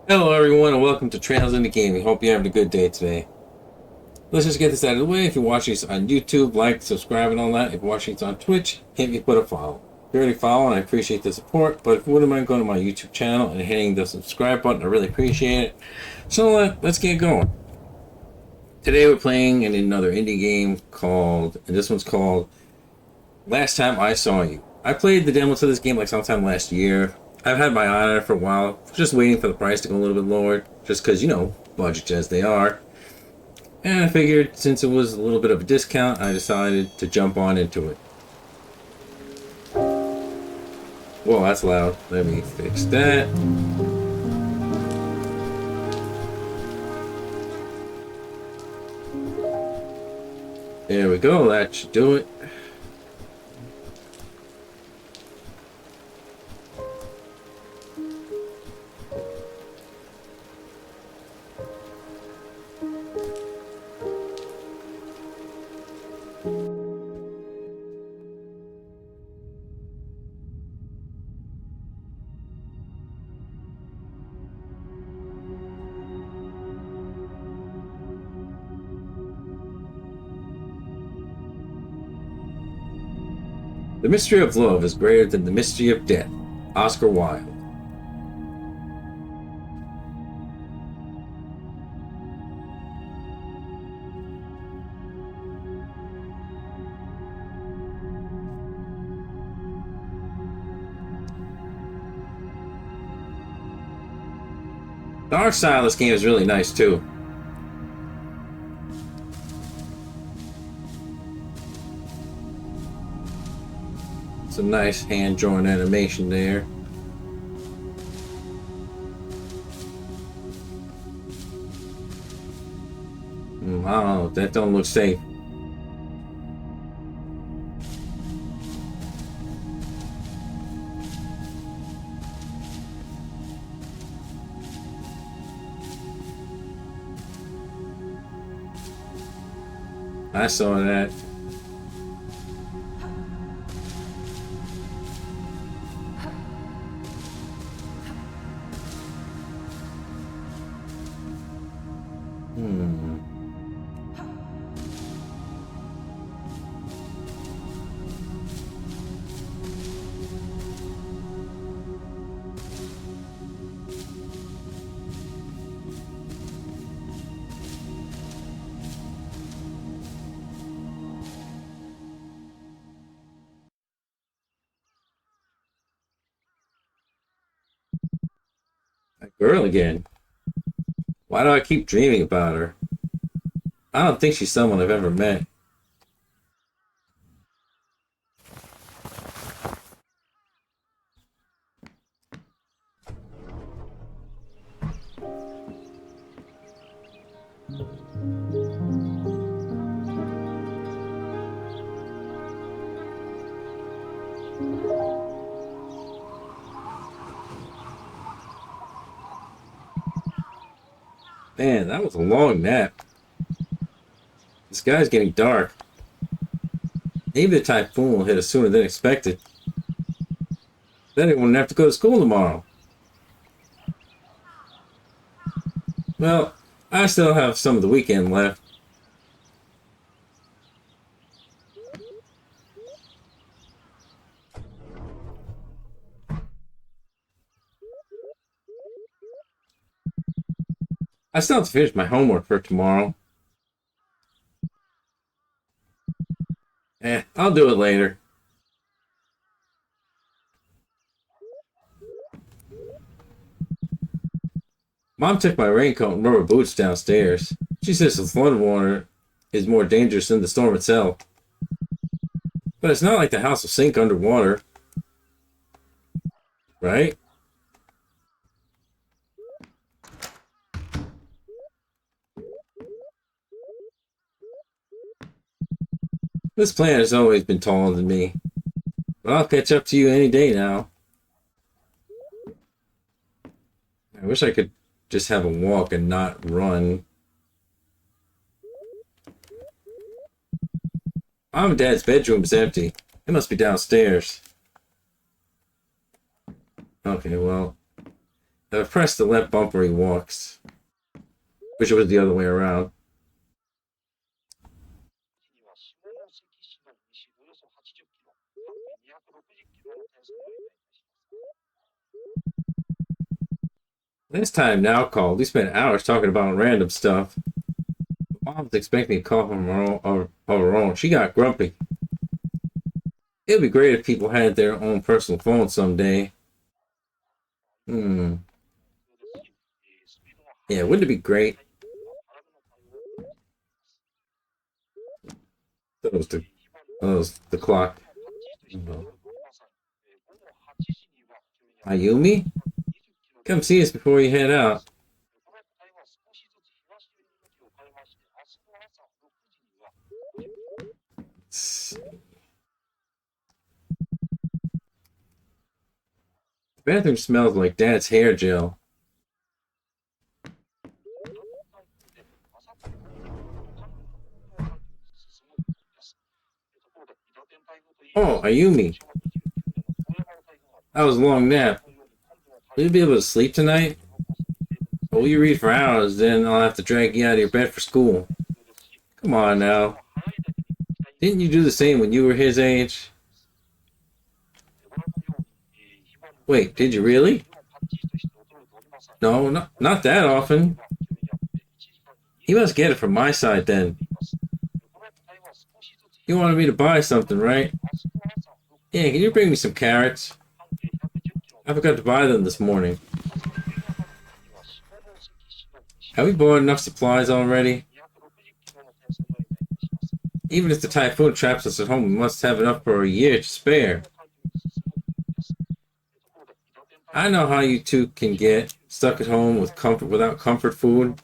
Hello, everyone, and welcome to Trails into Gaming. Hope you're having a good day today. Let's just get this out of the way. If you're watching this on YouTube, like, subscribe, and all that. If you're watching this on Twitch, hit me, put a follow. If you're already following, I appreciate the support, but if you wouldn't mind going to my YouTube channel and hitting the subscribe button, I really appreciate it. So let's get going. Today we're playing in another indie game and this one's called Last Time I Saw You. I played the demo to this game like sometime last year. I've had my eye on it for a while, just waiting for the price to go a little bit lower, just because, budgets as they are. And I figured since it was a little bit of a discount, I decided to jump on into it. Whoa, that's loud. Let me fix that. There we go, that should do it. The mystery of love is greater than the mystery of death. Oscar Wilde. The art style of this game is really nice too. Some nice hand-drawn animation there. I don't know, that don't look safe. I saw that. That girl again. Why do I keep dreaming about her? I don't think she's someone I've ever met. Man, that was a long nap. The sky's getting dark. Maybe the typhoon will hit us sooner than expected. Then I won't have to go to school tomorrow. Well, I still have some of the weekend left. I still have to finish my homework for tomorrow. I'll do it later. Mom took my raincoat and rubber boots downstairs. She says the flood water is more dangerous than the storm itself. But it's not like the house will sink underwater. Right? This planet has always been taller than me. But I'll catch up to you any day now. I wish I could just have a walk and not run. Mom and Dad's bedroom is empty. It must be downstairs. Okay, well, I pressed the left bumper, he walks. Wish it was the other way around. Last time Now called, we spent hours talking about random stuff. Mom's expecting a call from her own. She got grumpy. It would be great if people had their own personal phone someday. Hmm. Yeah, wouldn't it be great? That was the clock. Ayumi? Come see us before you head out. The bathroom smells like Dad's hair gel. Oh, Ayumi. That was a long nap. Will you be able to sleep tonight? Or will you read for hours, then I'll have to drag you out of your bed for school? Come on now. Didn't you do the same when you were his age? Wait, did you really? No, not that often. He must get it from my side then. You wanted me to buy something, right? Yeah, can you bring me some carrots? I forgot to buy them this morning. Have we bought enough supplies already? Even if the typhoon traps us at home, we must have enough for a year to spare. I know how you two can get stuck at home without comfort food.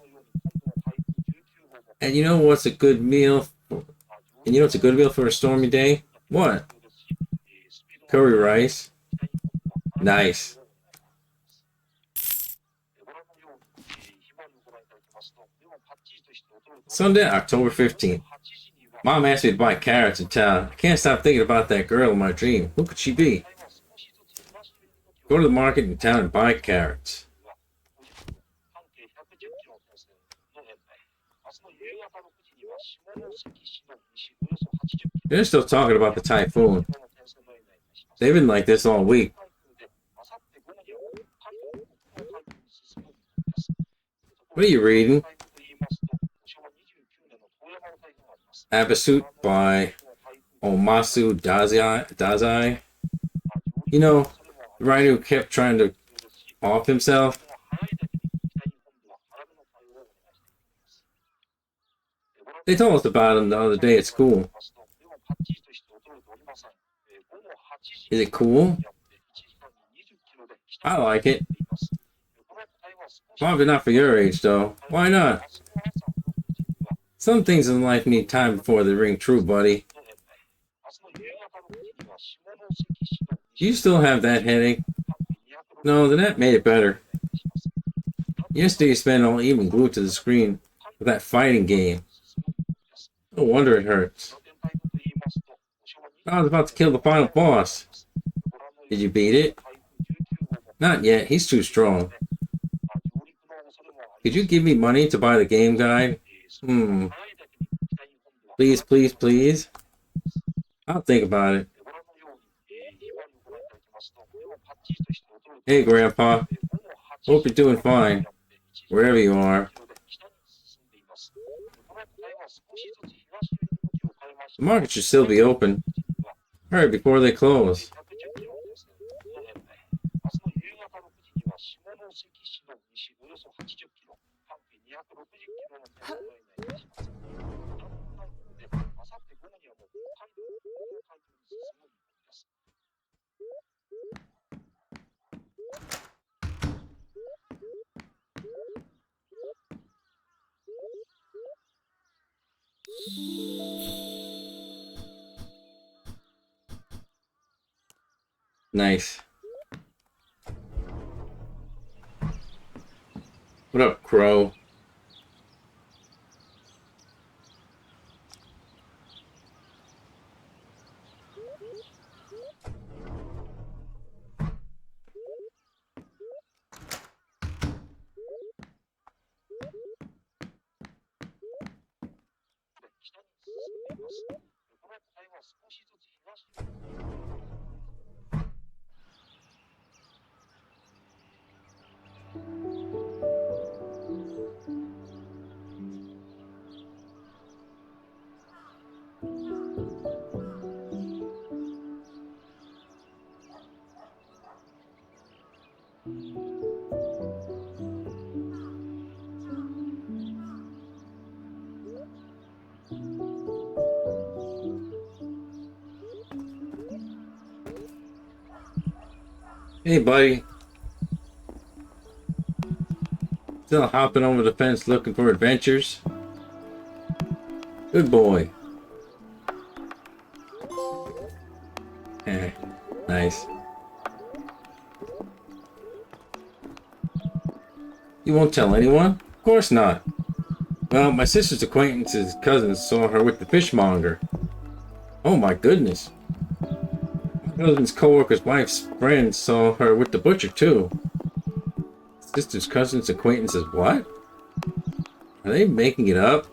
And you know what's a good meal? And you know what's a good meal for a stormy day? What? Curry rice. Nice. Sunday, October 15th. Mom asked me to buy carrots in town. I can't stop thinking about that girl in my dream. Who could she be? Go to the market in town and buy carrots. They're still talking about the typhoon. They've been like this all week. What are you reading? Abasut by Omasu Dazai. You know, the writer who kept trying to off himself. They told us about him the other day at school. Is it cool? I like it. Probably not for your age, though. Why not? Some things in life need time before they ring true, buddy. Do you still have that headache? No, then that made it better. Yesterday you spent all evening glued to the screen with that fighting game. No wonder it hurts. I was about to kill the final boss. Did you beat it? Not yet, he's too strong. Could you give me money to buy the game guide? Please, please, please. I'll think about it. Hey, Grandpa. Hope you're doing fine, wherever you are. The market should still be open. Hurry before they close. Nice. What up, Crow? Hey, buddy. Still hopping over the fence looking for adventures? Good boy. Eh, nice. You won't tell anyone? Of course not. Well, my sister's acquaintance's cousin saw her with the fishmonger. Oh my goodness. My husband's co-worker's wife's friend saw her with the butcher too. Sister's cousin's acquaintance's what? Are they making it up?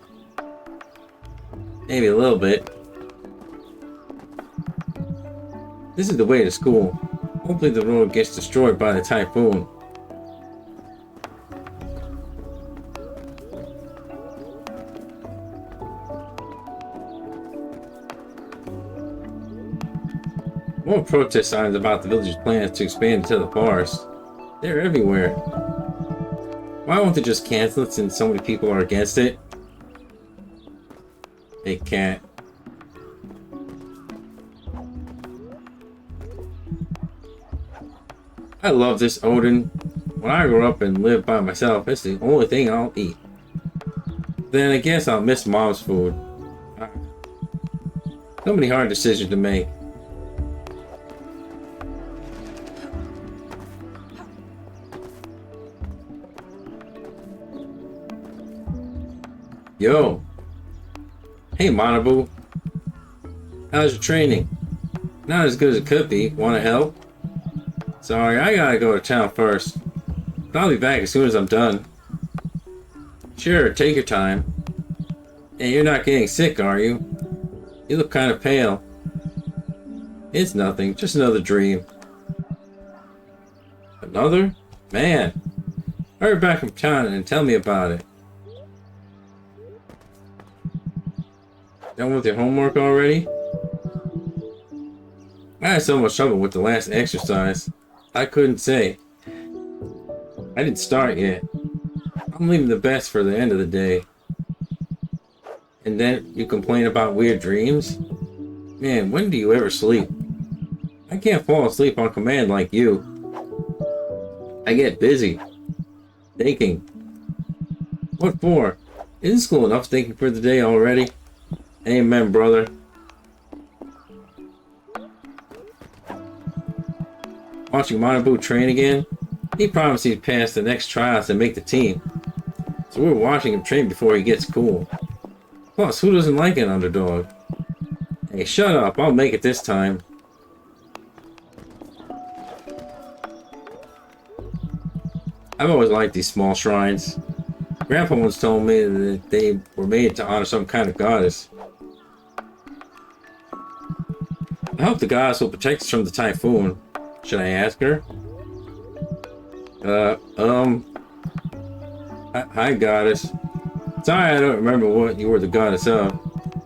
Maybe a little bit. This is the way to school. Hopefully the road gets destroyed by the typhoon. More protest signs about the village's plans to expand into the forest. They're everywhere. Why won't they just cancel it since so many people are against it? They can't. I love this Odin. When I grow up and live by myself, it's the only thing I'll eat. Then I guess I'll miss Mom's food. So many hard decisions to make. Yo. Hey, Manabu. How's your training? Not as good as it could be. Wanna help? Sorry, I gotta go to town first. But I'll be back as soon as I'm done. Sure, take your time. Hey, you're not getting sick, are you? You look kind of pale. It's nothing, just another dream. Another? Man. Hurry back from town and tell me about it. Done with your homework already? I had so much trouble with the last exercise. I couldn't say. I didn't start yet. I'm leaving the best for the end of the day. And then you complain about weird dreams? Man, when do you ever sleep? I can't fall asleep on command like you. I get busy. Thinking. What for? Isn't school enough thinking for the day already? Amen, brother. Watching Manabu train again? He promised he'd pass the next trials and make the team. So we're watching him train before he gets cool. Plus, who doesn't like an underdog? Hey, shut up. I'll make it this time. I've always liked these small shrines. Grandpa once told me that they were made to honor some kind of goddess. I hope the goddess will protect us from the typhoon. Should I ask her? Hi, goddess. Sorry I don't remember what you were the goddess of.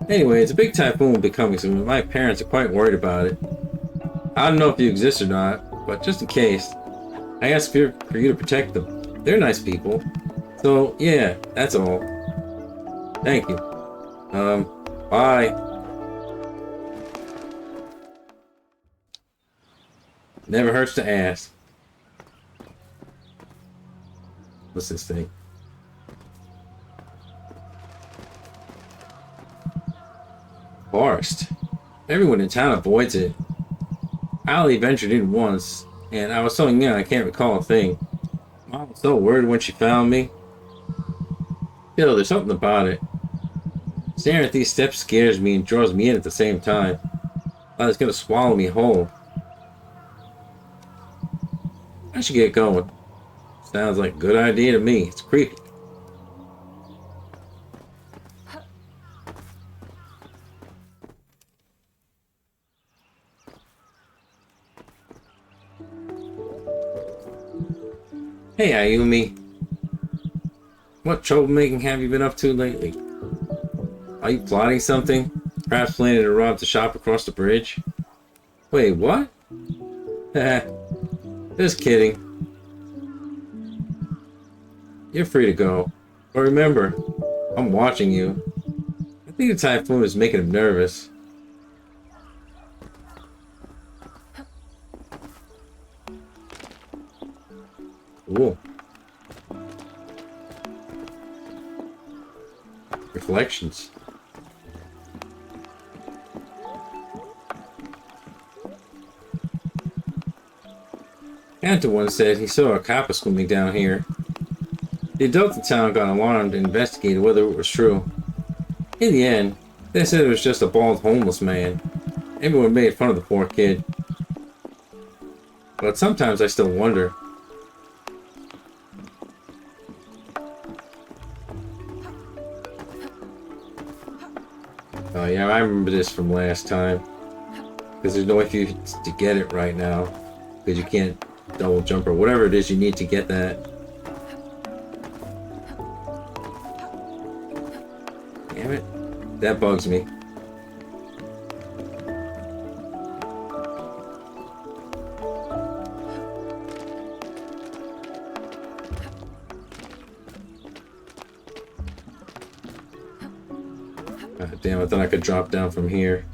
Anyway, it's a big typhoon will be coming soon. My parents are quite worried about it. I don't know if you exist or not, but just in case, I asked for you to protect them. They're nice people. So, yeah, that's all. Thank you. Bye. Never hurts to ask. What's this thing? Forest. Everyone in town avoids it. I only ventured in once, and I was so young I can't recall a thing. Mom was so worried when she found me. Still, there's something about it. Staring at these steps scares me and draws me in at the same time. Like it's gonna swallow me whole. I should get going. Sounds like a good idea to me. It's creepy. Hey, Ayumi. What troublemaking have you been up to lately? Are you plotting something? Perhaps planning to rob the shop across the bridge? Wait, what? Haha, just kidding. You're free to go. But remember, I'm watching you. I think the typhoon is making him nervous. Cool. Reflections. Anta once said he saw a kappa swimming down here. The adults in town got alarmed and investigated whether it was true. In the end, they said it was just a bald homeless man. Everyone made fun of the poor kid. But sometimes I still wonder. Oh yeah, I remember this from last time. Because there's no way for you to get it right now. Because you can't double jump or whatever it is you need to get that. Damn it. That bugs me. God damn, I thought I could drop down from here.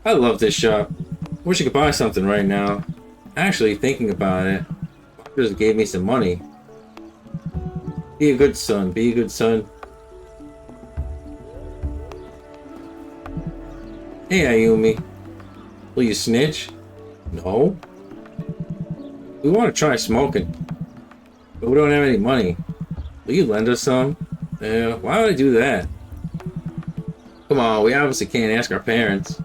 I love this shop. Wish I could buy something right now. Actually, thinking about it, just gave me some money. Be a good son. Be a good son. Hey, Ayumi. Will you snitch? No. We want to try smoking, but we don't have any money. Will you lend us some? Why would I do that? Come on, we obviously can't ask our parents.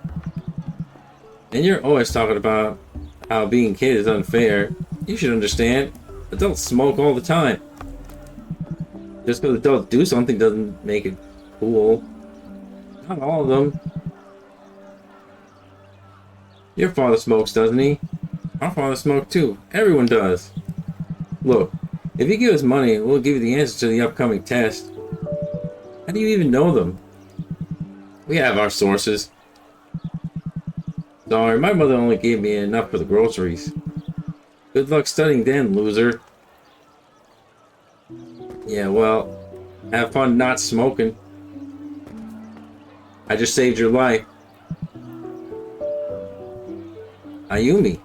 And you're always talking about how being a kid is unfair. You should understand. Adults smoke all the time. Just because adults do something doesn't make it cool. Not all of them. Your father smokes, doesn't he? Our father smokes too. Everyone does. Look, if you give us money, we'll give you the answers to the upcoming test. How do you even know them? We have our sources. Sorry, my mother only gave me enough for the groceries. Good luck studying then, loser. Yeah, well, have fun not smoking. I just saved your life. Ayumi,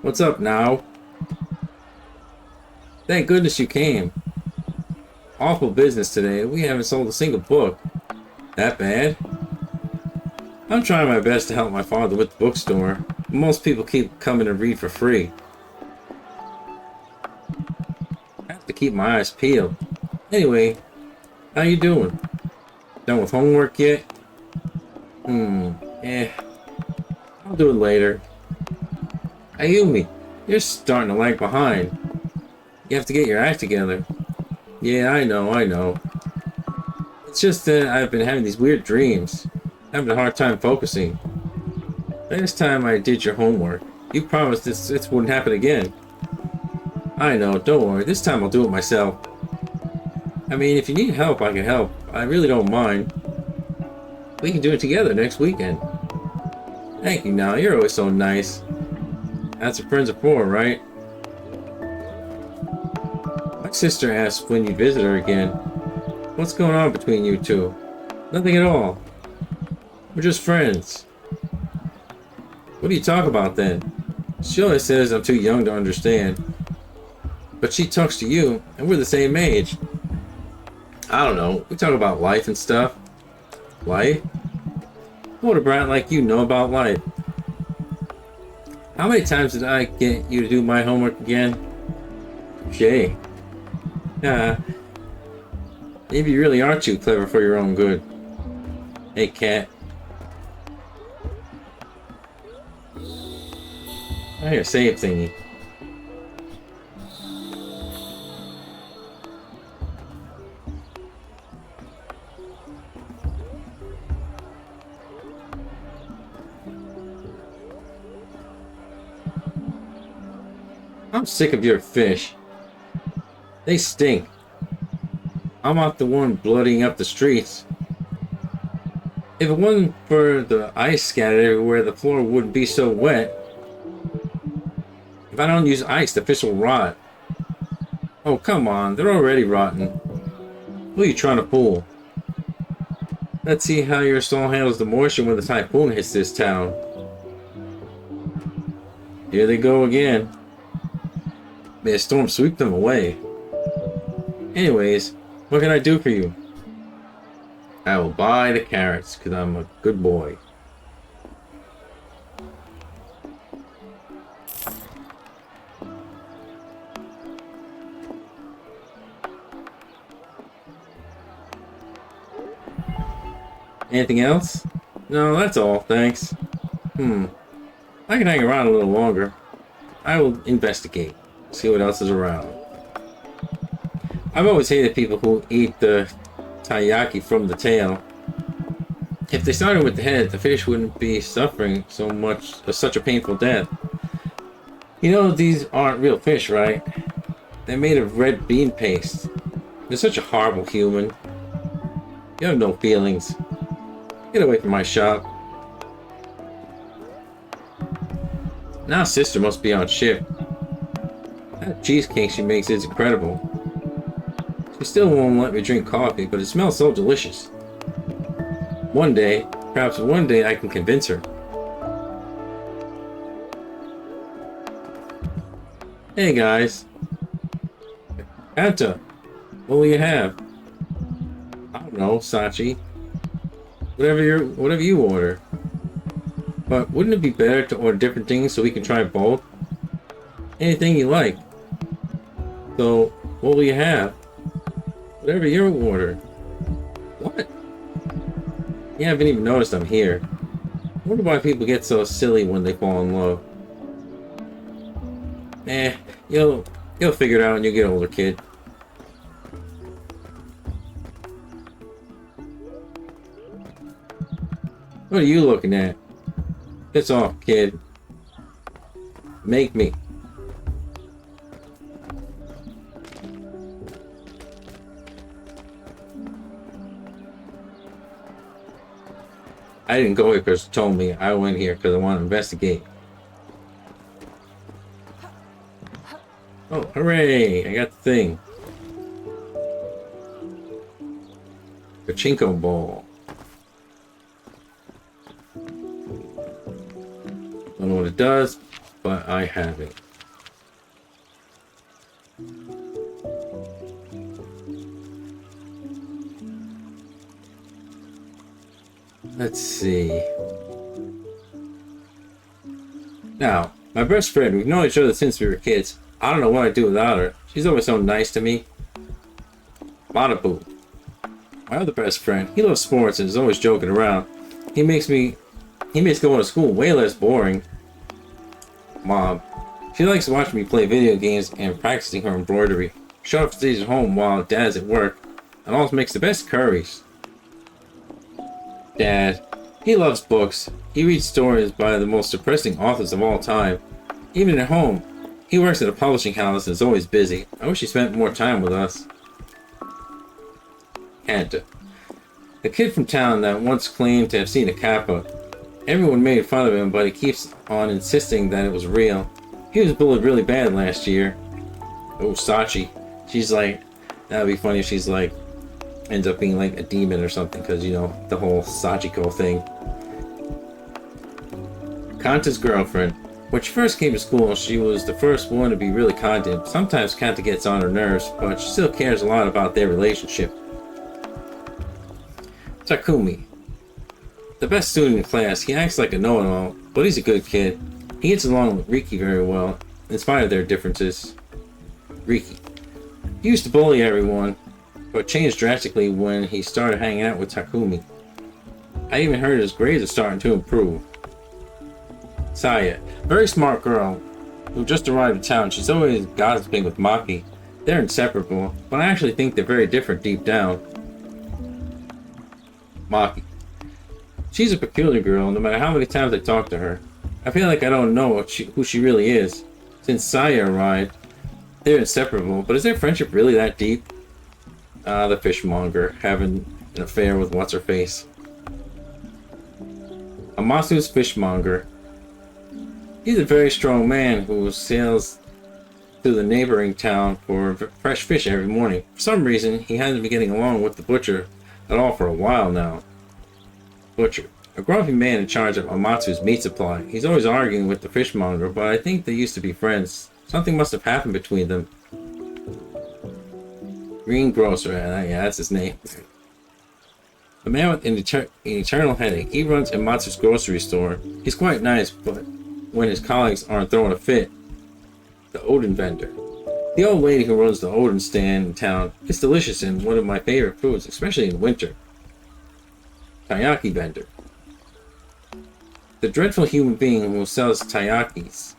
what's up now? Thank goodness you came. Awful business today. We haven't sold a single book. That bad? I'm trying my best to help my father with the bookstore. Most people keep coming to read for free. I have to keep my eyes peeled. Anyway, how you doing? Done with homework yet? I'll do it later. Ayumi, you're starting to lag behind. You have to get your act together. Yeah, I know. It's just that I've been having these weird dreams. Having a hard time focusing. Last time I did your homework, you promised this wouldn't happen again. I know, don't worry. This time I'll do it myself. I mean, if you need help, I can help. I really don't mind. We can do it together next weekend. Thank you now, you're always so nice. That's what friends are for, right? My sister asked when you visit her again. What's going on between you two? Nothing at all. We're just friends. What do you talk about then? She always says I'm too young to understand. But she talks to you, and we're the same age. I don't know, we talk about life and stuff. Life? What would a brat like you know about life? How many times did I get you to do my homework again? Shay. Maybe you really are too clever for your own good. Hey, cat. I hear a save thingy. I'm sick of your fish. They stink. I'm not the one bloodying up the streets. If it wasn't for the ice scattered everywhere, the floor wouldn't be so wet. If I don't use ice, the fish will rot. Oh, come on, they're already rotten. Who are you trying to fool? Let's see how your stall handles the moisture when the typhoon hits this town. Here they go again. May a storm sweep them away. Anyways, what can I do for you? I will buy the carrots, because I'm a good boy. Anything else? No, that's all, thanks. I can hang around a little longer. I will investigate, see what else is around. I've always hated people who eat the taiyaki from the tail. If they started with the head, the fish wouldn't be suffering so much, such a painful death. You know, these aren't real fish, right? They're made of red bean paste. You're such a horrible human. You have no feelings. Get away from my shop. Now sister must be on ship. That cheesecake she makes is incredible. She still won't let me drink coffee, but it smells so delicious. One day, perhaps one day I can convince her. Hey guys. Anta, what will you have? I don't know, Sachi. Whatever you order. But wouldn't it be better to order different things so we can try both? Anything you like. So, what will you have? Whatever you order. What? You haven't even noticed I'm here. I wonder why people get so silly when they fall in love. You'll figure it out when you get older, kid. What are you looking at? Piss off, kid. Make me. I didn't go here because you told me. I went here because I want to investigate. Oh, hooray! I got the thing. Pachinko ball. Don't know what it does, but I have it. Let's see. Now, my best friend, we've known each other since we were kids. I don't know what I'd do without her. She's always so nice to me. Manabu. My other best friend, he loves sports and is always joking around. He makes going to school way less boring. Mom. She likes to watch me play video games and practicing her embroidery. She often stays at home while Dad's at work and also makes the best curries. Dad. He loves books. He reads stories by the most depressing authors of all time. Even at home. He works at a publishing house and is always busy. I wish he spent more time with us. Anta. The kid from town that once claimed to have seen a kappa. Everyone made fun of him, but he keeps on insisting that it was real. He was bullied really bad last year. Oh, Sachi. She's like, that would be funny if she's like, ends up being like a demon or something, because, you know, the whole Sachiko thing. Kanta's girlfriend. When she first came to school, she was the first one to be really kind to him. Sometimes Kanta gets on her nerves, but she still cares a lot about their relationship. Takumi. The best student in class, he acts like a know-it-all, but he's a good kid. He gets along with Riki very well, in spite of their differences. Riki. He used to bully everyone, but changed drastically when he started hanging out with Takumi. I even heard his grades are starting to improve. Saya. Very smart girl, who just arrived in town. She's always gossiping with Maki. They're inseparable, but I actually think they're very different deep down. Maki. She's a peculiar girl, no matter how many times I talk to her. I feel like I don't know who she really is. since Saya arrived. They're inseparable, but is their friendship really that deep? The fishmonger having an affair with what's-her-face. Amasu's fishmonger. He's a very strong man who sails to the neighboring town for fresh fish every morning. For some reason, he hasn't been getting along with the butcher at all for a while now. Butcher. A grumpy man in charge of Amasu's meat supply. He's always arguing with the fishmonger, but I think they used to be friends. Something must have happened between them. Greengrocer, yeah, that's his name. A man with an eternal headache. He runs Amatsu's grocery store. He's quite nice, but when his colleagues aren't throwing a fit. The Odin vendor. The old lady who runs the Odin stand in town is delicious and one of my favorite foods, especially in winter. Taiyaki vendor. The dreadful human being who sells taiyakis.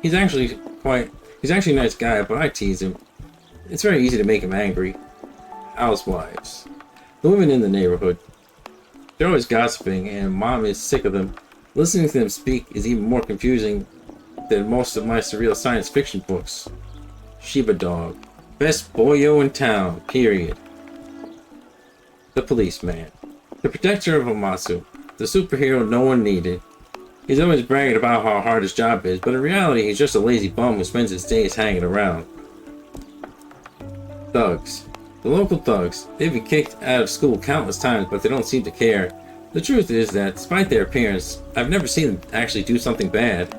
He's actually a nice guy, but I tease him. It's very easy to make him angry. Housewives. The women in the neighborhood. They're always gossiping, and Mom is sick of them. Listening to them speak is even more confusing than most of my surreal science fiction books. Shiba Dog. Best boyo in town, period. The policeman. The protector of Amasu. The superhero no one needed. He's always bragging about how hard his job is, but in reality he's just a lazy bum who spends his days hanging around. Thugs. The local thugs. They've been kicked out of school countless times, but they don't seem to care. The truth is that, despite their appearance, I've never seen them actually do something bad.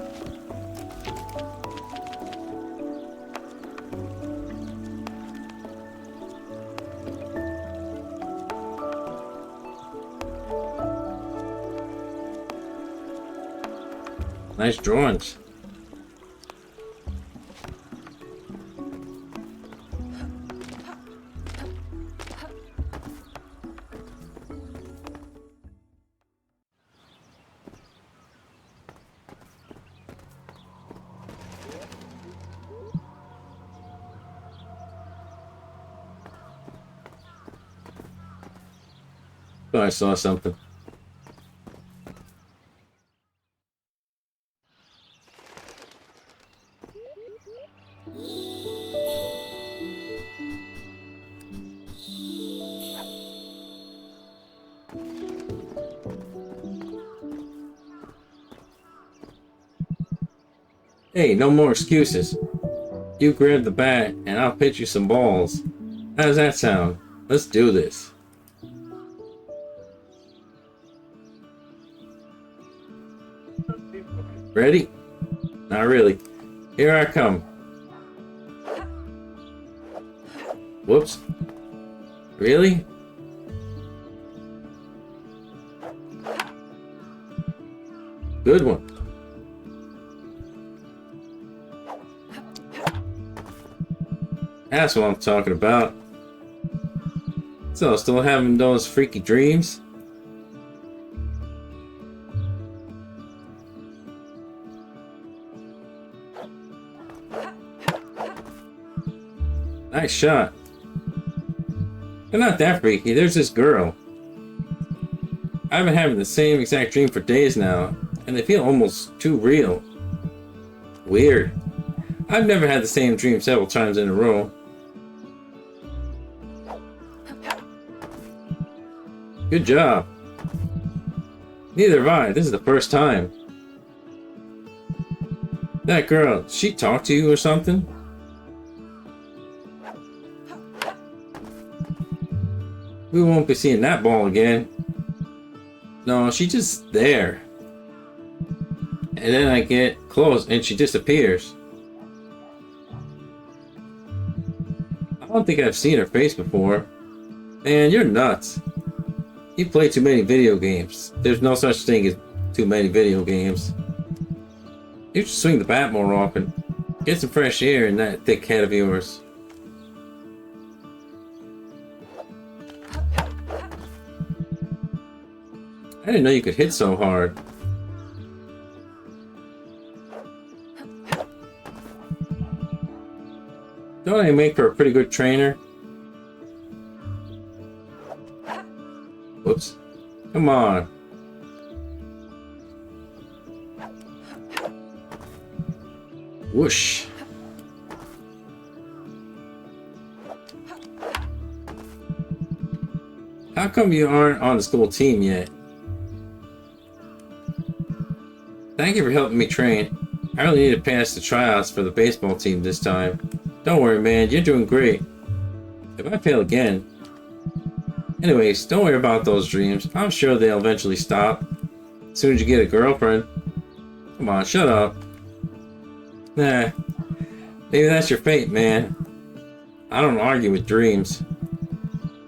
Nice drawings. Thought I saw something. Hey, no more excuses. You grab the bat and I'll pitch you some balls. How does that sound? Let's do this. Ready? Not really. Here I come. Whoops. Really? Good one. That's what I'm talking about. So, still having those freaky dreams? Nice shot. They're not that freaky. There's this girl. I've been having the same exact dream for days now, and they feel almost too real. Weird. I've never had the same dream several times in a row. Good job. Neither have I. This is the first time. That girl, she talked to you or something? We won't be seeing that ball again. No, she's just there. And then I get close and she disappears. I don't think I've seen her face before. Man, you're nuts. You play too many video games. There's no such thing as too many video games. You should swing the bat more often. Get some fresh air in that thick head of yours. I didn't know you could hit so hard. Don't I make for a pretty good trainer? Whoops. Come on. Whoosh. How come you aren't on the school team yet? Thank you for helping me train. I really need to pass the tryouts for the baseball team this time. Don't worry, man. You're doing great. If I fail again... Anyways, don't worry about those dreams. I'm sure they'll eventually stop. As soon as you get a girlfriend. Come on, shut up. Nah. Maybe that's your fate, man. I don't argue with dreams.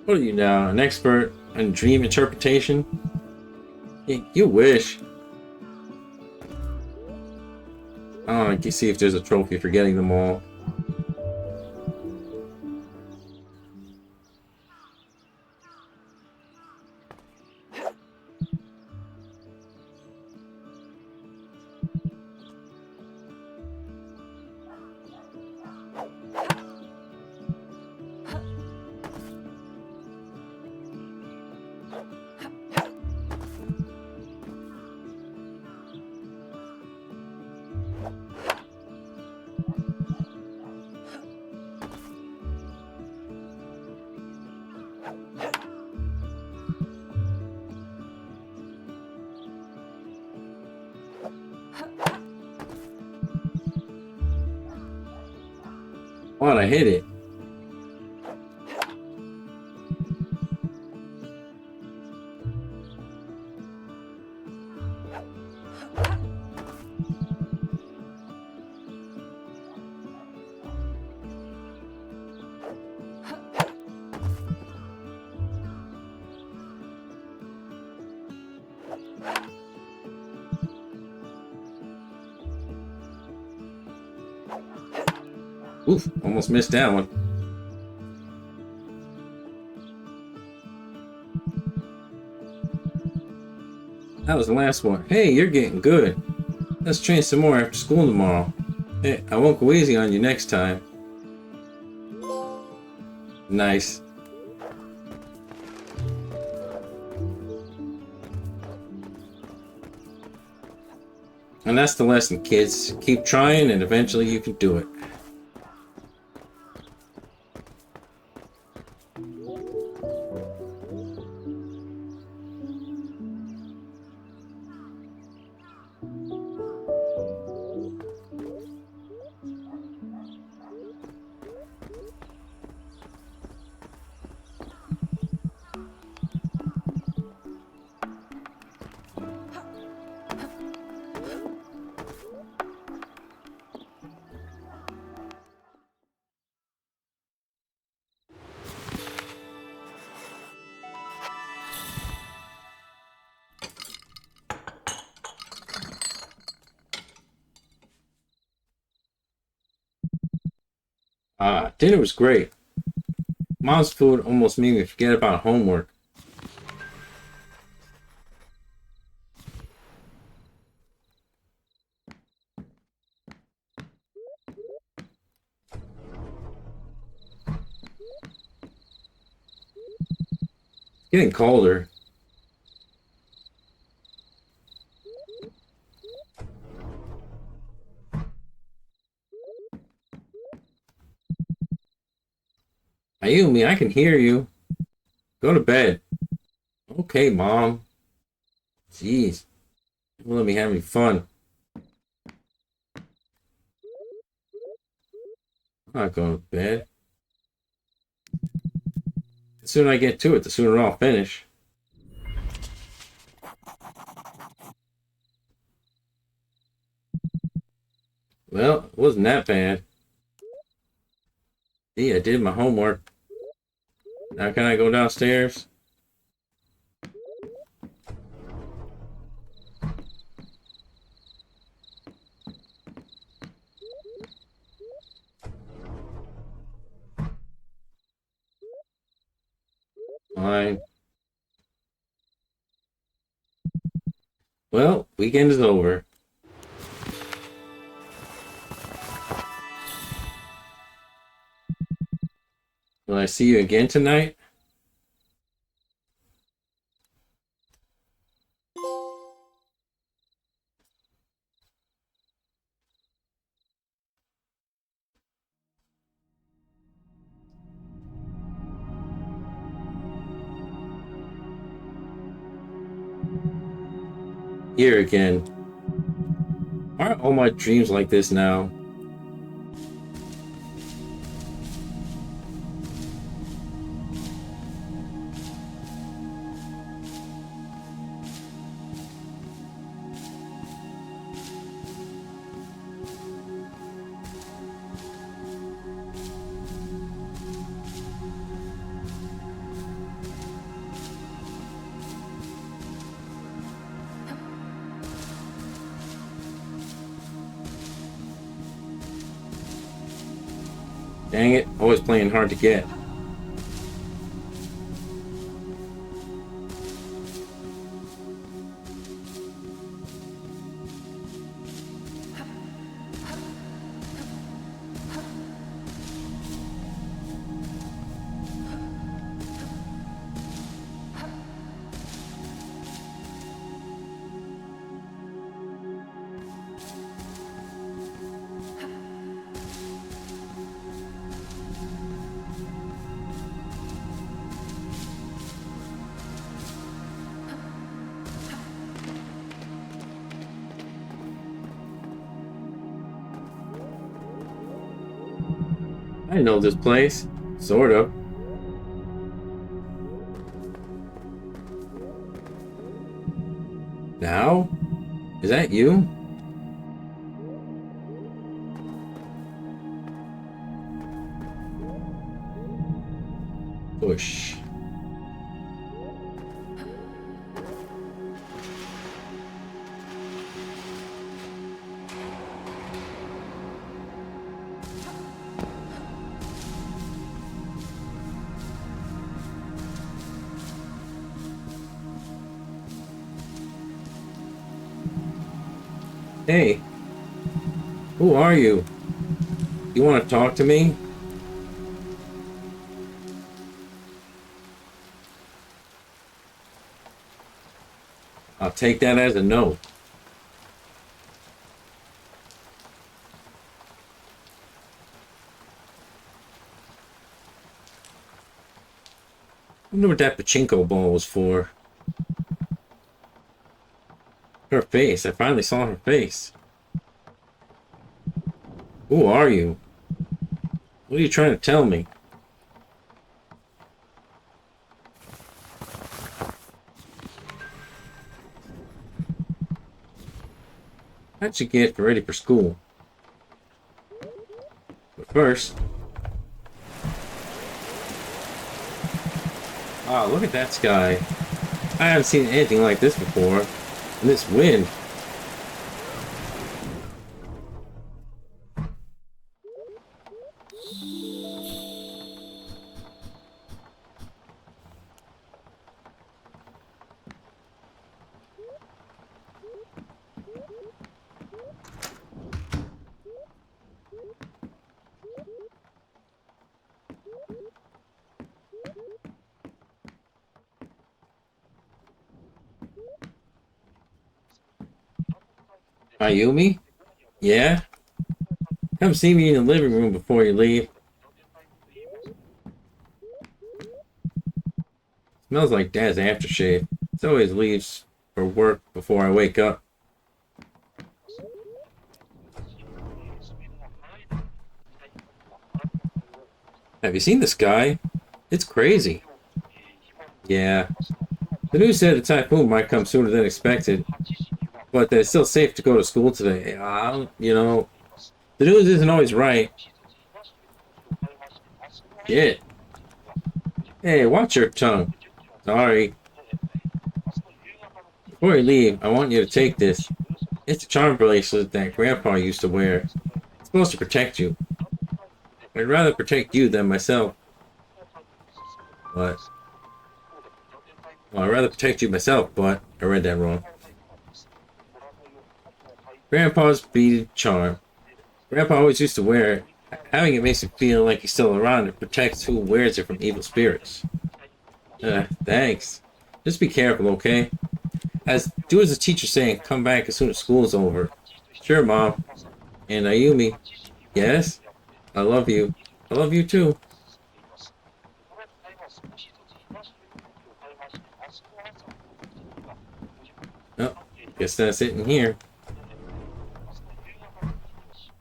What are you now, an expert in dream interpretation? You wish. Oh, I can see if there's a trophy for getting them all. What? I hit it. Oof, almost missed that one. That was the last one. Hey, you're getting good. Let's train some more after school tomorrow. Hey, I won't go easy on you next time. Nice. And that's the lesson, kids. Keep trying and eventually you can do it. Dinner was great. Mom's food almost made me forget about homework. It's getting colder. Ayumi, I can hear you. Go to bed. Okay, Mom. Jeez. Don't let me have any fun. I'm not going to bed. The sooner I get to it, the sooner I'll finish. Well, it wasn't that bad. See, I did my homework. Now can I go downstairs? Fine. Well, weekend is over. Will I see you again tonight? Here again. Aren't all my dreams like this now? Dang it, always playing hard to get. I know this place. Sort of. Now? Is that you? Push. Hey, who are you? You want to talk to me? I'll take that as a no. I wonder what that pachinko ball was for. Her face. I finally saw her face. Who are you? What are you trying to tell me? How'd you get ready for school? But first... Wow, look at that sky. I haven't seen anything like this before. And this wind. Ayumi? Yeah? Come see me in the living room before you leave. Smells like Dad's aftershave. He always leaves for work before I wake up. Have you seen the sky? It's crazy. Yeah. The news said the typhoon might come sooner than expected, but that it's still safe to go to school today. You know, the news isn't always right. Shit. Hey, watch your tongue. Sorry. Before you leave, I want you to take this. It's a charm bracelet that Grandpa used to wear. It's supposed to protect you. I'd rather protect you than myself. But... Well, I'd rather protect you myself, but I read that wrong. Grandpa's beaded charm. Grandpa always used to wear it. Having it makes him feel like he's still around and protects who wears it from evil spirits. Thanks. Just be careful, okay? Do as the teacher's saying, come back as soon as school's over. Sure, Mom. And Ayumi. Yes? I love you. I love you too. Oh, Guess that's it in here.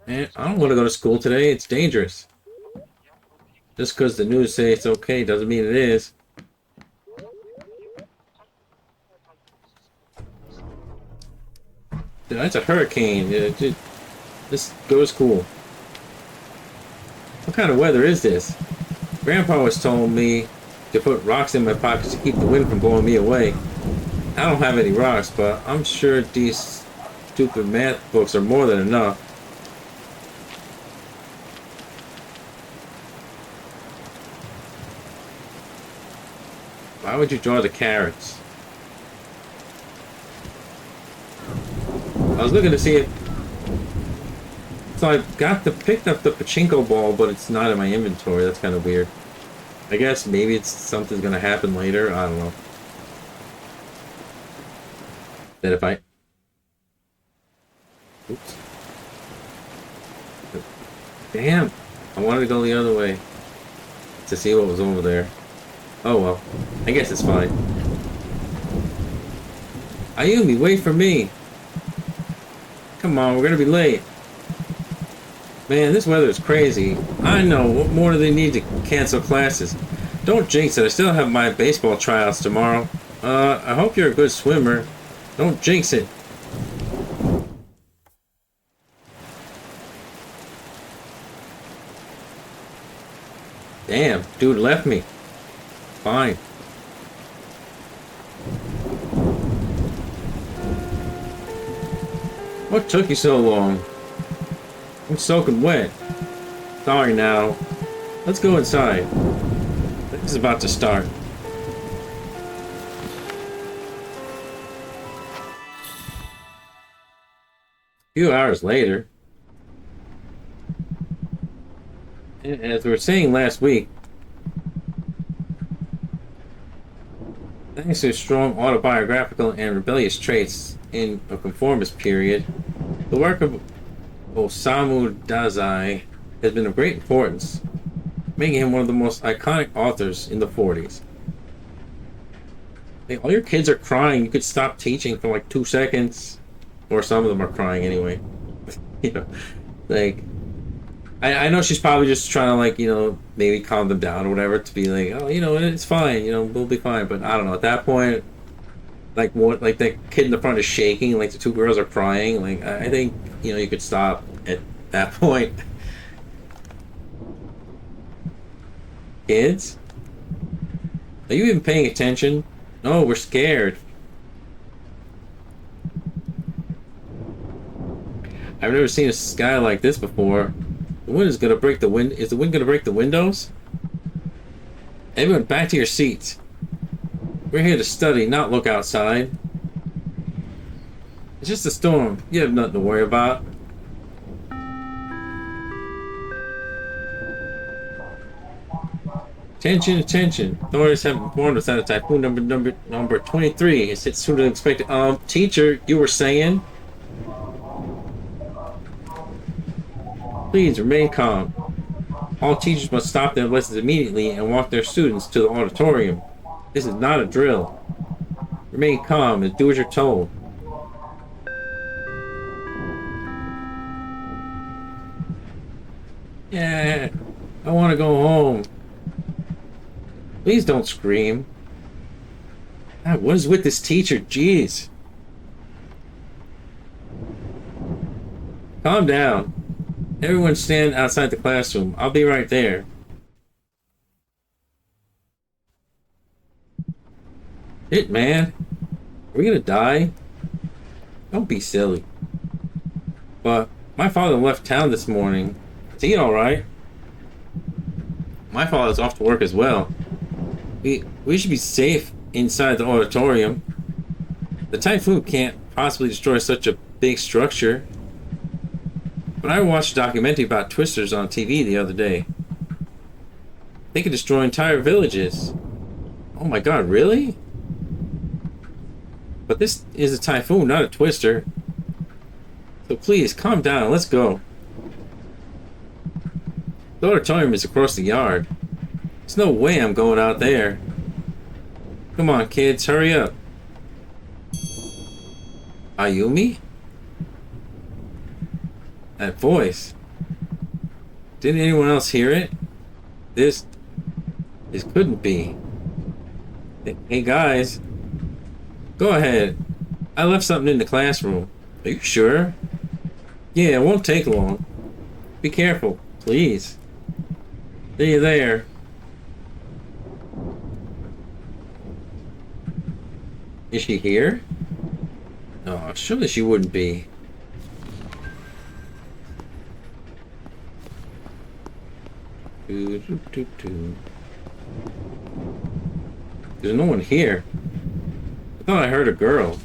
And I don't want to go to school today. It's dangerous. Just because the news say it's okay doesn't mean it is. That's a hurricane. This goes cool. What kind of weather is this? Grandpa was telling me to put rocks in my pockets to keep the wind from blowing me away. I don't have any rocks, but I'm sure these stupid math books are more than enough. Why would you draw the carrots? I was looking to see if... So I picked up the pachinko ball, but it's not in my inventory. That's kind of weird. I guess maybe something's gonna happen later. I don't know. Then if I... Oops. Damn! I wanted to go the other way to see what was over there. Oh well. I guess it's fine. Ayumi, wait for me! Come on, we're gonna be late. Man, this weather is crazy. I know, what more do they need to cancel classes? Don't jinx it, I still have my baseball tryouts tomorrow. I hope you're a good swimmer. Don't jinx it. Damn, dude left me. Fine. What took you so long? I'm soaking wet. Sorry now. Let's go inside. This is about to start. A few hours later, as we were saying last week, thanks to strong autobiographical and rebellious traits in a conformist period, the work of Osamu Dazai has been of great importance, making him one of the most iconic authors in the 40s. Hey, all your kids are crying. You could stop teaching for like 2 seconds. Or some of them are crying anyway. You know, like, I know she's probably just trying to, like, you know, maybe calm them down or whatever, to be like, oh, you know, it's fine, you know, we'll be fine. But I don't know, at that point, like, what, like, the kid in the front is shaking, like, the two girls are crying. Like, I think, you know, you could stop at that point. Kids? Are you even paying attention? No, we're scared. I've never seen a sky like this before. The wind is gonna break the wind. Is the wind gonna break the windows? Everyone, back to your seats. We're here to study, not look outside. It's just a storm. You have nothing to worry about. Attention, attention. Authorities have informed us that a typhoon number 23 is hit sooner than expected. Teacher, you were saying? Please remain calm. All teachers must stop their lessons immediately and walk their students to the auditorium. This is not a drill. Remain calm and do as you're told. Yeah, I want to go home. Please don't scream. God, what is with this teacher? Jeez. Calm down. Everyone stand outside the classroom. I'll be right there. Shit, man. Are we gonna die? Don't be silly. But my father left town this morning. Is he alright? My father's off to work as well. We should be safe inside the auditorium. The typhoon can't possibly destroy such a big structure. But I watched a documentary about twisters on TV the other day. They could destroy entire villages. Oh my god, really? But this is a typhoon, not a twister. So please, calm down, let's go. The auditorium is across the yard. There's no way I'm going out there. Come on, kids, hurry up. Ayumi? That voice. Didn't anyone else hear it? This this couldn't be. Hey guys, go ahead. I left something in the classroom. Are you sure? Yeah, it won't take long. Be careful, please. See you there. Is she here? No, surely she wouldn't be. Doo, doo, doo, doo. There's no one here. I thought I heard a girl.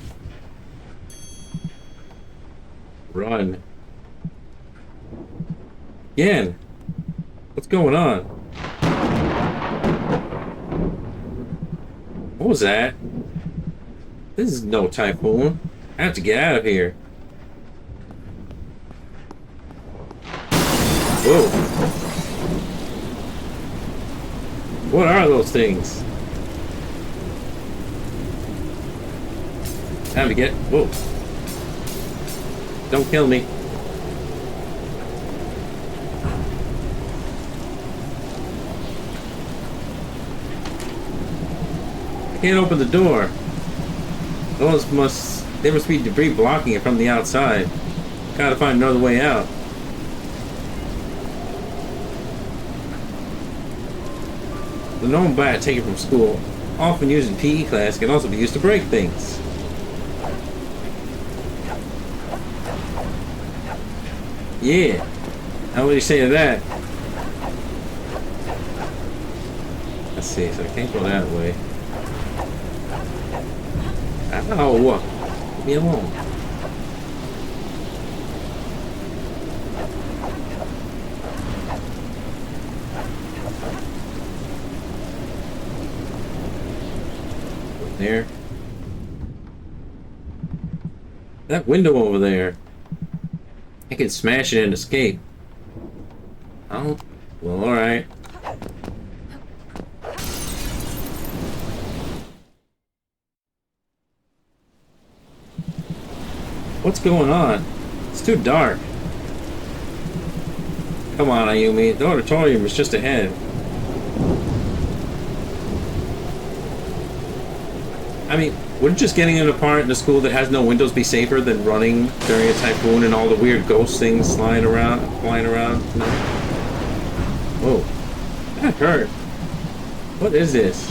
Run. Again. What's going on? What was that? This is no typhoon. I have to get out of here. Whoa. What are those things? Time to get... Whoa. Don't kill me. I can't open the door. There must be debris blocking it from the outside. Gotta find another way out. The known bat taken from school, often used in PE class, can also be used to break things. Yeah. How would you say to that? Let's see, so I can't go that way. Ow! Leave me alone. There. That window over there. I can smash it and escape. Oh, well, alright. What's going on? It's too dark. Come on, Ayumi. The auditorium is just ahead. I mean, wouldn't just getting an apartment in a school that has no windows be safer than running during a typhoon and all the weird ghost things flying around? No. Whoa. That hurt. What is this?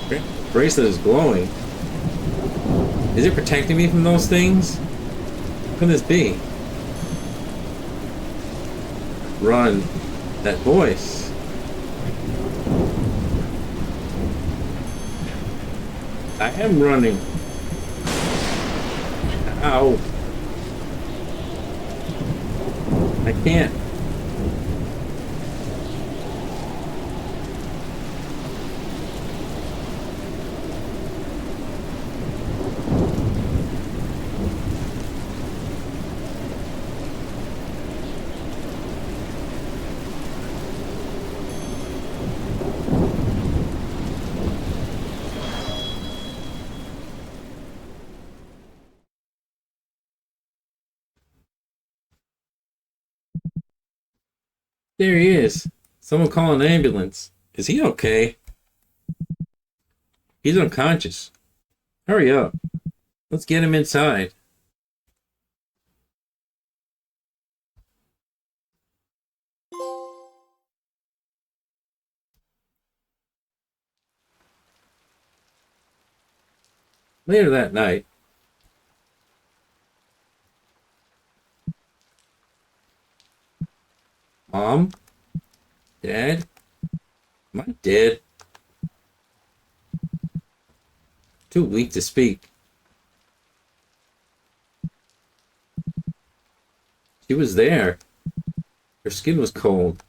The bracelet is glowing. Is it protecting me from those things? What can this be? Run. That voice. I am running. Ow. I can't. There he is. Someone call an ambulance. Is he okay? He's unconscious. Hurry up. Let's get him inside. Later that night, Mom? Dad? Am I dead? Too weak to speak. She was there. Her skin was cold,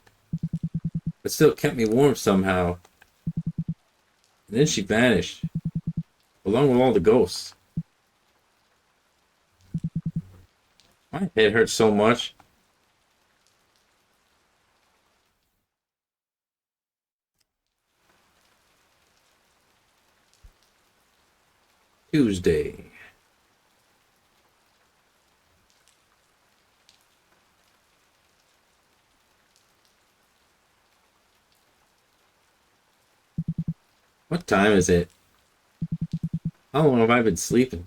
but still kept me warm somehow. And then she vanished, along with all the ghosts. My head hurts so much. Tuesday. What time is it? How long have I been sleeping?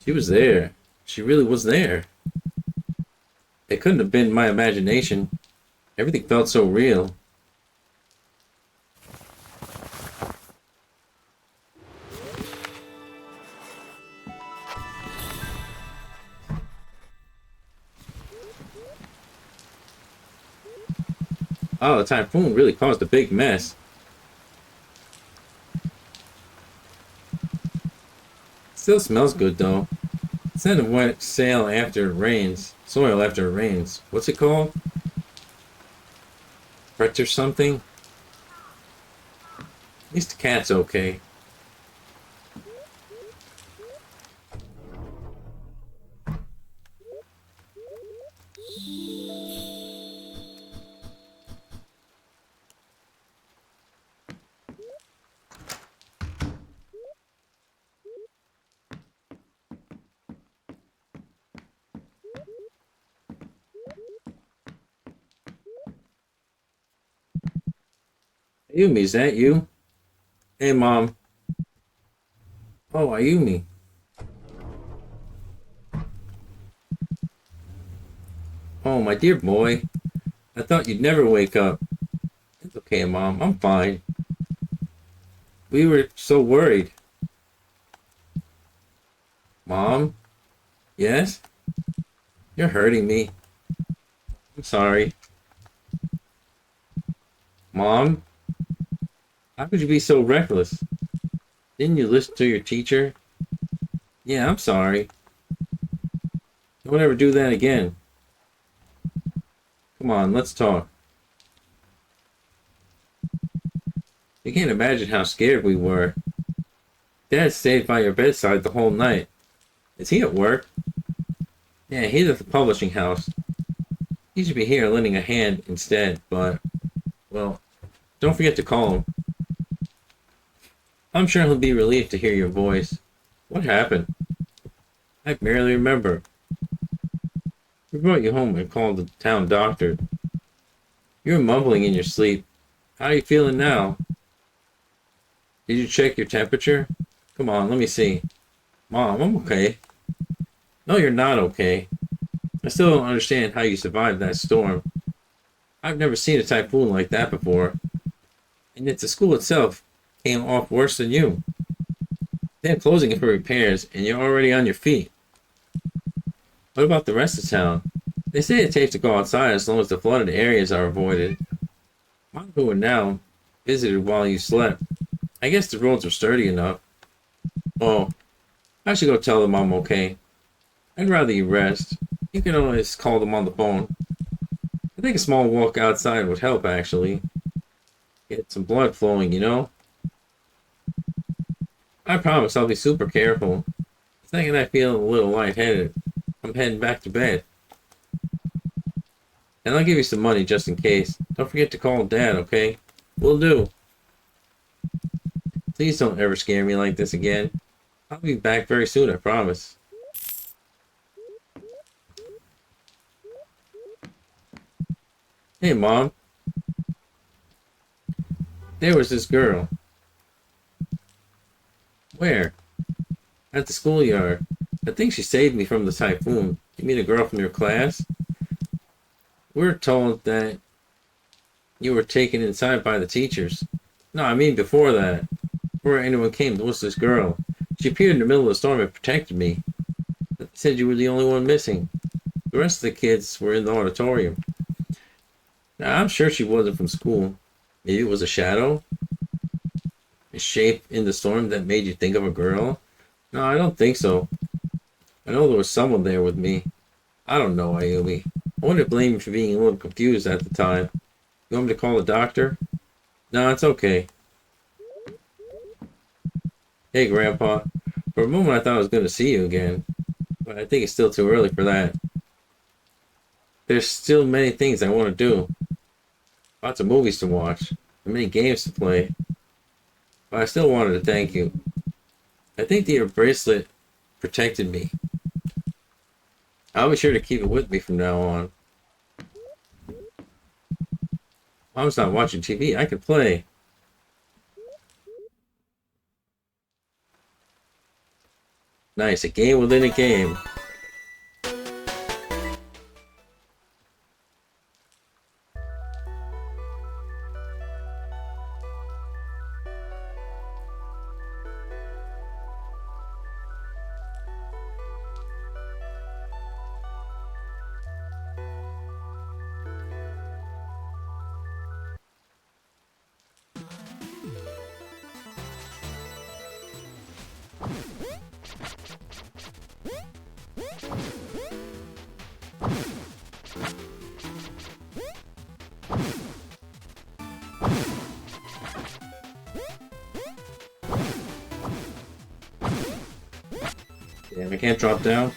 She was there. She really was there. It couldn't have been my imagination. Everything felt so real. Oh, the typhoon really caused a big mess. Still smells good though. Instead of wet sail after it rains, soil after it rains. What's it called? Fret or something? At least the cat's okay. Ayumi, is that you? Hey, Mom. Oh, Ayumi. Oh, my dear boy. I thought you'd never wake up. It's okay, Mom. I'm fine. We were so worried. Mom? Yes? You're hurting me. I'm sorry. Mom? How could you be so reckless? Didn't you listen to your teacher? Yeah, I'm sorry. Don't ever do that again. Come on, let's talk. You can't imagine how scared we were. Dad stayed by your bedside the whole night. Is he at work? Yeah, he's at the publishing house. He should be here lending a hand instead, but, well, don't forget to call him. I'm sure he'll be relieved to hear your voice. What happened? I barely remember. We brought you home and called the town doctor. You were mumbling in your sleep. How are you feeling now? Did you check your temperature? Come on, let me see. Mom, I'm okay. No, you're not okay. I still don't understand how you survived that storm. I've never seen a typhoon like that before. And yet the school itself came off worse than you. They're closing it for repairs, and you're already on your feet. What about the rest of town? They say it's safe to go outside as long as the flooded areas are avoided. Mine who are now visited while you slept. I guess the roads are sturdy enough. Oh, I should go tell them I'm okay. I'd rather you rest. You can always call them on the phone. I think a small walk outside would help, actually. Get some blood flowing, you know? I promise I'll be super careful. The second I feel a little lightheaded, I'm heading back to bed. And I'll give you some money just in case. Don't forget to call Dad, okay? Will do. Please don't ever scare me like this again. I'll be back very soon, I promise. Hey, Mom. There was this girl. Where? At the schoolyard. I think she saved me from the typhoon. You mean a girl from your class? We're told that you were taken inside by the teachers. No, I mean before that. Before anyone came, there was this girl. She appeared in the middle of the storm and protected me. They said you were the only one missing. The rest of the kids were in the auditorium. Now, I'm sure she wasn't from school. Maybe it was a shadow? A shape in the storm that made you think of a girl? No, I don't think so. I know there was someone there with me. I don't know, Ayumi. I wouldn't blame you for being a little confused at the time. You want me to call the doctor? No, it's okay. Hey, Grandpa. For a moment I thought I was going to see you again. But I think it's still too early for that. There's still many things I want to do. Lots of movies to watch. And many games to play. But I still wanted to thank you. I think that your bracelet protected me. I'll be sure to keep it with me from now on. Mom's not watching TV. I can play. Nice, a game within a game. Damn, I can't drop down.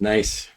Nice.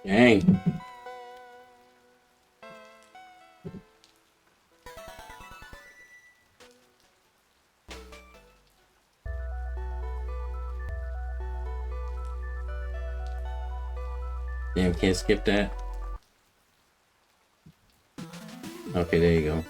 Dang. Damn, can't skip that. Okay, there you go.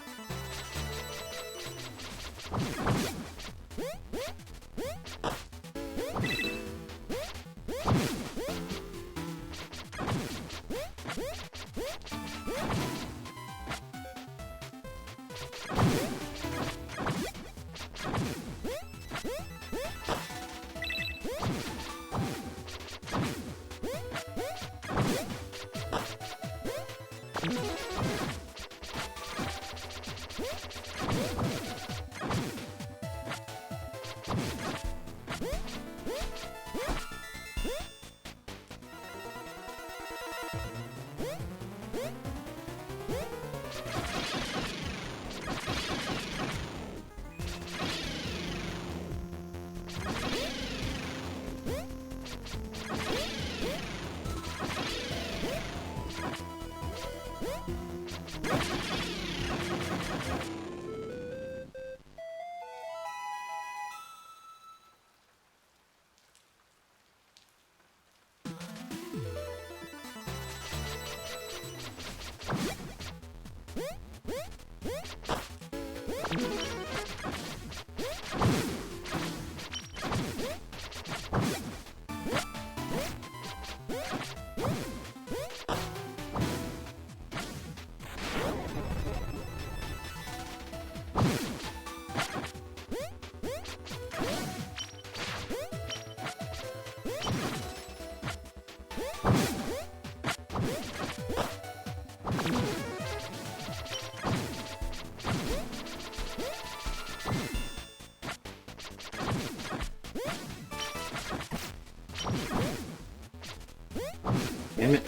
Damn it.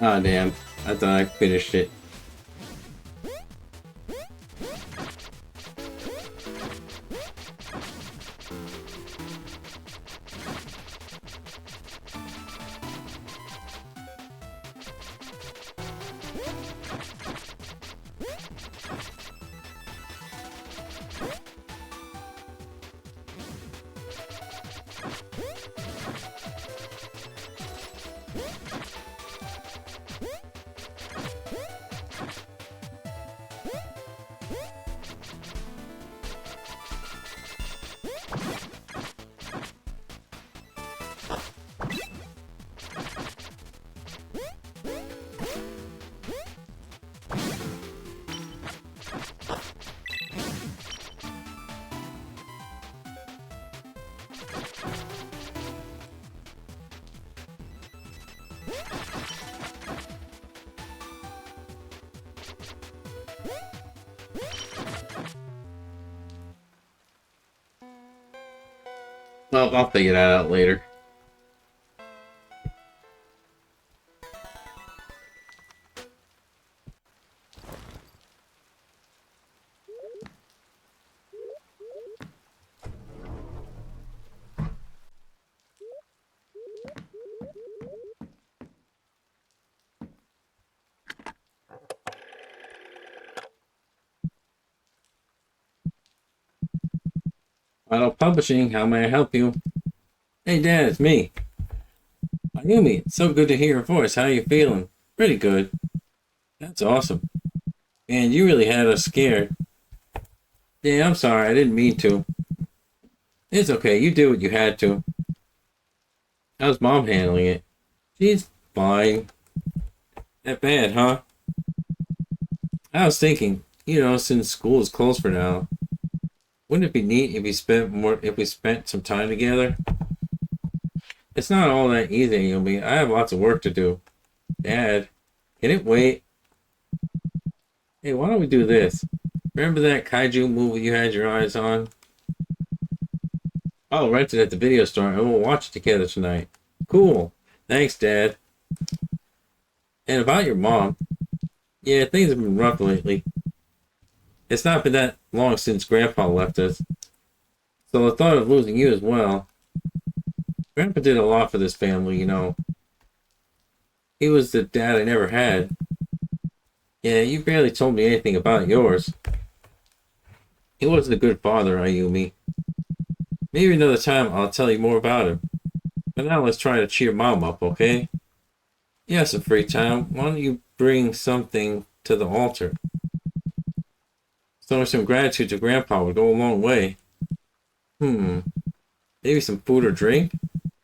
Oh damn, I thought I finished it. Well, I'll figure that out later. Final Publishing, how may I help you? Hey Dad, it's me. Ayumi, it's so good to hear your voice. How are you feeling? Pretty good. That's awesome. Man, you really had us scared. Yeah, I'm sorry, I didn't mean to. It's okay, you did what you had to. How's Mom handling it? She's fine. That bad, huh? I was thinking, since school is closed for now, wouldn't it be neat if we spent some time together? It's not all that easy, Yumi. I have lots of work to do. Dad, can it wait? Hey, why don't we do this? Remember that kaiju movie you had your eyes on? I'll rent it at the video store and we'll watch it together tonight. Cool. Thanks, Dad. And about your mom. Yeah, things have been rough lately. It's not been that long since Grandpa left us. So the thought of losing you as well. Grandpa did a lot for this family, you know. He was the dad I never had. Yeah, you barely told me anything about yours. He wasn't a good father, Ayumi. Maybe another time I'll tell you more about him. But now let's try to cheer Mom up, okay? Yeah, some free time. Why don't you bring something to the altar? Showing some gratitude to Grandpa would go a long way. Maybe some food or drink?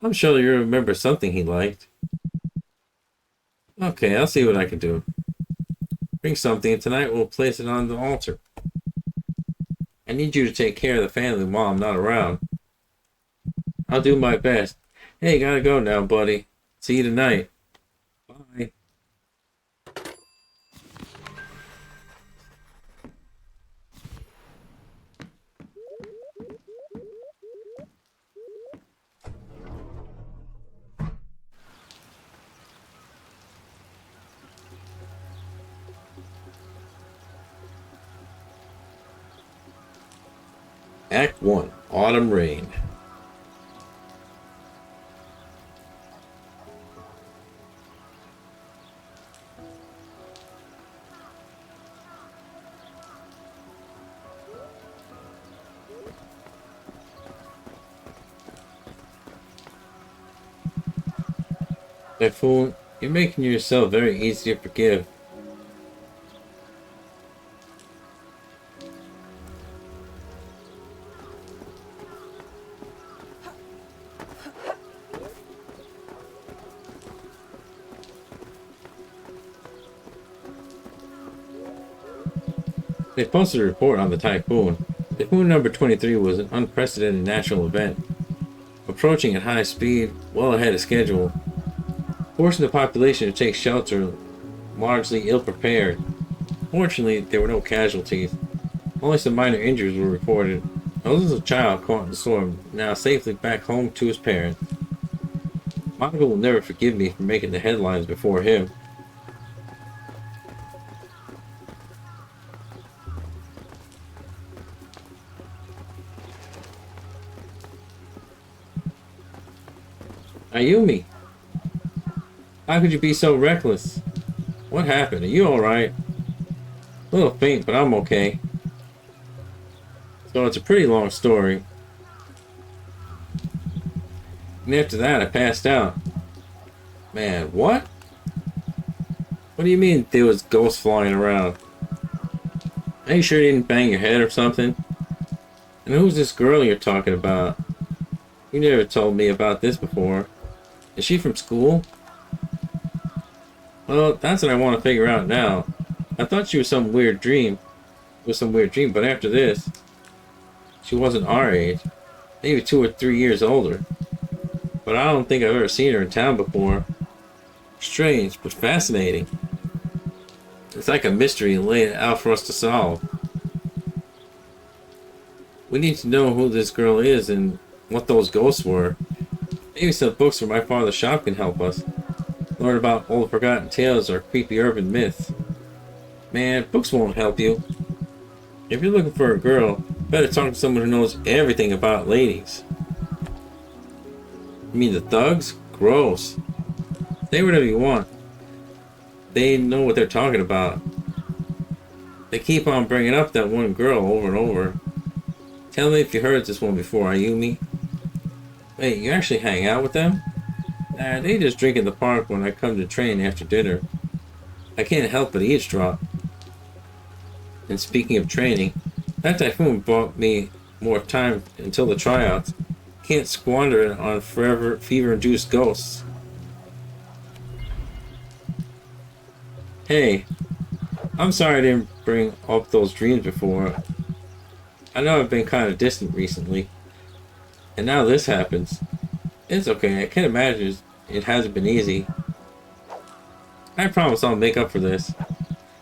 I'm sure you remember something he liked. Okay, I'll see what I can do. Bring something and tonight we'll place it on the altar. I need you to take care of the family while I'm not around. I'll do my best. Hey, gotta go now, buddy. See you tonight. Bye. Act 1. Autumn Rain. Typhoon, you're making yourself very easy to forgive. They posted a report on the typhoon. Typhoon number 23 was an unprecedented natural event, approaching at high speed, well ahead of schedule, forcing the population to take shelter, largely ill-prepared. Fortunately, there were no casualties. Only some minor injuries were reported. A little child caught in the storm, now safely back home to his parents. Manga will never forgive me for making the headlines before him. Ayumi! How could you be so reckless? What happened? Are you alright? A little faint, but I'm okay. So it's a pretty long story. And after that, I passed out. Man, what? What do you mean there was ghosts flying around? Are you sure you didn't bang your head or something? And who's this girl you're talking about? You never told me about this before. Is she from school? Well, that's what I want to figure out now. I thought she was some weird dream. It was some weird dream, but after this, she wasn't our age. Maybe 2 or 3 years older. But I don't think I've ever seen her in town before. Strange, but fascinating. It's like a mystery laid out for us to solve. We need to know who this girl is and what those ghosts were. Maybe some books from my father's shop can help us. Learn about old forgotten tales or creepy urban myths. Man, books won't help you. If you're looking for a girl, better talk to someone who knows everything about ladies. You mean the thugs? Gross. Say whatever you want. They know what they're talking about. They keep on bringing up that one girl over and over. Tell me if you heard this one before, Ayumi. Wait, you actually hang out with them? Nah, they just drink in the park when I come to train after dinner. I can't help but eavesdrop. And speaking of training, that typhoon bought me more time until the tryouts. Can't squander it on forever fever-induced ghosts. Hey, I'm sorry I didn't bring up those dreams before. I know I've been kind of distant recently. And now this happens. It's okay. I can't imagine it hasn't been easy. I promise I'll make up for this.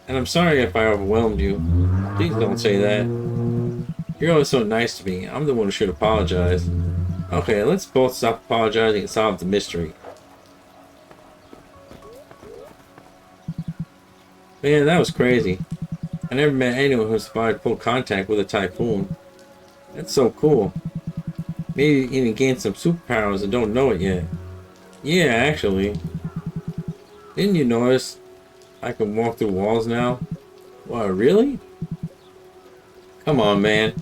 And I'm sorry if I overwhelmed you. Please don't say that. You're always so nice to me. I'm the one who should apologize. Okay, let's both stop apologizing and solve the mystery. Man, that was crazy. I never met anyone who survived full contact with a typhoon. That's so cool. Maybe you even gained some superpowers and don't know it yet. Yeah, actually. Didn't you notice I can walk through walls now? What, really? Come on, man.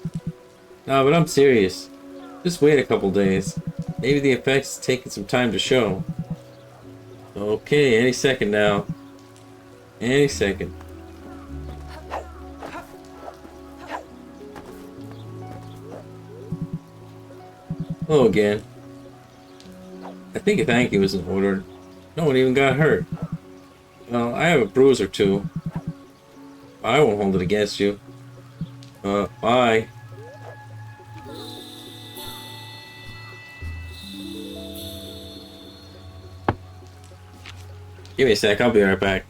No, but I'm serious. Just wait a couple days. Maybe the effect's taking some time to show. Okay, any second now. Any second. Hello again. I think a thank you was in order. No one even got hurt. Well, I have a bruise or two. I won't hold it against you. Bye. Give me a sec, I'll be right back.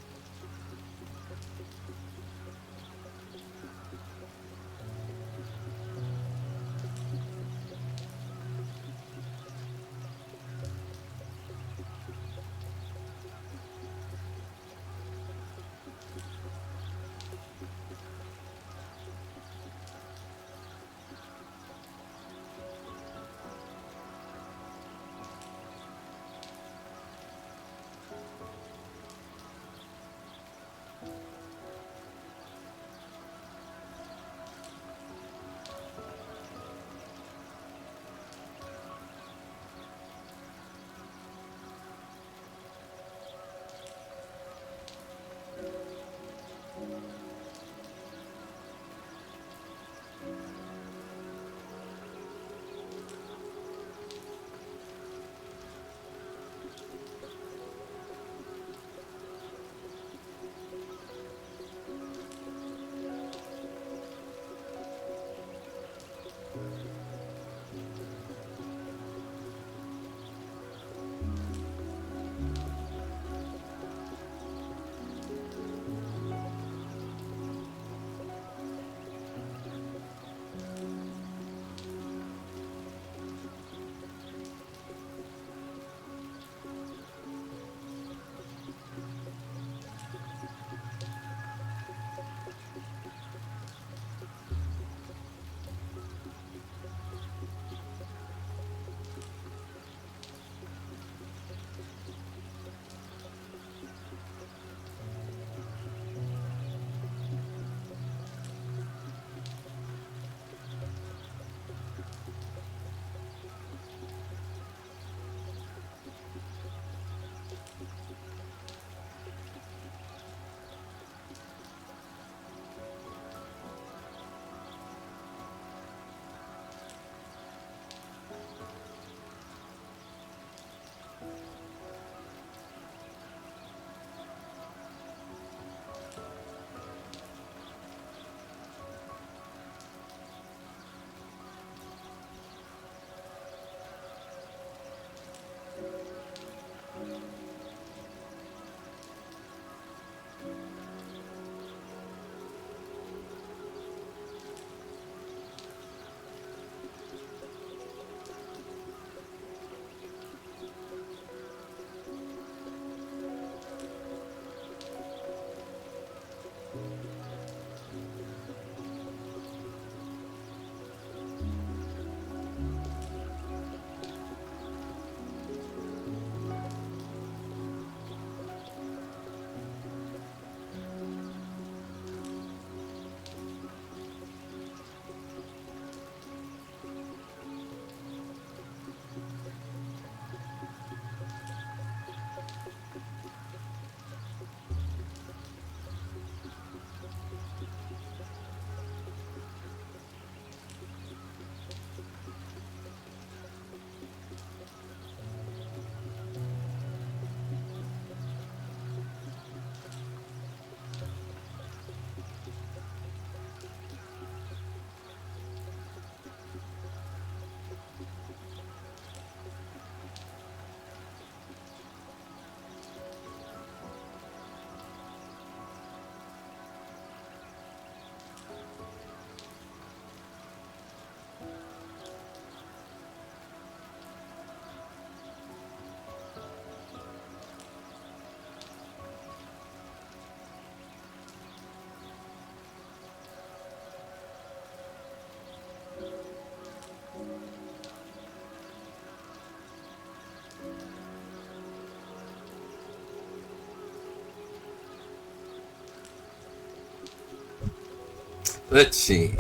Let's see.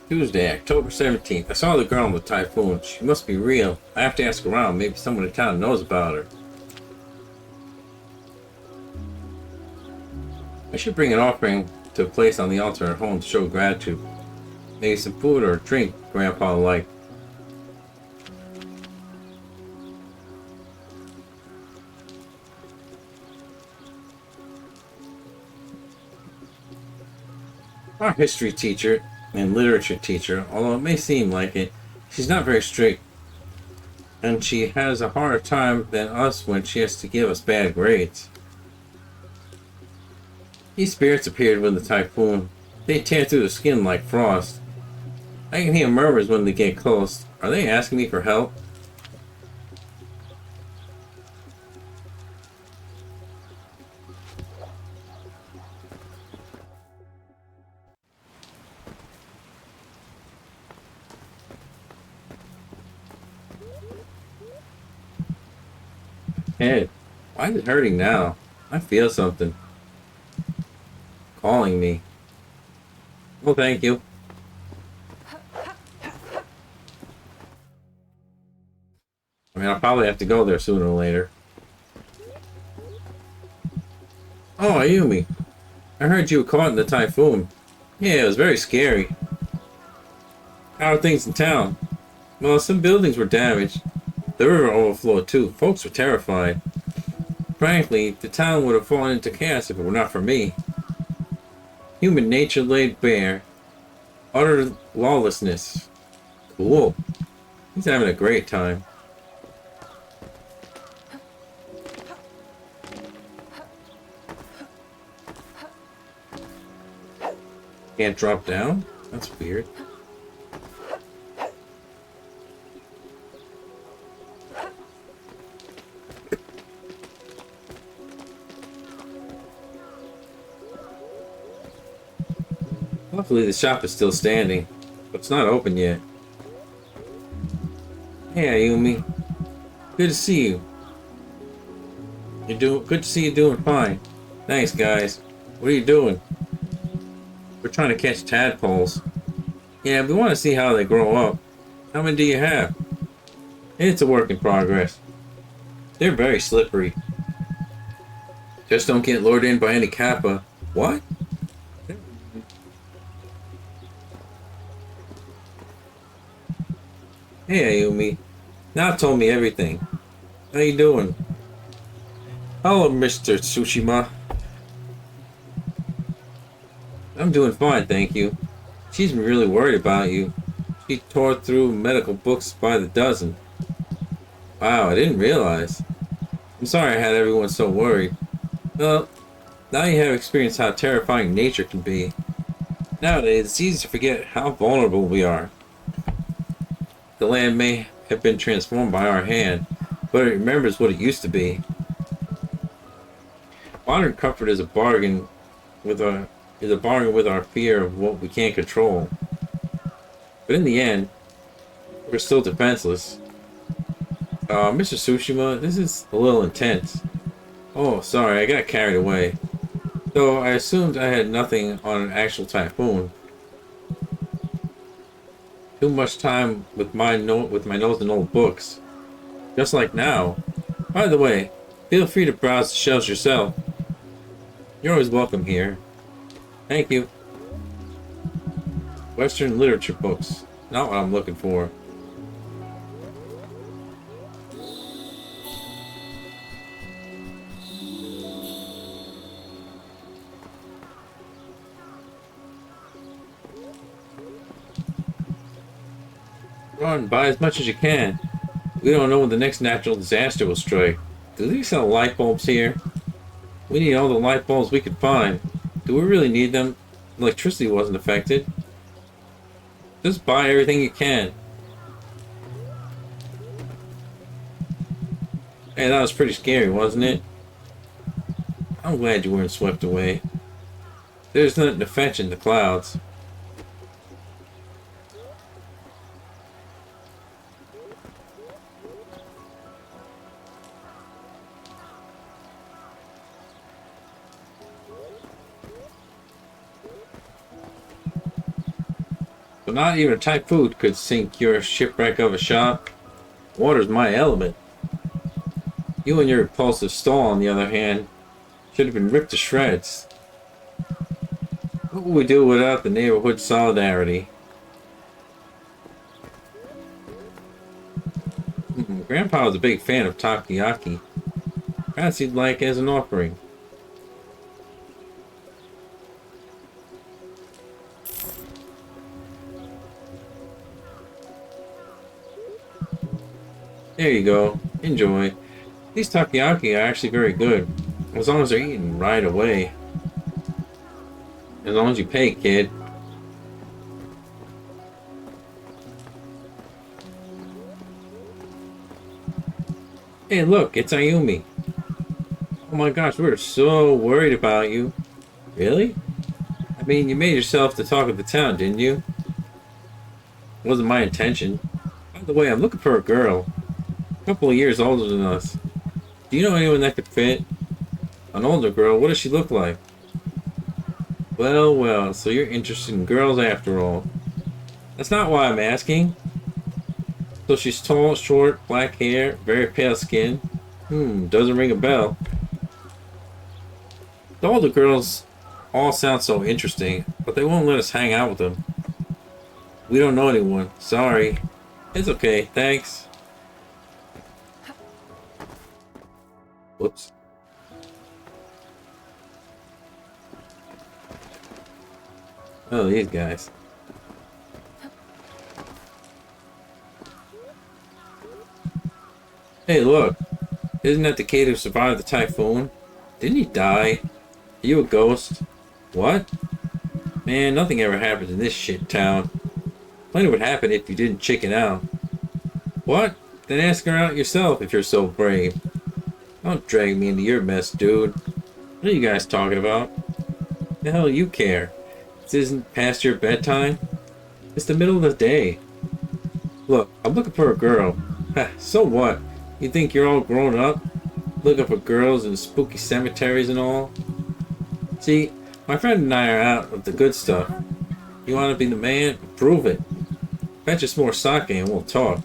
Tuesday, October 17th. I saw the girl in the typhoon. She must be real. I have to ask around. Maybe someone in town knows about her. I should bring an offering to place on the altar at home to show gratitude. Maybe some food or a drink Grandpa will like. Our history teacher and literature teacher, although it may seem like it, she's not very strict. And she has a harder time than us when she has to give us bad grades. These spirits appeared when the typhoon. They tear through the skin like frost. I can hear murmurs when they get close. Are they asking me for help? Head. Why is it hurting now? I feel something. Calling me. Well, thank you. I mean, I'll probably have to go there sooner or later. Oh, Ayumi. I heard you were caught in the typhoon. Yeah, it was very scary. How are things in town? Well, some buildings were damaged. The river overflowed too. Folks were terrified. Frankly, the town would have fallen into chaos if it were not for me. Human nature laid bare. Utter lawlessness. Cool. He's having a great time. Can't drop down? That's weird. Luckily the shop is still standing, but it's not open yet. Hey Ayumi. Good to see you. Good to see you doing fine. Thanks guys. What are you doing? We're trying to catch tadpoles. Yeah, we want to see how they grow up. How many do you have? It's a work in progress. They're very slippery. Just don't get lured in by any kappa. What? Hey Ayumi. Now told me everything. How you doing? Hello, Mr. Tsushima. I'm doing fine, thank you. She's been really worried about you. She tore through medical books by the dozen. Wow, I didn't realize. I'm sorry I had everyone so worried. Well, now you have experienced how terrifying nature can be. Nowadays, it's easy to forget how vulnerable we are. The land may have been transformed by our hand, but it remembers what it used to be. Modern comfort is a bargain with our fear of what we can't control. But in the end, we're still defenseless. Mr. Tsushima, this is a little intense. Oh, sorry, I got carried away. Though I assumed I had nothing on an actual typhoon. Too much time with my nose in old books. Just like now. By the way, feel free to browse the shelves yourself. You're always welcome here. Thank you. Western literature books. Not what I'm looking for. Run, buy as much as you can. We don't know when the next natural disaster will strike. Do they sell light bulbs here? We need all the light bulbs we could find. Do we really need them? Electricity wasn't affected. Just buy everything you can. Hey, that was pretty scary, wasn't it? I'm glad you weren't swept away. There's nothing to fetch in the clouds. But not even a typhoon could sink your shipwreck of a shop. Water's my element. You and your repulsive stall, on the other hand, should have been ripped to shreds. What would we do without the neighborhood solidarity? Grandpa was a big fan of takoyaki. Perhaps he'd like as an offering. There you go. Enjoy. These takoyaki are actually very good. As long as they're eaten right away. As long as you pay, kid. Hey, look, it's Ayumi. Oh my gosh, we were so worried about you. Really? I mean, you made yourself the talk of the town, didn't you? It wasn't my intention. By the way, I'm looking for a girl. A couple of years older than us. Do you know anyone that could fit? An older girl? What does she look like? Well, well, so you're interested in girls after all. That's not why I'm asking. So she's tall, short, black hair, very pale skin. Doesn't ring a bell. The older girls all sound so interesting, but they won't let us hang out with them. We don't know anyone. Sorry. It's okay, thanks. Whoops. Oh, these guys. Hey, look. Isn't that the kid who survived the typhoon? Didn't he die? Are you a ghost? What? Man, nothing ever happens in this shit town. Plenty would happen if you didn't chicken out. What? Then ask her out yourself if you're so brave. Don't drag me into your mess, dude. What are you guys talking about? The hell you care? This isn't past your bedtime? It's the middle of the day. Look, I'm looking for a girl. So what? You think you're all grown up? Looking for girls in spooky cemeteries and all? See, my friend and I are out of the good stuff. You want to be the man? Prove it. Fetch us more sake and we'll talk.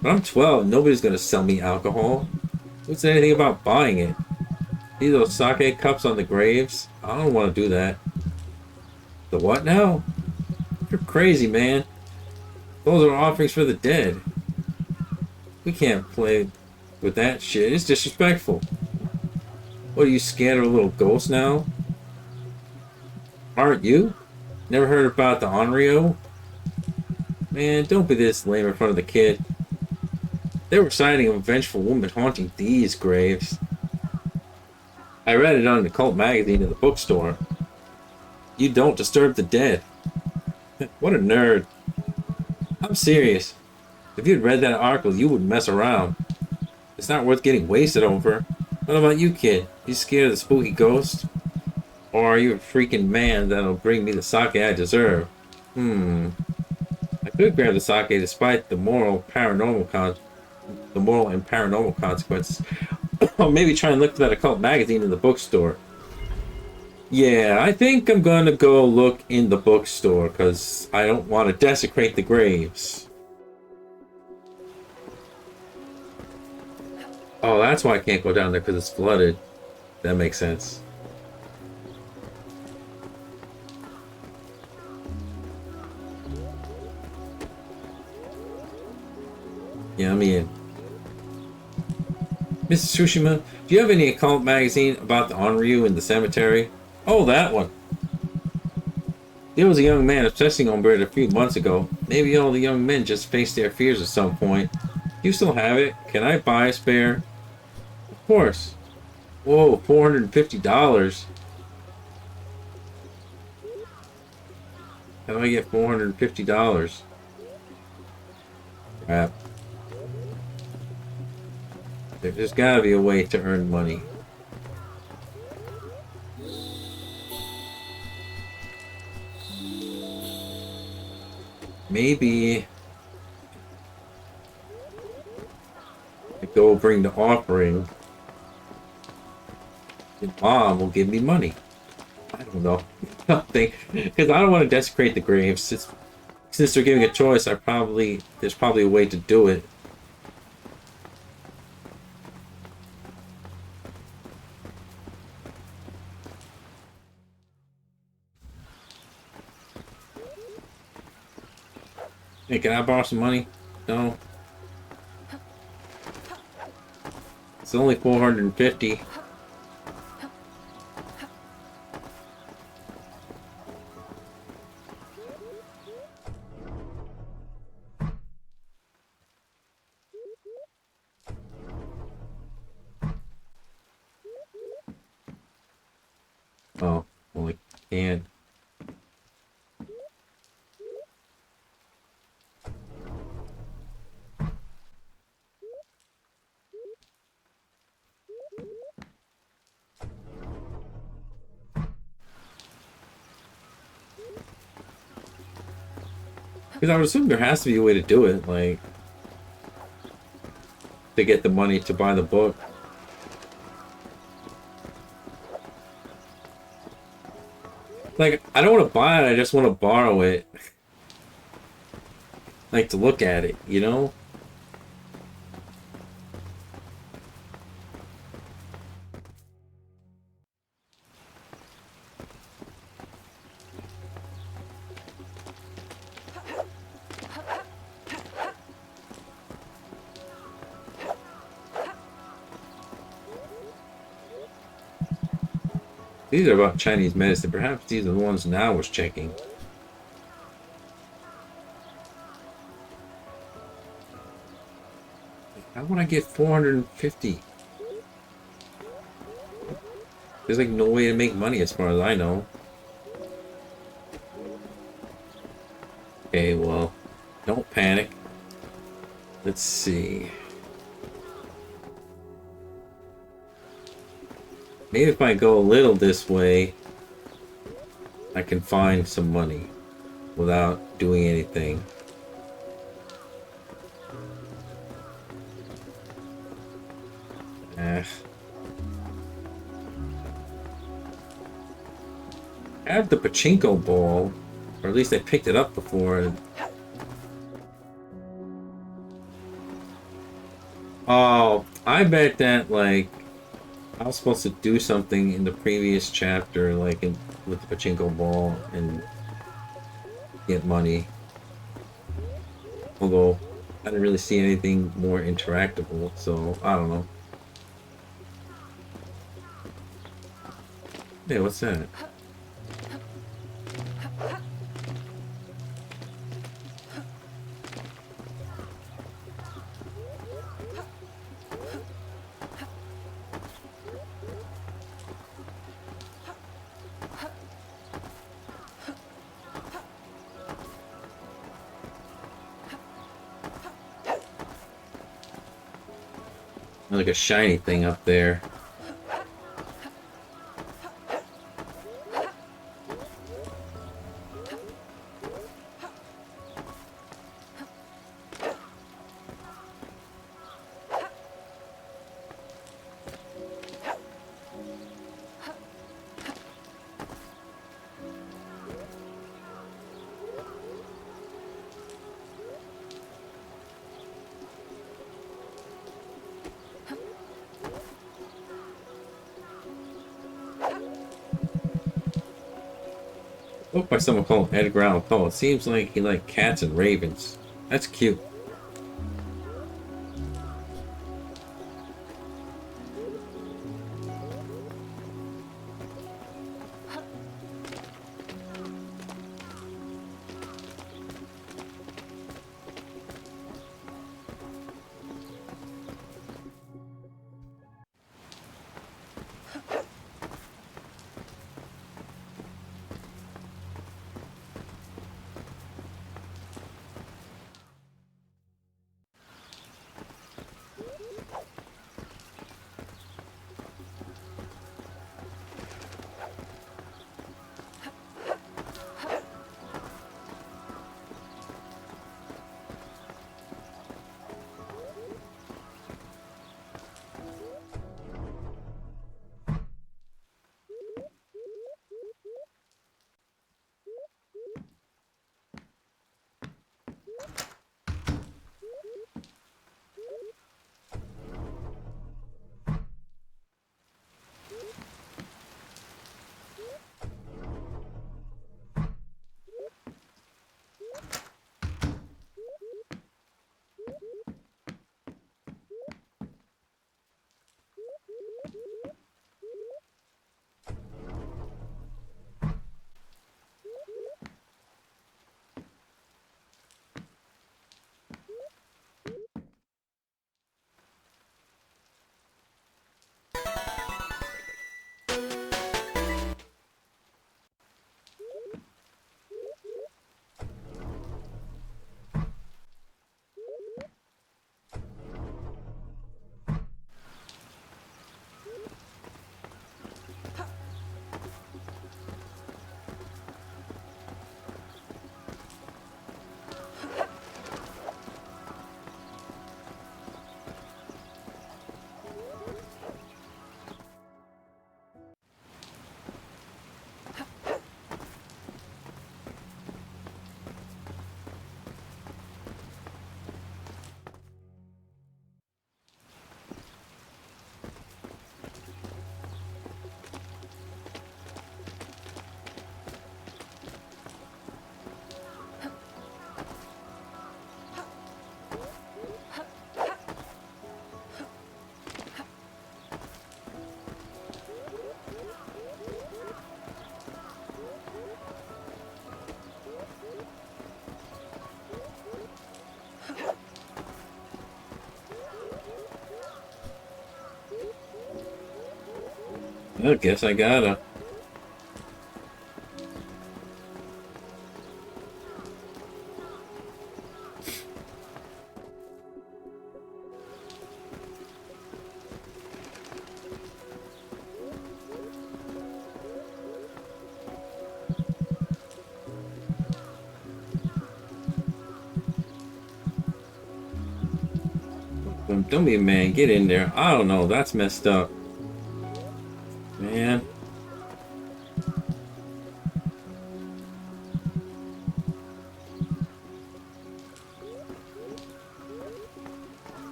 But I'm 12 and nobody's going to sell me alcohol. Who said anything about buying it? See those sake cups on the graves? I don't want to do that. The what now? You're crazy, man. Those are offerings for the dead. We can't play with that shit. It's disrespectful. What, are you scared of a little ghost now? Aren't you? Never heard about the Onryo? Man, don't be this lame in front of the kid. They were citing a vengeful woman haunting these graves. I read it on the cult magazine in the bookstore. You don't disturb the dead. What a nerd. I'm serious. If you'd read that article, you wouldn't mess around. It's not worth getting wasted over. What about you, kid? You scared of the spooky ghost? Or are you a freaking man that'll bring me the sake I deserve? I could grab the sake despite the moral and paranormal consequences. Or maybe try and look for that occult magazine in the bookstore. Yeah, I think I'm gonna go look in the bookstore because I don't want to desecrate the graves. Oh, that's why I can't go down there, because it's flooded. That makes sense. Yeah, I'm in. Mrs. Tsushima, do you have any occult magazine about the Onryu in the cemetery? Oh, that one. There was a young man obsessing over it a few months ago. Maybe all the young men just face their fears at some point. Do you still have it? Can I buy a spare? Of course. Whoa, $450. How do I get $450? Crap. There's gotta be a way to earn money. Maybe I go bring the offering. And Mom will give me money. I don't know. Nothing. Because I don't want to desecrate the graves. It's since they're giving a choice, there's probably a way to do it. Hey, can I borrow some money? No. It's only 450. Oh, well, I can't. Because I would assume there has to be a way to do it, like, to get the money to buy the book. Like, I don't want to buy it, I just want to borrow it. Like, to look at it, you know? These are about Chinese medicine. Perhaps these are the ones now was checking. How would I get 450? There's like no way to make money as far as I know. Okay, well, don't panic. Let's see. Maybe if I go a little this way, I can find some money without doing anything. I have the pachinko ball, or at least I picked it up before. Oh, I bet that, like, I was supposed to do something in the previous chapter, like with the pachinko ball and get money. Although I didn't really see anything more interactable, so I don't know. Hey, what's that? Like a shiny thing up there. Book by someone called Edgar Allan Poe. It seems like he liked cats and ravens. That's cute. I guess I gotta. Don't be a man. Get in there. I don't know. That's messed up. Man.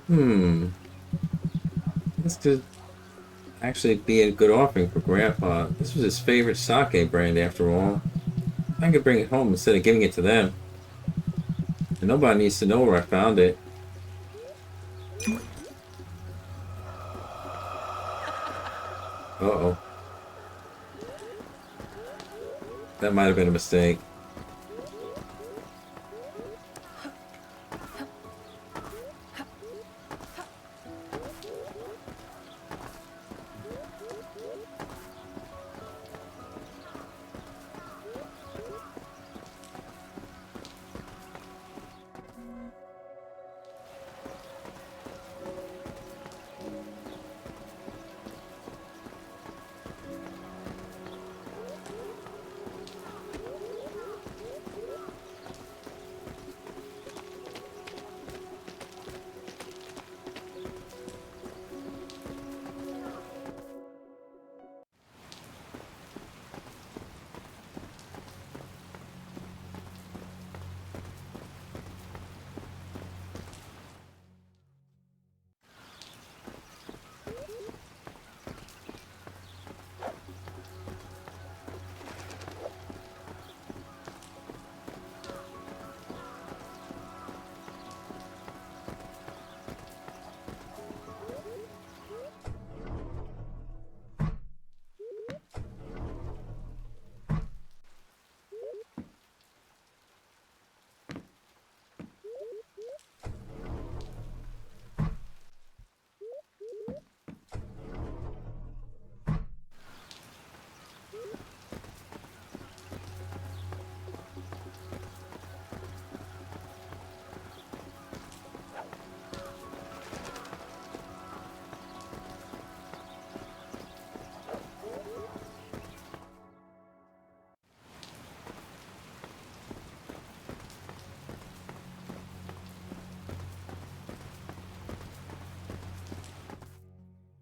Hmm. This could actually be a good offering for Grandpa. This was his favorite sake brand, after all. I could bring it home instead of giving it to them. And nobody needs to know where I found it. Uh-oh. That might have been a mistake.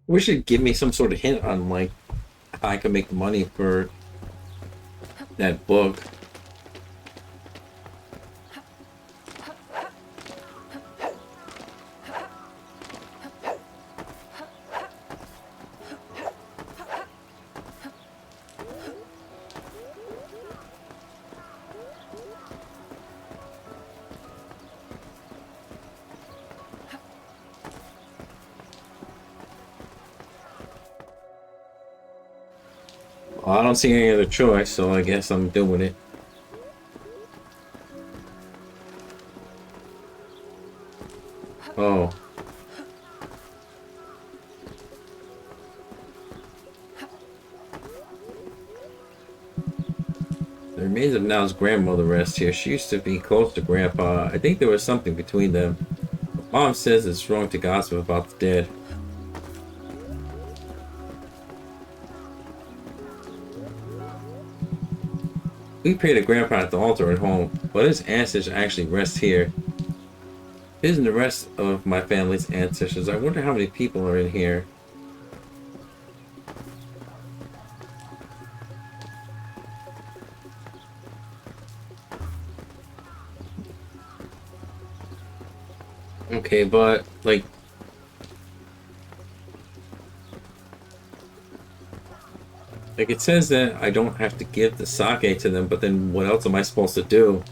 Wish it'd give me some sort of hint on, like, how I can make money for that book. Well, I don't see any other choice, so I guess I'm doing it. Oh. The remains of Now's grandmother rest here. She used to be close to Grandpa. I think there was something between them. But Mom says it's wrong to gossip about the dead. We pray to Grandpa at the altar at home, but his ancestors actually rest here. His and the rest of my family's ancestors. I wonder how many people are in here. Okay, but, like it says that I don't have to give the sake to them, but then what else am I supposed to do?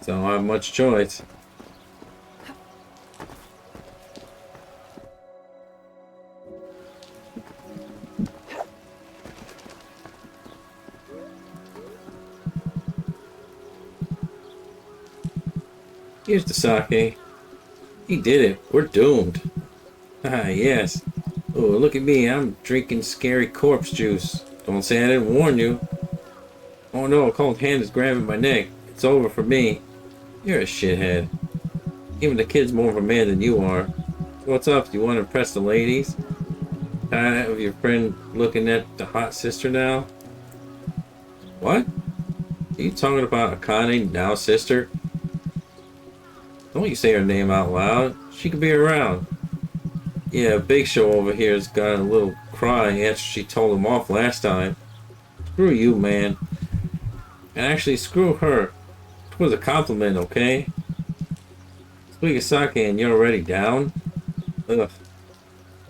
So I don't have much choice. Here's the sake. He did it. We're doomed. Ah, yes. Oh, look at me. I'm drinking scary corpse juice. Don't say I didn't warn you. Oh no, a cold hand is grabbing my neck. It's over for me. You're a shithead. Even the kid's more of a man than you are. What's up? Do you want to impress the ladies? Tired of your friend looking at the hot sister now? What? Are you talking about Akane, now sister? Don't you say her name out loud. She could be around. Yeah, Big Show over here's got a little crying after she told him off last time. Screw you, man. And actually, screw her. It was a compliment, okay? Speak of sake and you're already down? Ugh.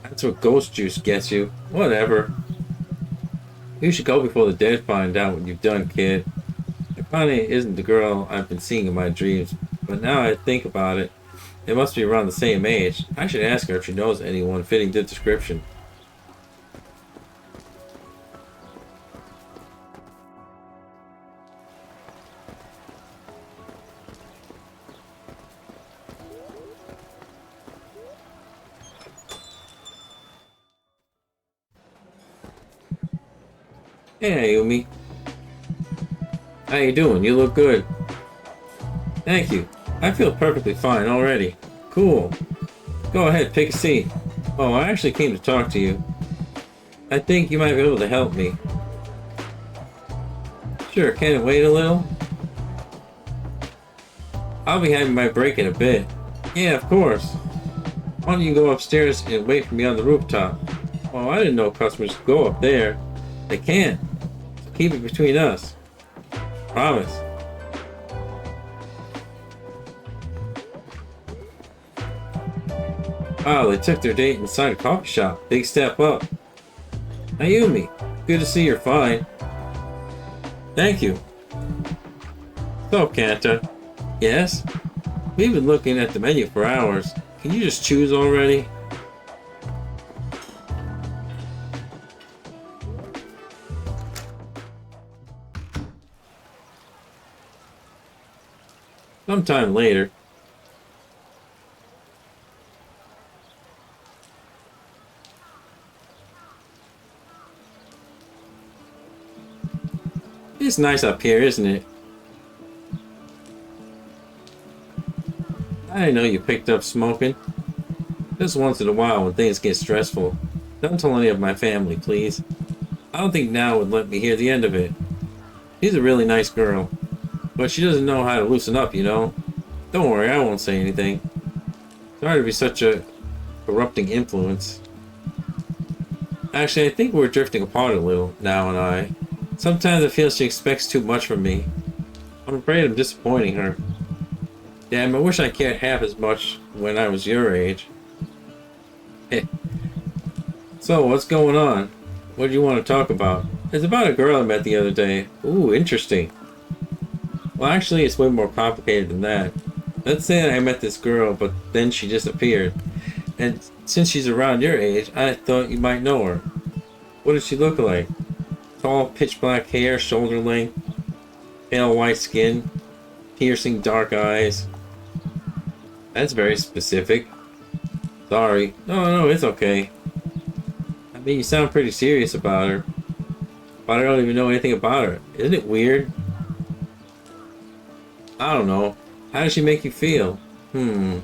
That's what ghost juice gets you. Whatever. You should go before the dead find out what you've done, kid. Akane isn't the girl I've been seeing in my dreams, but now I think about it, they must be around the same age. I should ask her if she knows anyone fitting the description. Hey, Ayumi. How you doing? You look good. Thank you. I feel perfectly fine already. Cool. Go ahead, pick a seat. Oh, I actually came to talk to you. I think you might be able to help me. Sure, can it wait a little? I'll be having my break in a bit. Yeah, of course. Why don't you go upstairs and wait for me on the rooftop? Oh, I didn't know customers could go up there. They can't. So keep it between us. Promise. Wow, they took their date inside a coffee shop. Big step up. Ayumi, good to see you're fine. Thank you. So, Kanta. Yes? We've been looking at the menu for hours. Can you just choose already? Sometime later. It's nice up here, isn't it? I didn't know you picked up smoking. Just once in a while when things get stressful. Don't tell any of my family, please. I don't think Now would let me hear the end of it. She's a really nice girl. But she doesn't know how to loosen up, you know? Don't worry, I won't say anything. Sorry to be such a corrupting influence. Actually, I think we're drifting apart a little, Now and I. Sometimes I feel she expects too much from me. I'm afraid I'm disappointing her. Damn, I wish I cared half as much when I was your age. So, what's going on? What do you want to talk about? It's about a girl I met the other day. Ooh, interesting. Well, actually, it's way more complicated than that. Let's say that I met this girl, but then she disappeared. And since she's around your age, I thought you might know her. What does she look like? Tall, pitch black hair, shoulder length, pale white skin, piercing dark eyes. That's very specific. Sorry. No, it's okay. I mean, you sound pretty serious about her. But I don't even know anything about her. Isn't it weird? I don't know. How does she make you feel? I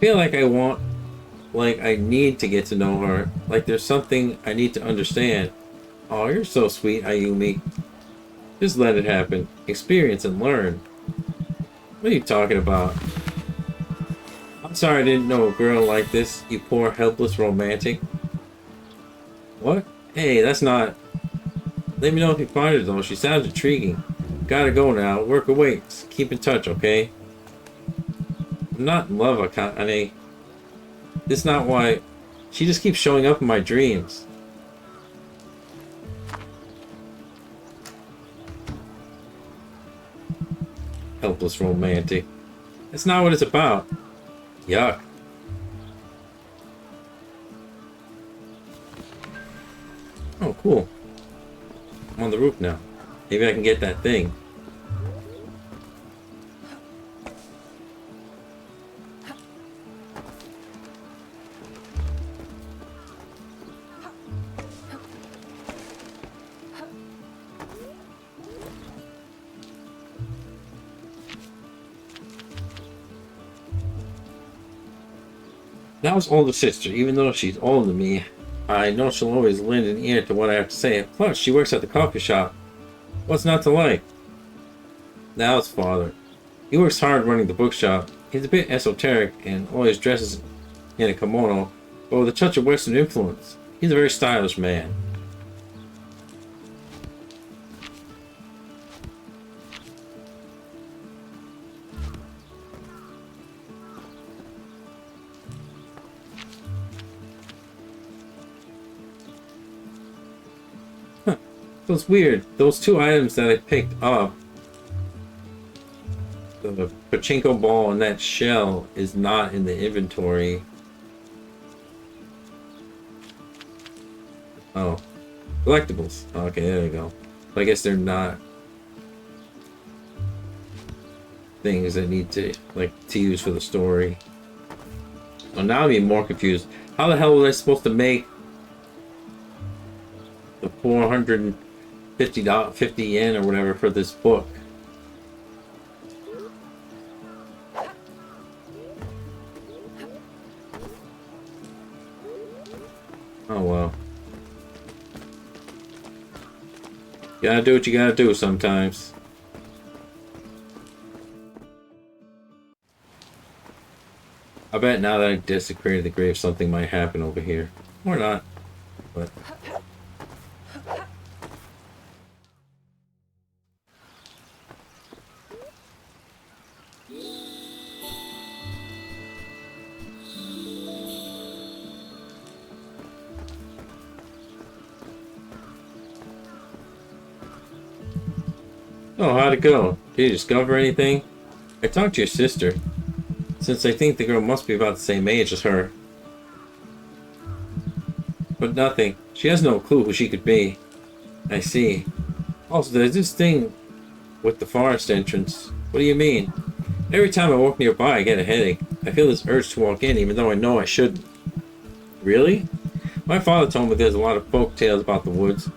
feel like I need to get to know her. Like there's something I need to understand. Oh, you're so sweet, Ayumi. Just let it happen. Experience and learn. What are you talking about? I'm sorry I didn't know a girl like this, you poor helpless romantic. What? Hey, that's not... Let me know if you find her though, she sounds intriguing. Gotta go now, work away. Keep in touch, okay? I'm not in love, Akane. This is not why... She just keeps showing up in my dreams. Helpless romantic. That's not what it's about. Yuck. Oh, cool. I'm on the roof now. Maybe I can get that thing. Now's older sister, even though she's older than me, I know she'll always lend an ear to what I have to say. Plus, she works at the coffee shop. What's not to like? Now it's father. He works hard running the bookshop. He's a bit esoteric and always dresses in a kimono, but with a touch of Western influence. He's a very stylish man. So it's weird. Those two items that I picked up, the pachinko ball and that shell, is not in the inventory. Oh. Collectibles. Okay, there we go. But I guess they're not things that need to use for the story. Well, now I'm even more confused. How the hell was I supposed to make the 50 yen or whatever for this book? Oh well. You gotta do what you gotta do sometimes. I bet now that I desecrated the grave, something might happen over here. Or not. But oh, how'd it go? Did you discover anything? I talked to your sister, since I think the girl must be about the same age as her. But nothing. She has no clue who she could be. I see. Also, there's this thing with the forest entrance. What do you mean? Every time I walk nearby, I get a headache. I feel this urge to walk in, even though I know I shouldn't. Really? My father told me there's a lot of folk tales about the woods.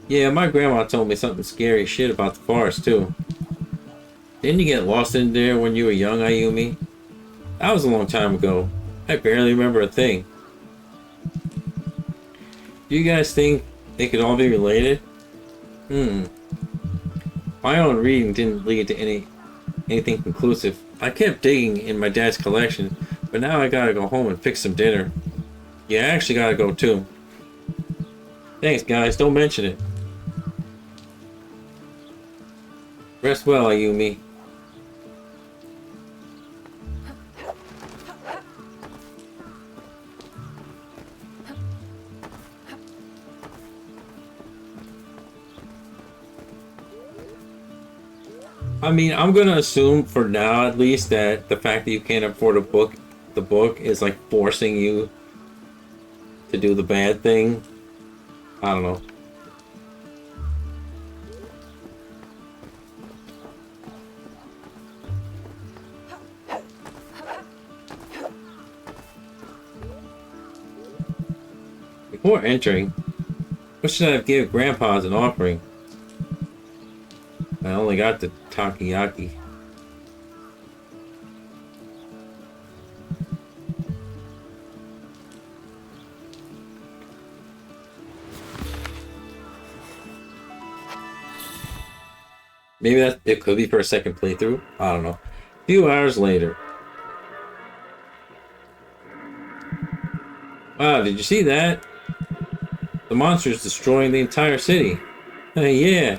Yeah, my grandma told me something scary shit about the forest, too. Didn't you get lost in there when you were young, Ayumi? That was a long time ago. I barely remember a thing. Do you guys think they could all be related? My own reading didn't lead to anything conclusive. I kept digging in my dad's collection, but now I gotta go home and fix some dinner. Yeah, I actually gotta go too. Thanks, guys. Don't mention it. Rest well, Ayumi. I mean, I'm gonna assume for now at least that the fact that you can't afford the book is like forcing you to do the bad thing. I don't know. Before entering, what should I have given Grandpa as an offering? I only got the takoyaki. Maybe it could be for a second playthrough. I don't know. A few hours later. Wow, did you see that? The monster is destroying the entire city. Yeah.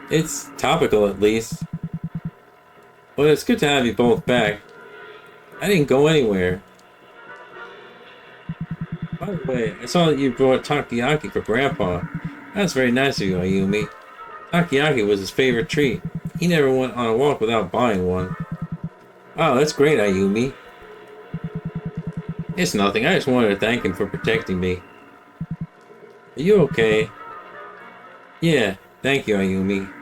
It's topical at least. Well, it's good to have you both back. I didn't go anywhere. By the way, I saw that you brought takoyaki for Grandpa. That's very nice of you, Ayumi. Takoyaki was his favorite treat. He never went on a walk without buying one. Oh, that's great, Ayumi. It's nothing. I just wanted to thank him for protecting me. Are you okay? Yeah, thank you, Ayumi.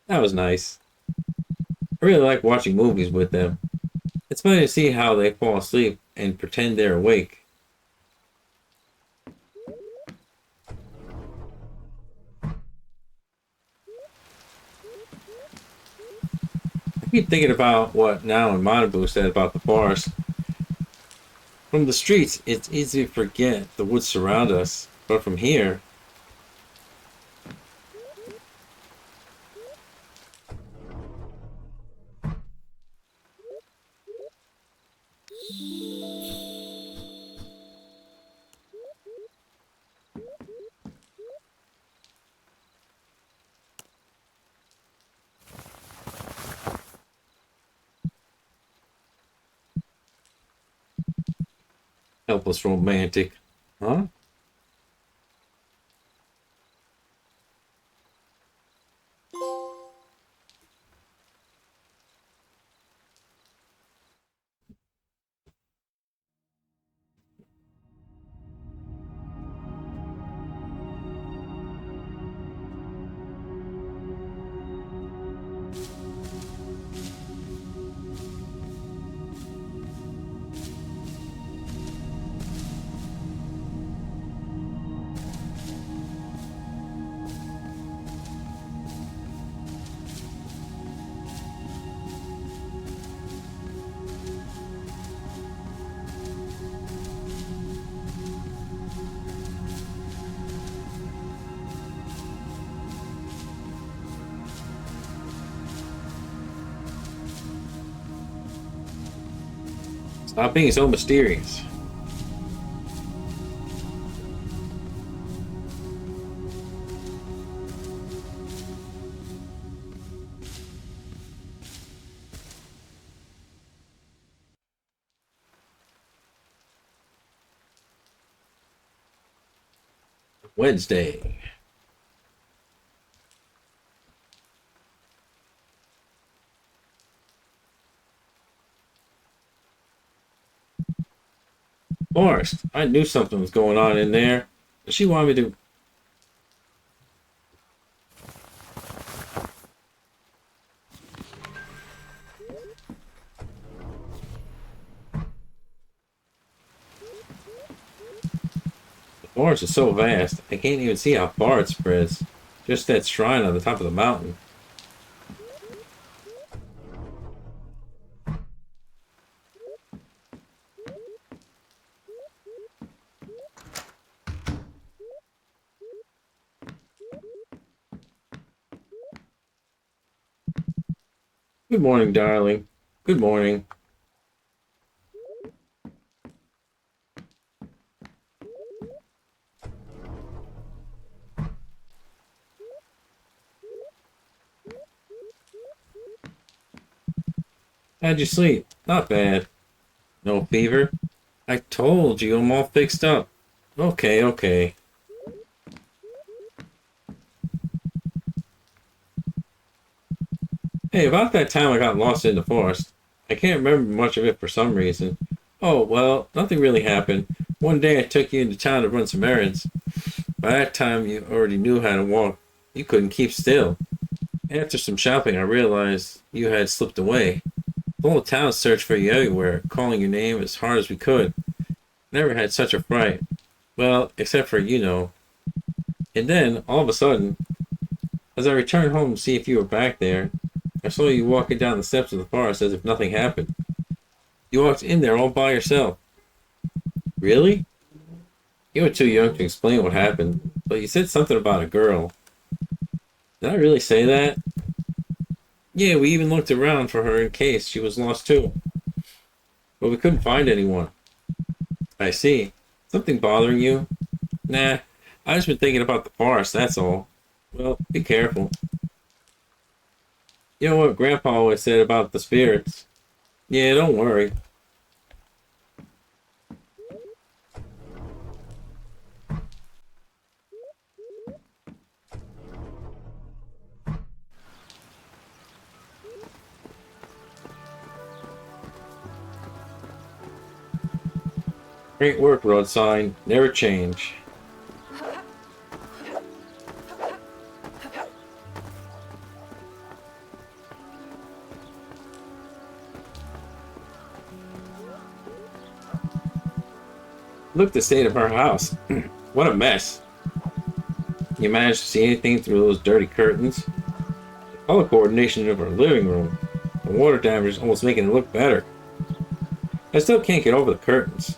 That was nice. I really like watching movies with them. It's funny to see how they fall asleep and pretend they're awake. I keep thinking about what Now and Manabu said about the forest. From the streets, it's easy to forget the woods surround us, but from here, helpless romantic. Huh? Stop being so mysterious. Wednesday. Forrest, I knew something was going on in there. She wanted me to. The forest is so vast, I can't even see how far it spreads. Just that shrine on the top of the mountain. Good morning, darling. Good morning. How'd you sleep? Not bad. No fever? I told you I'm all fixed up. Okay, okay. Hey, about that time I got lost in the forest. I can't remember much of it for some reason. Oh, well, nothing really happened. One day I took you into town to run some errands. By that time, you already knew how to walk. You couldn't keep still. After some shopping, I realized you had slipped away. The whole town searched for you everywhere, calling your name as hard as we could. Never had such a fright. Well, except for, And then, all of a sudden, as I returned home to see if you were back there, I saw you walking down the steps of the forest as if nothing happened. You walked in there all by yourself. Really? You were too young to explain what happened, but you said something about a girl. Did I really say that? Yeah, we even looked around for her in case she was lost too. But we couldn't find anyone. I see. Something bothering you? Nah, I just been thinking about the forest, that's all. Well, be careful. You know what Grandpa always said about the spirits? Yeah, don't worry. Great work, road sign. Never change. Look at the state of our house. What a mess. You managed to see anything through those dirty curtains? The color coordination of our living room. The water damage is almost making it look better. I still can't get over the curtains.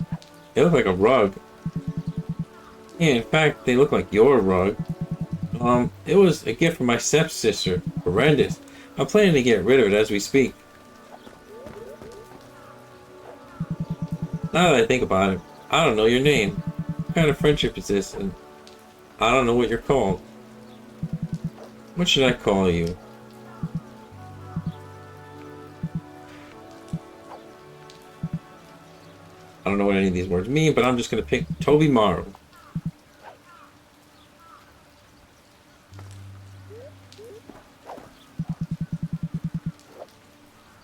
They look like a rug. Yeah, in fact, they look like your rug. It was a gift from my stepsister. Horrendous. I'm planning to get rid of it as we speak. Now that I think about it, I don't know your name. What kind of friendship is this? And I don't know what you're called. What should I call you? I don't know what any of these words mean, but I'm just going to pick Toby Morrow.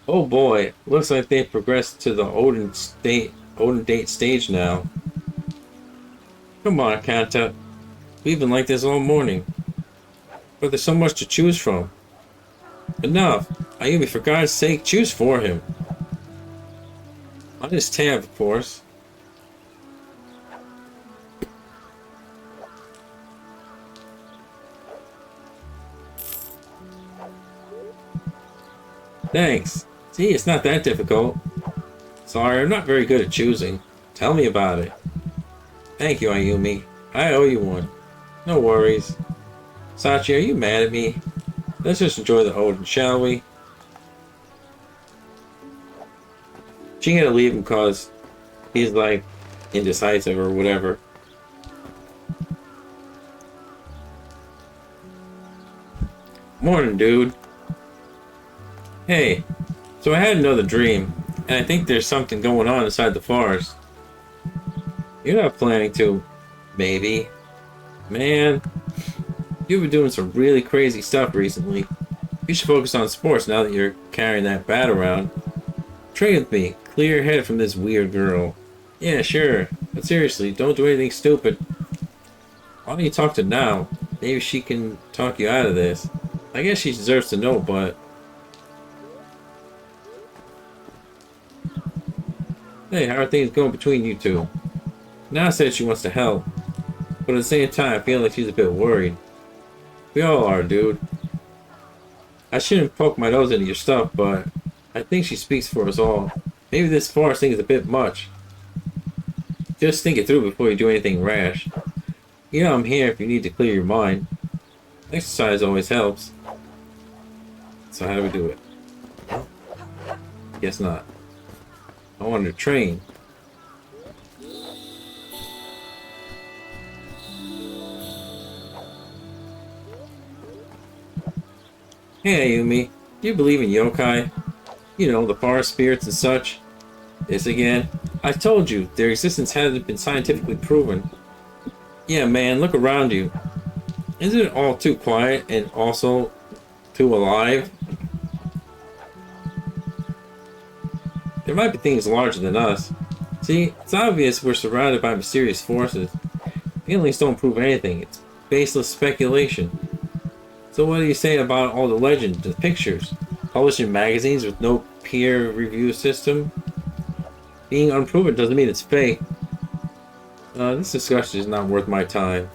Oh boy, looks like they've progressed to the Odin date stage now. Come on, Kanta. We've been like this all morning. But there's so much to choose from. Enough. Ayumi, for God's sake, choose for him. On his tab, of course. Thanks. See, it's not that difficult. Sorry, I'm not very good at choosing. Tell me about it. Thank you, Ayumi. I owe you one. No worries. Sachi, are you mad at me? Let's just enjoy the Odin, shall we? She had to leave him because he's like indecisive or whatever. Morning, dude. Hey, so I had another dream, and I think there's something going on inside the forest. You're not planning to, maybe. Man, you've been doing some really crazy stuff recently. You should focus on sports now that you're carrying that bat around. Train with me. Clear your head from this weird girl. Yeah, sure. But seriously, don't do anything stupid. Why don't you talk to Now? Maybe she can talk you out of this. I guess she deserves to know, but... Hey, how are things going between you two? Now said she wants to help, but at the same time, I feel like she's a bit worried. We all are, dude. I shouldn't poke my nose into your stuff, but I think she speaks for us all. Maybe this forest thing is a bit much. Just think it through before you do anything rash. You know I'm here if you need to clear your mind. Exercise always helps. So how do we do it? Guess not. I wanted to train. Hey Ayumi, do you believe in yokai? You know, the forest spirits and such? This again? I told you, their existence hasn't been scientifically proven. Yeah man, look around you. Isn't it all too quiet and also too alive? There might be things larger than us. See, it's obvious we're surrounded by mysterious forces. Feelings don't prove anything. It's baseless speculation. So what do you say about all the legends, the pictures, published in magazines with no peer review system? Being unproven doesn't mean it's fake. This discussion is not worth my time.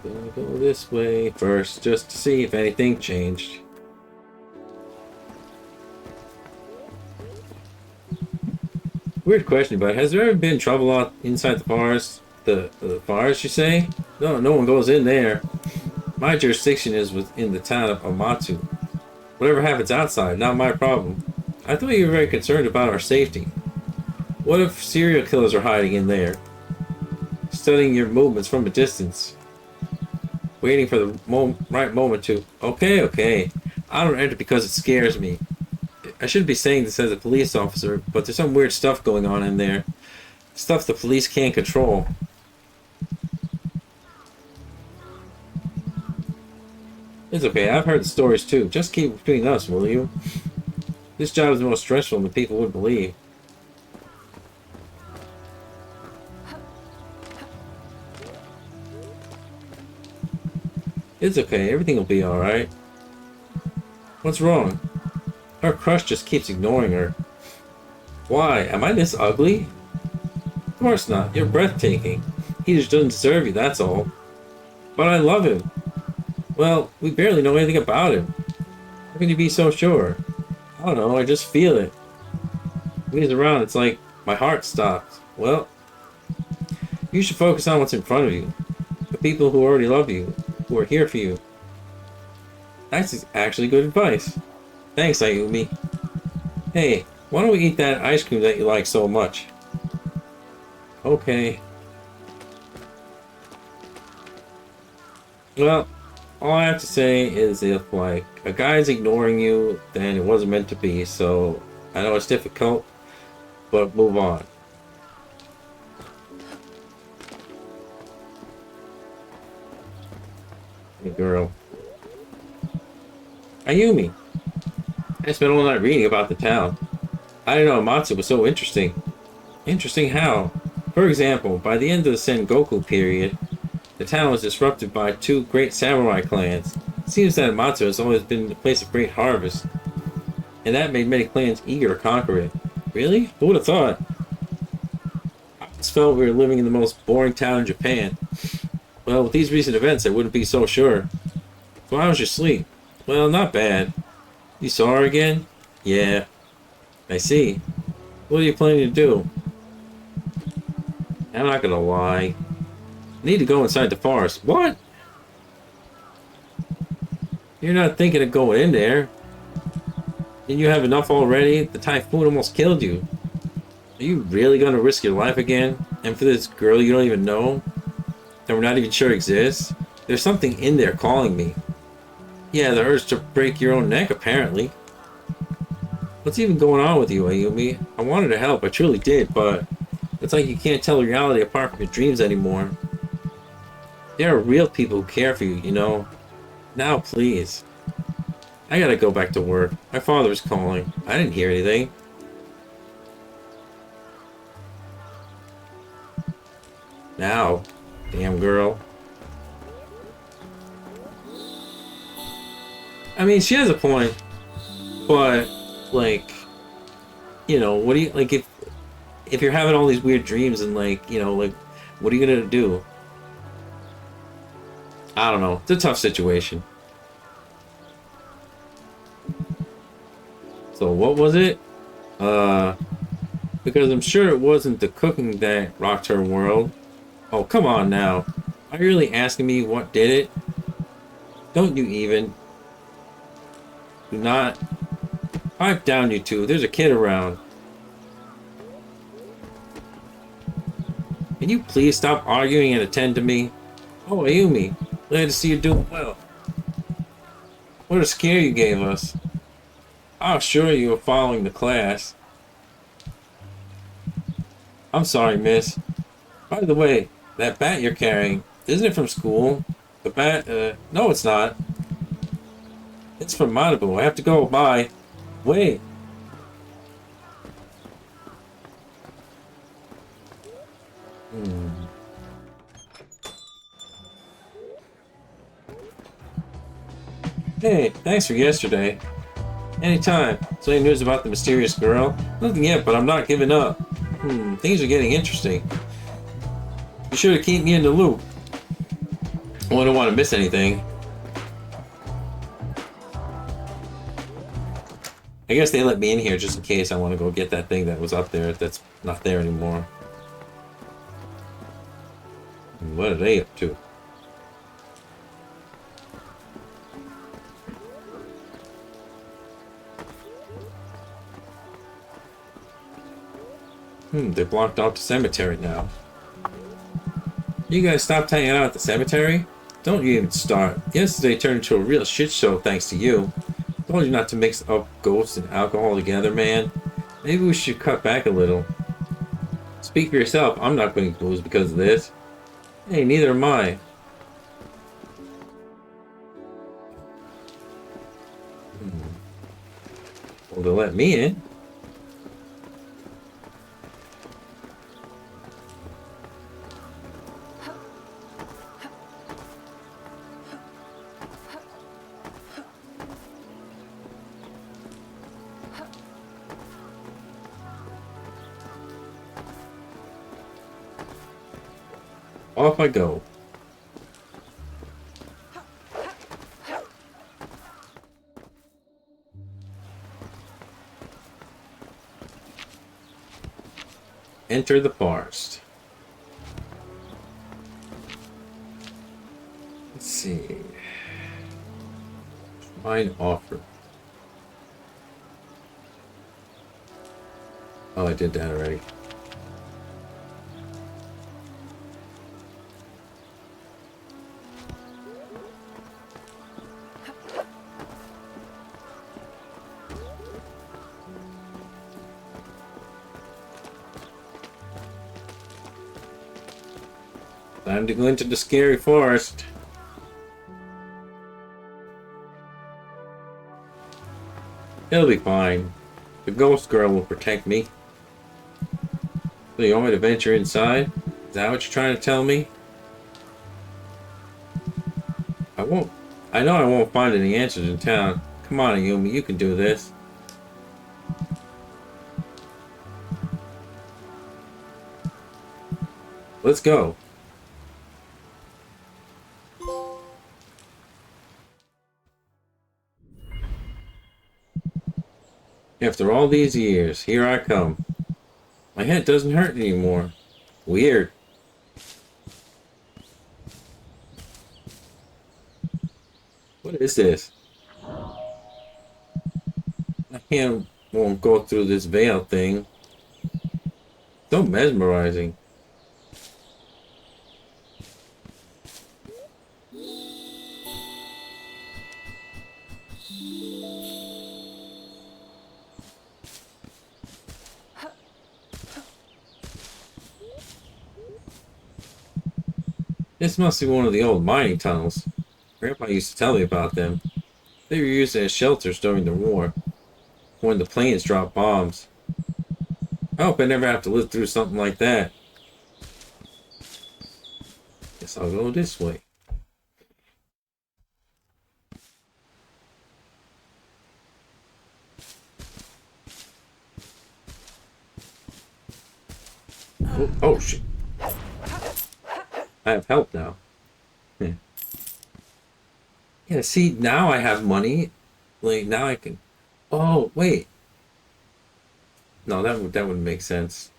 Gonna go this way first, just to see if anything changed. Weird question, but has there ever been trouble out inside the forest? The forest, you say? No, no one goes in there. My jurisdiction is within the town of Amatsu. Whatever happens outside, not my problem. I thought you were very concerned about our safety. What if serial killers are hiding in there? Studying your movements from a distance. Waiting for the right moment to... Okay. I don't enter because it scares me. I shouldn't be saying this as a police officer, but there's some weird stuff going on in there. Stuff the police can't control. It's okay, I've heard the stories too. Just keep it between us, will you? This job is the most stressful than people would believe. It's okay, everything will be alright. What's wrong? Her crush just keeps ignoring her. Why? Am I this ugly? Of course not. You're breathtaking. He just doesn't deserve you, that's all. But I love him. Well, we barely know anything about him. How can you be so sure? I don't know, I just feel it. When he's around, it's like my heart stops. Well, you should focus on what's in front of you. The people who already love you, who are here for you. That's actually good advice. Thanks, Ayumi. Hey, why don't we eat that ice cream that you like so much? Okay. Well, all I have to say is if, like, a guy's ignoring you, then it wasn't meant to be, so I know it's difficult, but move on. Hey, girl. Ayumi. I spent all night reading about the town. I didn't know Amatsu was so interesting. Interesting how? For example, by the end of the Sengoku period, the town was disrupted by two great samurai clans. It seems that Amatsu has always been a place of great harvest, and that made many clans eager to conquer it. Really? Who would have thought? I just felt we were living in the most boring town in Japan. Well, with these recent events, I wouldn't be so sure. So how was your sleep? Well, not bad. You saw her again? Yeah. I see. What are you planning to do? I'm not gonna lie. I need to go inside the forest. What? You're not thinking of going in there. Didn't you have enough already? The typhoon almost killed you. Are you really gonna risk your life again? And for this girl you don't even know? That we're not even sure exists? There's something in there calling me. Yeah, the urge to break your own neck, apparently. What's even going on with you, Ayumi? I wanted to help, I truly did, but it's like you can't tell reality apart from your dreams anymore. There are real people who care for you, you know? Now, please. I gotta go back to work. My father's calling. I didn't hear anything. Now. Damn girl. I mean, she has a point, but, like, you know, what do you, like, if you're having all these weird dreams and, like, you know, like, what are you gonna do? I don't know. It's a tough situation. So, what was it? Because I'm sure it wasn't the cooking that rocked her world. Oh, come on now. Are you really asking me what did it? Don't you even. Do not. Pipe down, you two. There's a kid around. Can you please stop arguing and attend to me? Oh, Ayumi. Glad to see you doing well. What a scare you gave us. I was sure you were following the class. I'm sorry, miss. By the way, that bat you're carrying, isn't it from school? The bat, no it's not. It's from Manabu. I have to go. Bye. Wait. Hey, thanks for yesterday. Anytime. So any news about the mysterious girl? Nothing yet, but I'm not giving up. Things are getting interesting. Be sure to keep me in the loop. I don't want to miss anything. I guess they let me in here just in case I want to go get that thing that was up there that's not there anymore. What are they up to? They blocked off the cemetery now. You guys stopped hanging out at the cemetery? Don't you even start. Yesterday turned into a real shit show thanks to you. Told you not to mix up ghosts and alcohol together, man. Maybe we should cut back a little. Speak for yourself. I'm not going to booze because of this. Hey, neither am I. Well, they'll let me in. Off I go. Enter the forest. Let's see. Find offer. Oh, I did that already. Time to go into the scary forest. It'll be fine. The ghost girl will protect me. So you want me to venture inside? Is that what you're trying to tell me? I won't. I know I won't find any answers in town. Come on, Ayumi, you can do this. Let's go. After all these years, here I come. My head doesn't hurt anymore. Weird. What is this? Won't go through this veil thing. So mesmerizing. This must be one of the old mining tunnels. Grandpa used to tell me about them. They were used as shelters during the war, when the planes dropped bombs. I hope I never have to live through something like that. Guess I'll go this way. Oh shit. I have help now. Yeah, see, now I have money. Like, now I can... Oh, wait. No, that wouldn't make sense.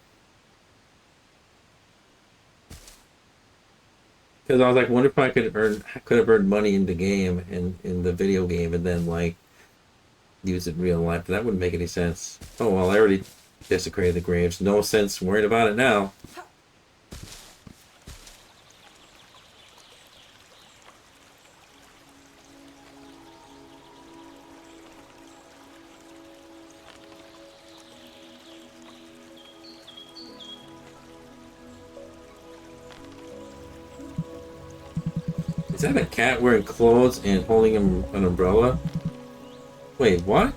Because I was like, wonder if I could have earned money in the game, in the video game, and then, like, use it in real life. But that wouldn't make any sense. Oh, well, I already desecrated the graves. No sense worrying about it now. Is that a cat wearing clothes and holding an umbrella? Wait, what?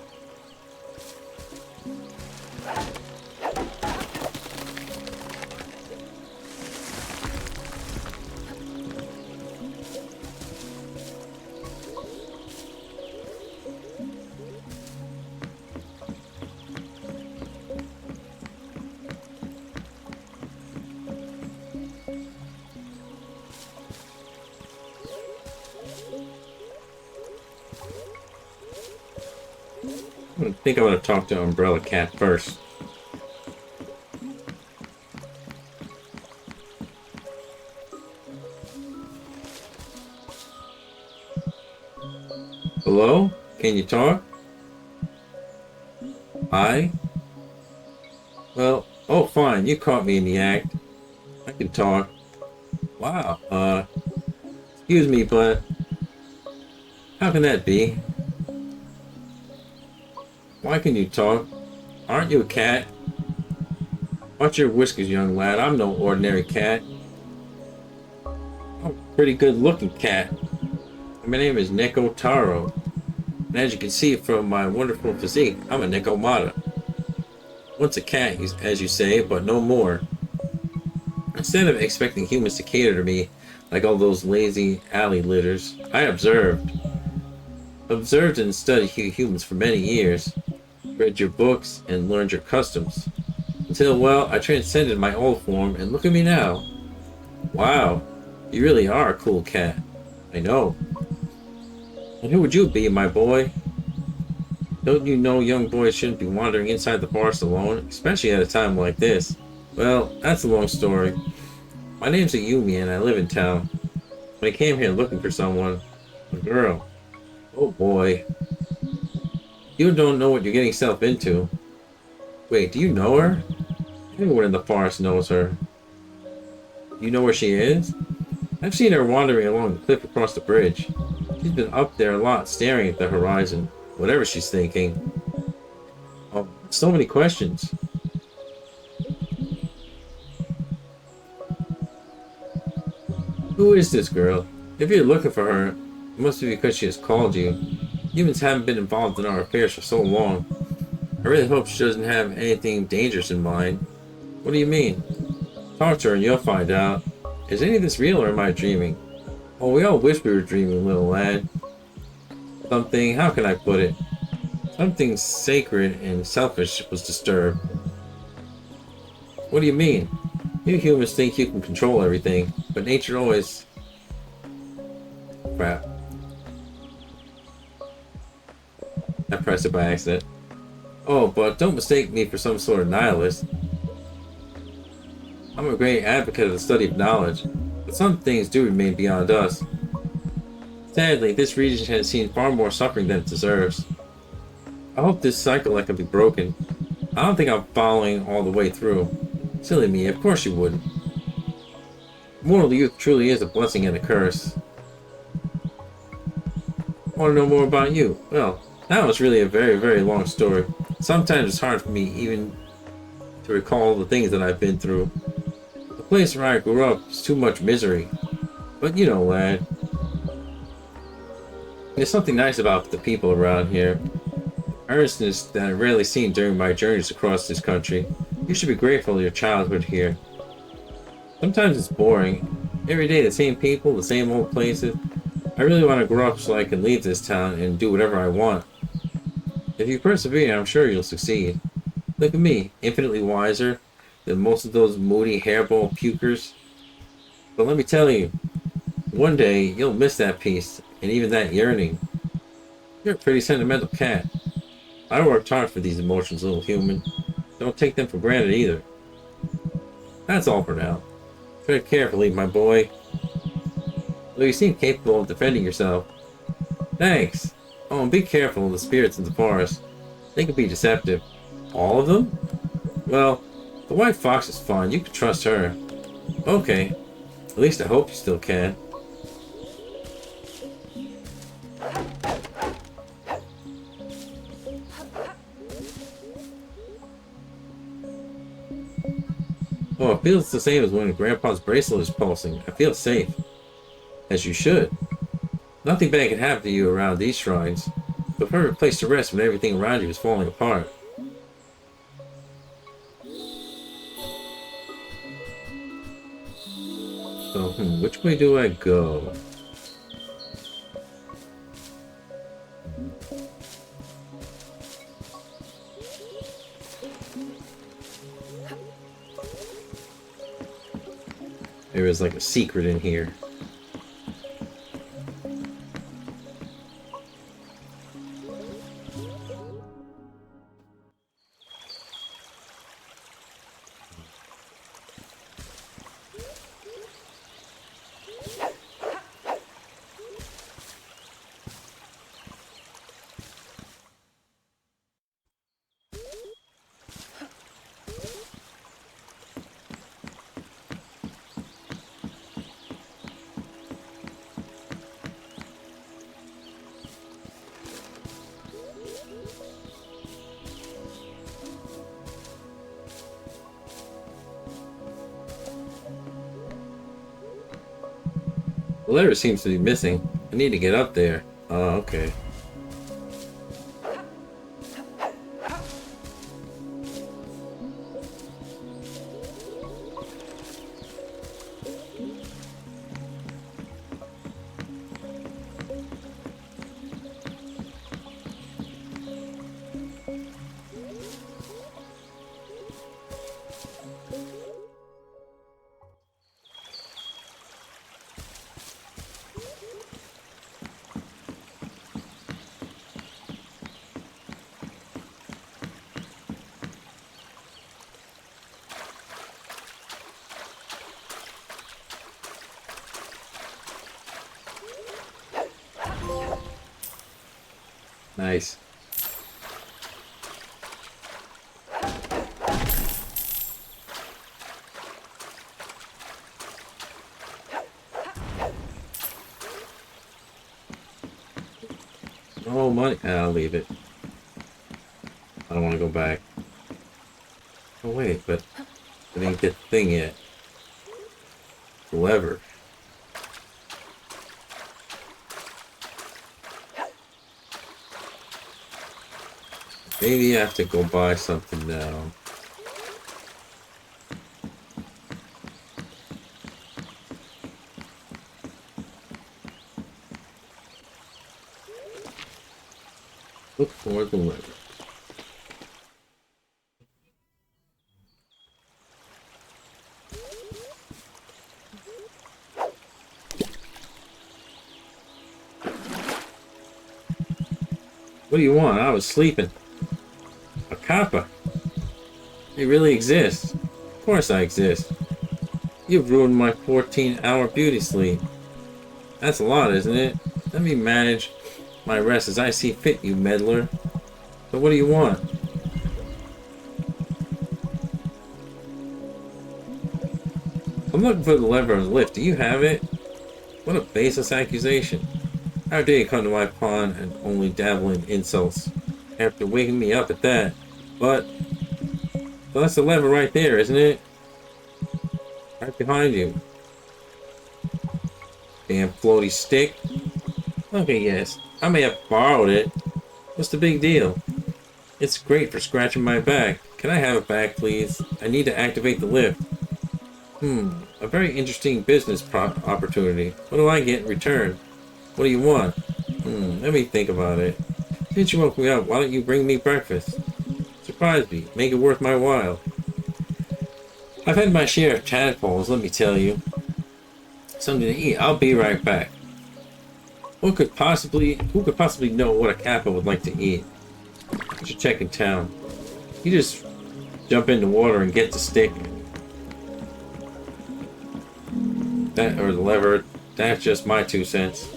I think I want to talk to Umbrella Cat first. Hello? Can you talk? Hi? Well, oh fine, you caught me in the act. I can talk. Wow, excuse me, but how can that be? Why can you talk? Aren't you a cat? Watch your whiskers, young lad. I'm no ordinary cat. I'm a pretty good looking cat. My name is Neko Taro. And as you can see from my wonderful physique, I'm a Nekomata. Once a cat, as you say, but no more. Instead of expecting humans to cater to me like all those lazy alley litters, I observed and studied humans for many years, read your books, and learned your customs. Until, well, I transcended my old form, and look at me now. Wow, you really are a cool cat. I know. And who would you be, my boy? Don't you know young boys shouldn't be wandering inside the forest alone, especially at a time like this? Well, that's a long story. My name's Ayumi and I live in town. When I came here looking for someone, a girl. Oh boy. You don't know what you're getting yourself into. Wait, do you know her? Everyone in the forest knows her. You know where she is? I've seen her wandering along the cliff across the bridge. She's been up there a lot, staring at the horizon. Whatever she's thinking. Oh, so many questions. Who is this girl? If you're looking for her, it must be because she has called you. Humans haven't been involved in our affairs for so long. I really hope she doesn't have anything dangerous in mind. What do you mean? Talk to her and you'll find out. Is any of this real or am I dreaming? Oh, we all wish we were dreaming, little lad. Something, how can I put it? Something sacred and selfish was disturbed. What do you mean? You humans think you can control everything, but nature always... Crap. I pressed it by accident. Oh, but don't mistake me for some sort of nihilist. I'm a great advocate of the study of knowledge, but some things do remain beyond us. Sadly, this region has seen far more suffering than it deserves. I hope this cycle can be broken. I don't think I'm following all the way through. Silly me, of course you wouldn't. Moral youth truly is a blessing and a curse. I want to know more about you. Well, that was really a very, very long story. Sometimes it's hard for me even to recall the things that I've been through. The place where I grew up is too much misery. But you know, lad. There's something nice about the people around here. Earnestness that I've rarely seen during my journeys across this country. You should be grateful of your childhood here. Sometimes it's boring. Every day the same people, the same old places. I really want to grow up so I can leave this town and do whatever I want. If you persevere, I'm sure you'll succeed. Look at me, infinitely wiser than most of those moody hairball pukers. But let me tell you, one day you'll miss that peace and even that yearning. You're a pretty sentimental cat. I worked hard for these emotions, little human. Don't take them for granted either. That's all for now. Tread carefully, my boy. Though you seem capable of defending yourself. Thanks. Oh, and be careful of the spirits in the forest. They can be deceptive. All of them? Well, the white fox is fine. You can trust her. Okay. At least I hope you still can. Oh, it feels the same as when Grandpa's bracelet is pulsing. I feel safe. As you should. Nothing bad can happen to you around these shrines. The perfect place to rest when everything around you is falling apart. So, which way do I go? There is like a secret in here. The letter seems to be missing. I need to get up there. Oh, okay. Nice. Oh, money. I'll leave it. I don't want to go back. Oh, wait, but I didn't get the thing yet. The lever. Maybe I have to go buy something now. Look for the lever. What do you want? I was sleeping. A kappa. They really exist. Of course I exist. You've ruined my 14-hour beauty sleep. That's a lot, isn't it? Let me manage my rest as I see fit, you meddler. So what do you want? I'm looking for the lever on the lift. Do you have it? What a baseless accusation. How dare you come to my pond and only dabble in insults after waking me up at that? But that's the lever right there, isn't it? Right behind you. Damn floaty stick. Okay, yes. I may have borrowed it. What's the big deal? It's great for scratching my back. Can I have it back, please? I need to activate the lift. A very interesting business opportunity. What do I get in return? What do you want? Let me think about it. Since you woke me up, why don't you bring me breakfast? Surprise me. Make it worth my while. I've had my share of tadpoles, let me tell you. Something to eat. I'll be right back. Who could possibly know what a kappa would like to eat? I should check in town. You just jump in the water and get the stick. That, or the lever. That's just my 2 cents.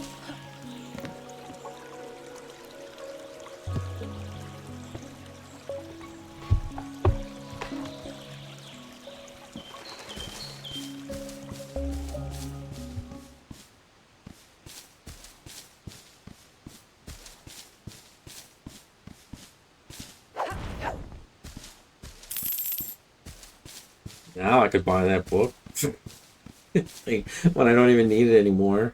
Now I could buy that book. Like, when I don't even need it anymore.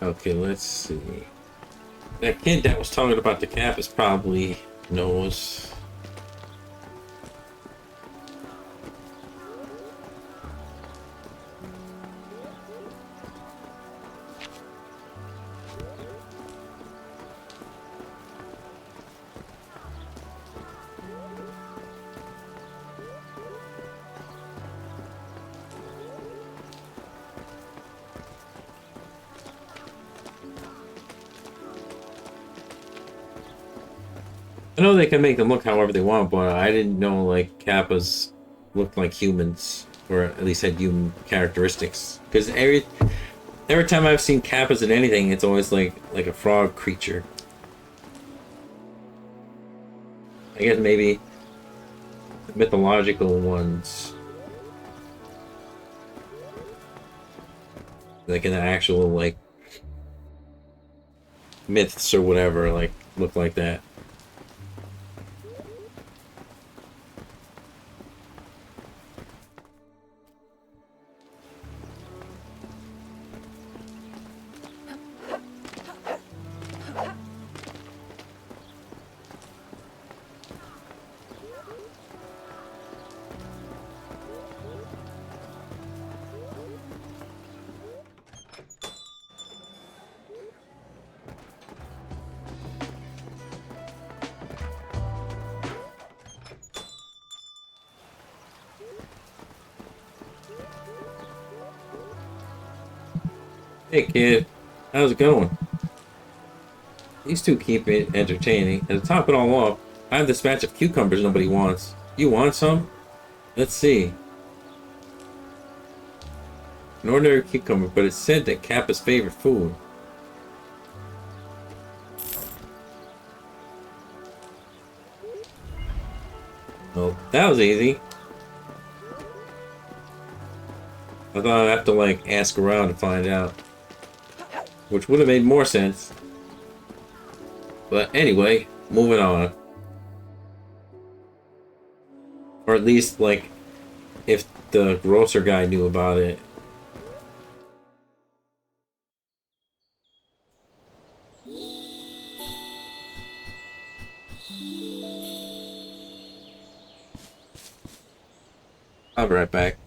Okay, let's see. That kid that was talking about the cap is probably knows. I know they can make them look however they want, but I didn't know like kappas looked like humans, or at least had human characteristics. Because every time I've seen kappas in anything, it's always like a frog creature. I guess maybe the mythological ones, like in the actual like myths or whatever, like look like that. Hey kid, how's it going? These two keep it entertaining. And to top it all off, I have this batch of cucumbers nobody wants. You want some? Let's see. An ordinary cucumber, but it's said that Kappa's favorite food. Well, that was easy. I thought I'd have to, like, ask around to find out. Which would have made more sense. But anyway, moving on. Or at least, like, if the grocer guy knew about it. I'll be right back.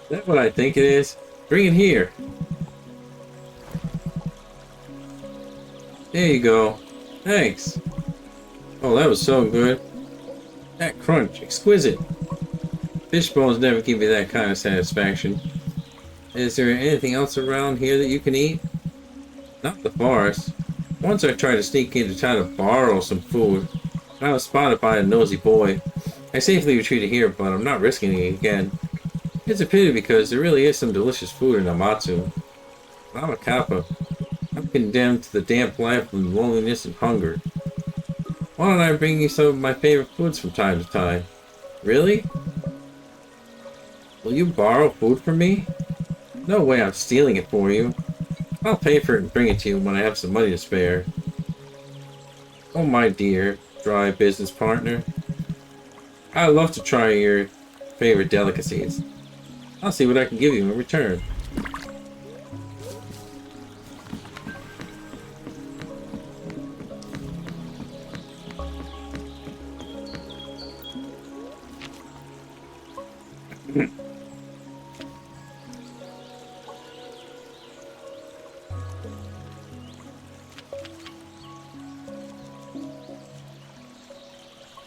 Is that what I think it is? Bring it here. There you go. Thanks. Oh, that was so good. That crunch, exquisite. Fish bones never give me that kind of satisfaction. Is there anything else around here that you can eat? Not the forest. Once I tried to sneak in to try to borrow some food. I was spotted by a nosy boy. I safely retreated here, but I'm not risking it again. It's a pity because there really is some delicious food in Amatsu. I'm a Kappa. I'm condemned to the damp life of loneliness and hunger. Why don't I bring you some of my favorite foods from time to time? Really? Will you borrow food from me? No way I'm stealing it for you. I'll pay for it and bring it to you when I have some money to spare. Oh my dear, dry business partner. I'd love to try your favorite delicacies. I'll see what I can give you in return.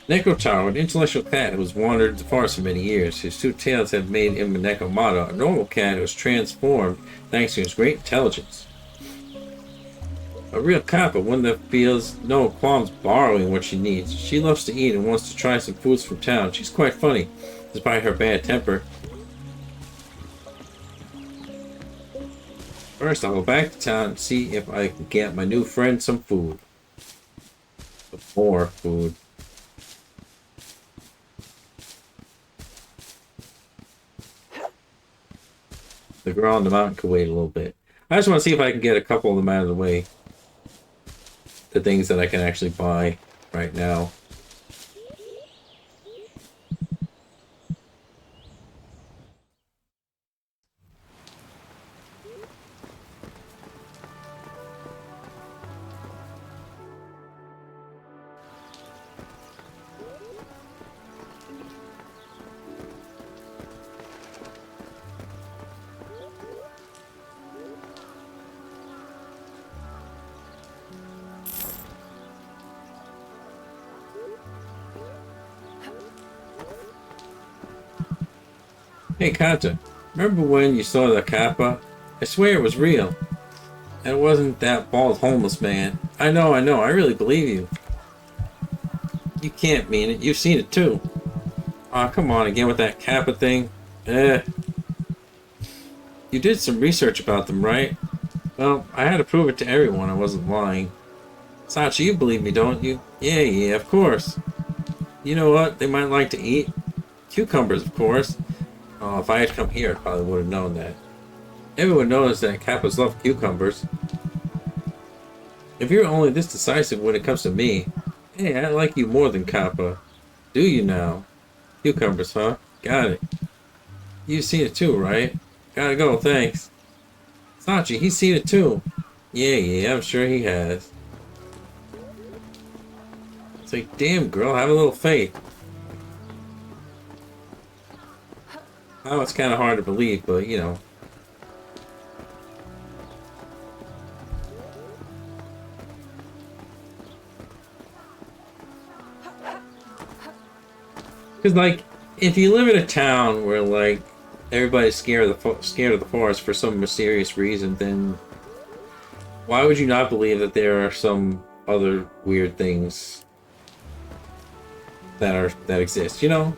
Neko Taro, an intellectual cat who has wandered the forest for many years. His two tails have made him a Nekomata, a normal cat who has transformed thanks to his great intelligence. A real kappa, one that feels no qualms borrowing what she needs. She loves to eat and wants to try some foods from town. She's quite funny, despite her bad temper. First, I'll go back to town and see if I can get my new friend some food. Some more food. The girl on the mountain could wait a little bit. I just want to see if I can get a couple of them out of the way. The things that I can actually buy right now. Hey Kata, remember when you saw the kappa? I swear it was real. And it wasn't that bald homeless man. I know, I really believe you. You can't mean it, you've seen it too. Aw, come on again with that kappa thing. Eh. You did some research about them, right? Well, I had to prove it to everyone I wasn't lying. Sachi, you believe me, don't you? Yeah, of course. You know what they might like to eat? Cucumbers, of course. Oh, if I had come here, I probably would have known that. Everyone knows that Kappas love cucumbers. If you're only this decisive when it comes to me, hey, I like you more than Kappa. Do you now? Cucumbers, huh? Got it. You've seen it too, right? Gotta go, thanks. Sachi, he's seen it too. Yeah, I'm sure he has. It's like, damn girl, have a little faith. I know it's kind of hard to believe, but you know. Because like, if you live in a town where like everybody's scared of the forest for some mysterious reason, then why would you not believe that there are some other weird things that exist? You know.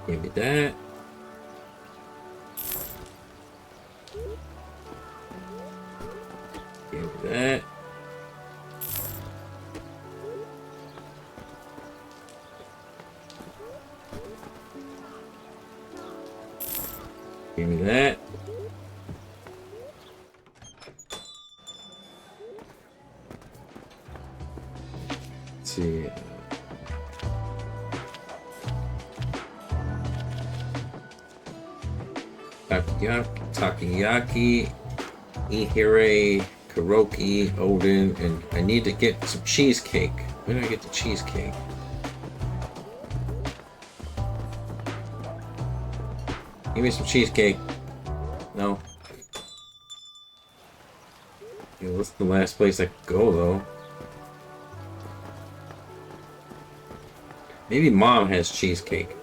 Give me that. Give me that. Give me that. Let's see. Takoyaki, Ihire, Karoki, Odin, and I need to get some cheesecake. When do I get the cheesecake? Give me some cheesecake. No. Yeah, what's the last place I could go, though? Maybe Mom has cheesecake.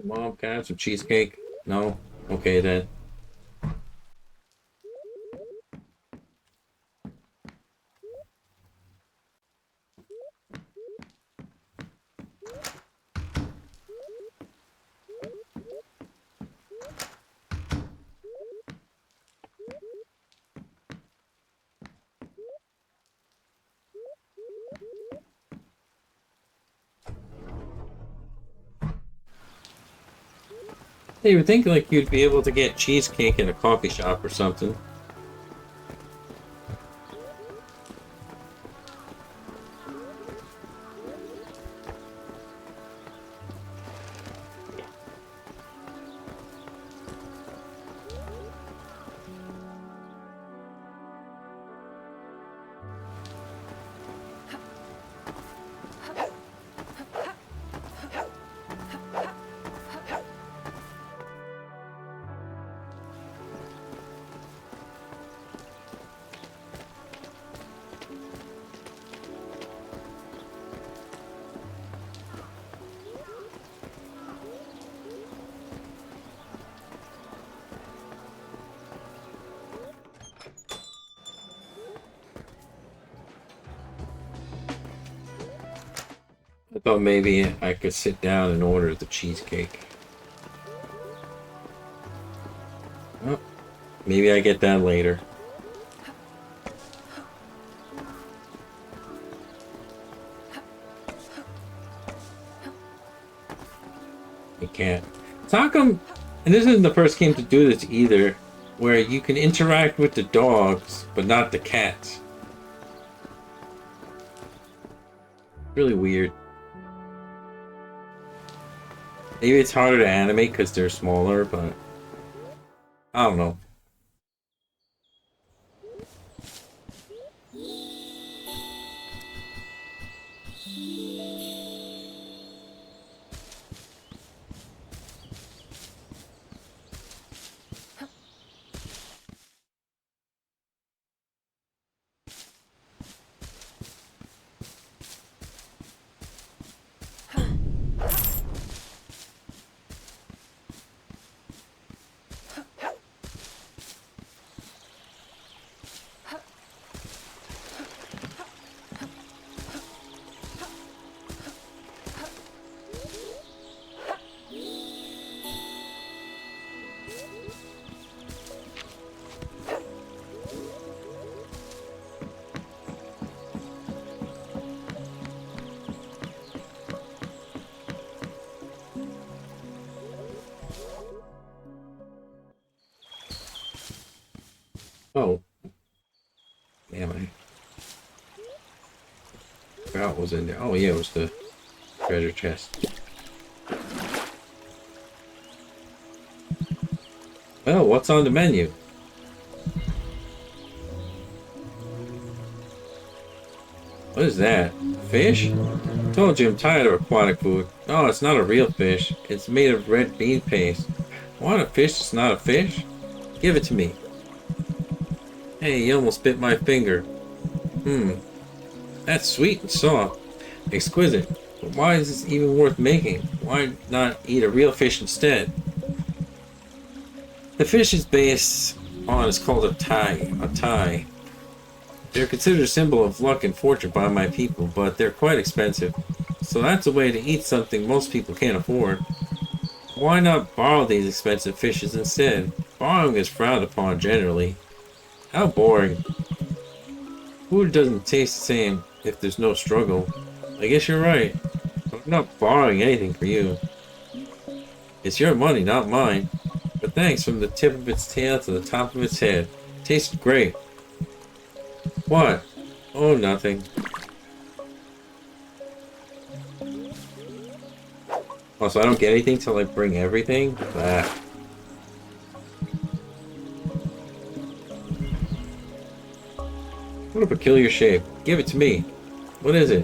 Mom, can I have some cheesecake? No? Okay then. Hey, you would think like you'd be able to get cheesecake in a coffee shop or something. I thought maybe I could sit down and order the cheesecake. Oh, maybe I get that later. You can't. So how come, and this isn't the first game to do this either, where you can interact with the dogs, but not the cats. Really weird. Maybe it's harder to animate because they're smaller, but I don't know. Oh, damn, I forgot what was in there. Oh yeah, it was the treasure chest. Well, what's on the menu? What is that? Fish? Told you I'm tired of aquatic food. No, it's not a real fish. It's made of red bean paste. Want a fish that's not a fish? Give it to me. Hey, you almost bit my finger. That's sweet and soft. Exquisite. But why is this even worth making? Why not eat a real fish instead? The fish is based on is called a tai. A tai. They're considered a symbol of luck and fortune by my people, but they're quite expensive. So that's a way to eat something most people can't afford. Why not borrow these expensive fishes instead? Borrowing is frowned upon generally. How boring. Food doesn't taste the same if there's no struggle. I guess you're right. I'm not borrowing anything for you. It's your money, not mine. But thanks from the tip of its tail to the top of its head. Tasted great. What? Oh, nothing. Oh, so I don't get anything till I bring everything? Ah. What a peculiar shape. Give it to me. What is it?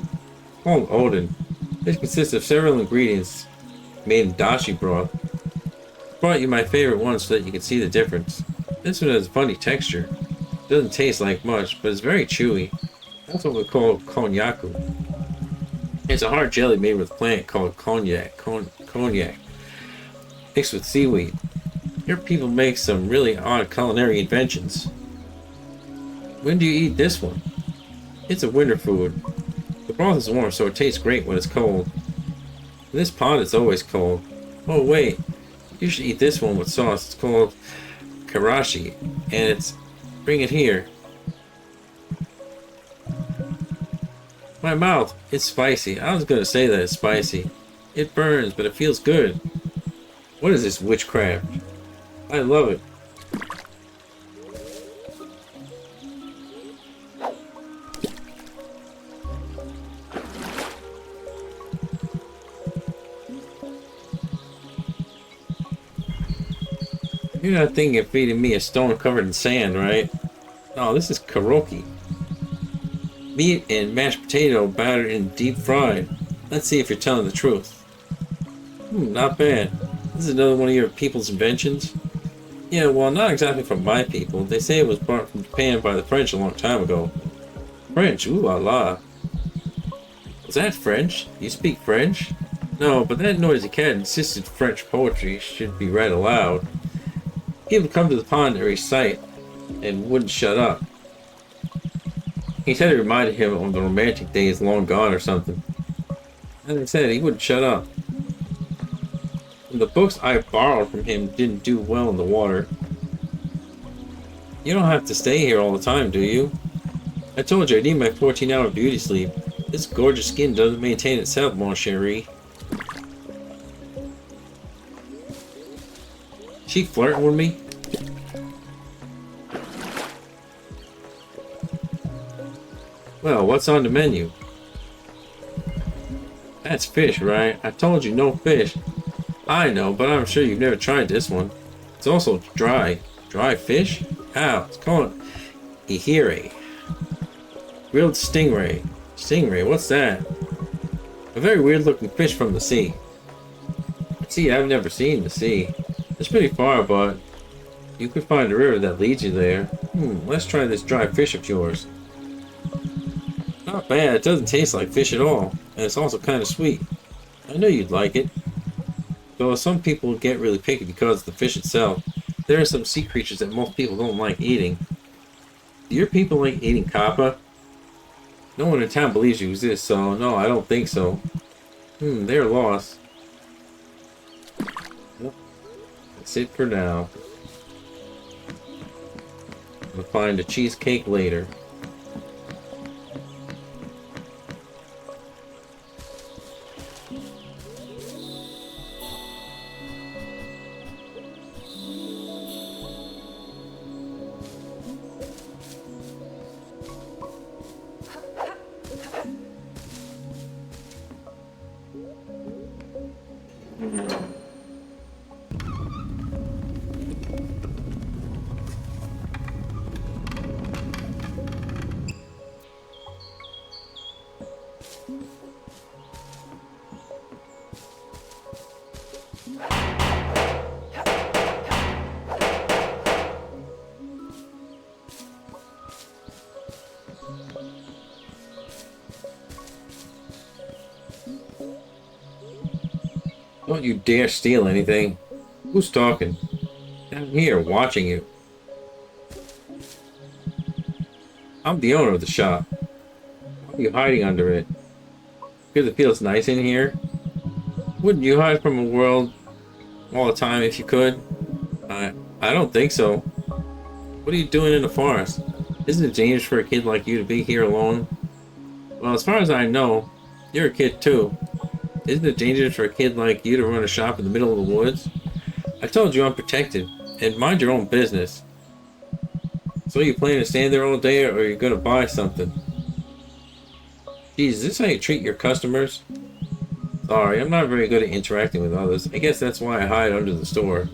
Called Odin. This consists of several ingredients made in dashi broth. Brought you my favorite one so that you can see the difference. This one has a funny texture. Doesn't taste like much, but it's very chewy. That's what we call konyaku. It's a hard jelly made with a plant called cognac, mixed with seaweed. Your people make some really odd culinary inventions. When do you eat this one? It's a winter food. The broth is warm, so it tastes great when it's cold. In this pond, it's always cold. Oh wait, you should eat this one with sauce. It's called karashi, and it's... Bring it here. My mouth. It's spicy. I was gonna say that it's spicy. It burns, but it feels good. What is this witchcraft? I love it. You're not thinking of feeding me a stone covered in sand, right? No, this is karaoke. Meat and mashed potato battered and deep fried. Let's see if you're telling the truth. Not bad. This is another one of your people's inventions? Yeah, well, not exactly from my people. They say it was brought from Japan by the French a long time ago. French? Ooh la la. Was that French? You speak French? No, but that noisy cat insisted French poetry should be read aloud. He would come to the pond to recite and wouldn't shut up. He said it reminded him of the romantic days long gone or something. As I said, he wouldn't shut up. And the books I borrowed from him didn't do well in the water. You don't have to stay here all the time, do you? I told you I need my 14-hour beauty sleep. This gorgeous skin doesn't maintain itself, mon chéri. She flirting with me? Well, what's on the menu? That's fish, right? I told you no fish. I know, but I'm sure you've never tried this one. It's also dry. Dry fish? How? It's called ihire. Grilled stingray. Stingray, what's that? A very weird looking fish from the sea. See, I've never seen the sea. It's pretty far, but you could find a river that leads you there. Let's try this dry fish of yours. Not bad, it doesn't taste like fish at all, and it's also kind of sweet. I knew you'd like it. Though some people get really picky because of the fish itself, there are some sea creatures that most people don't like eating. Do your people like eating kappa? No one in town believes you exist, so no, I don't think so. They're lost. Well, that's it for now. We'll find a cheesecake later. Don't you dare steal anything. Who's talking? Down here, watching you. I'm the owner of the shop. Why are you hiding under it? Because it feels nice in here? Wouldn't you hide from a world all the time if you could? I don't think so. What are you doing in the forest? Isn't it dangerous for a kid like you to be here alone? Well, as far as I know, you're a kid too. Isn't it dangerous for a kid like you to run a shop in the middle of the woods? I told you I'm protected, and mind your own business. So you plan to stand there all day, or are you gonna buy something? Geez, is this how you treat your customers? Sorry, I'm not very good at interacting with others. I guess that's why I hide under the store.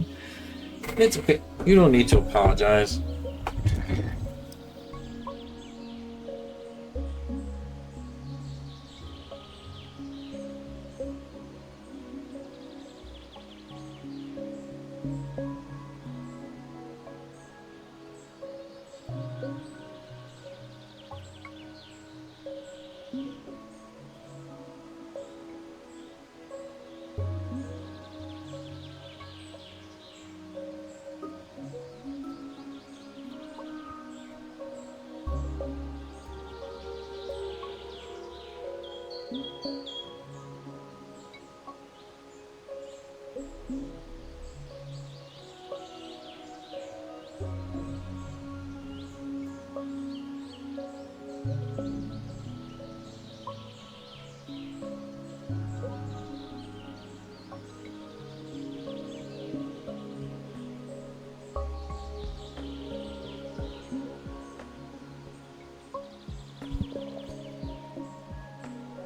It's okay. You don't need to apologize.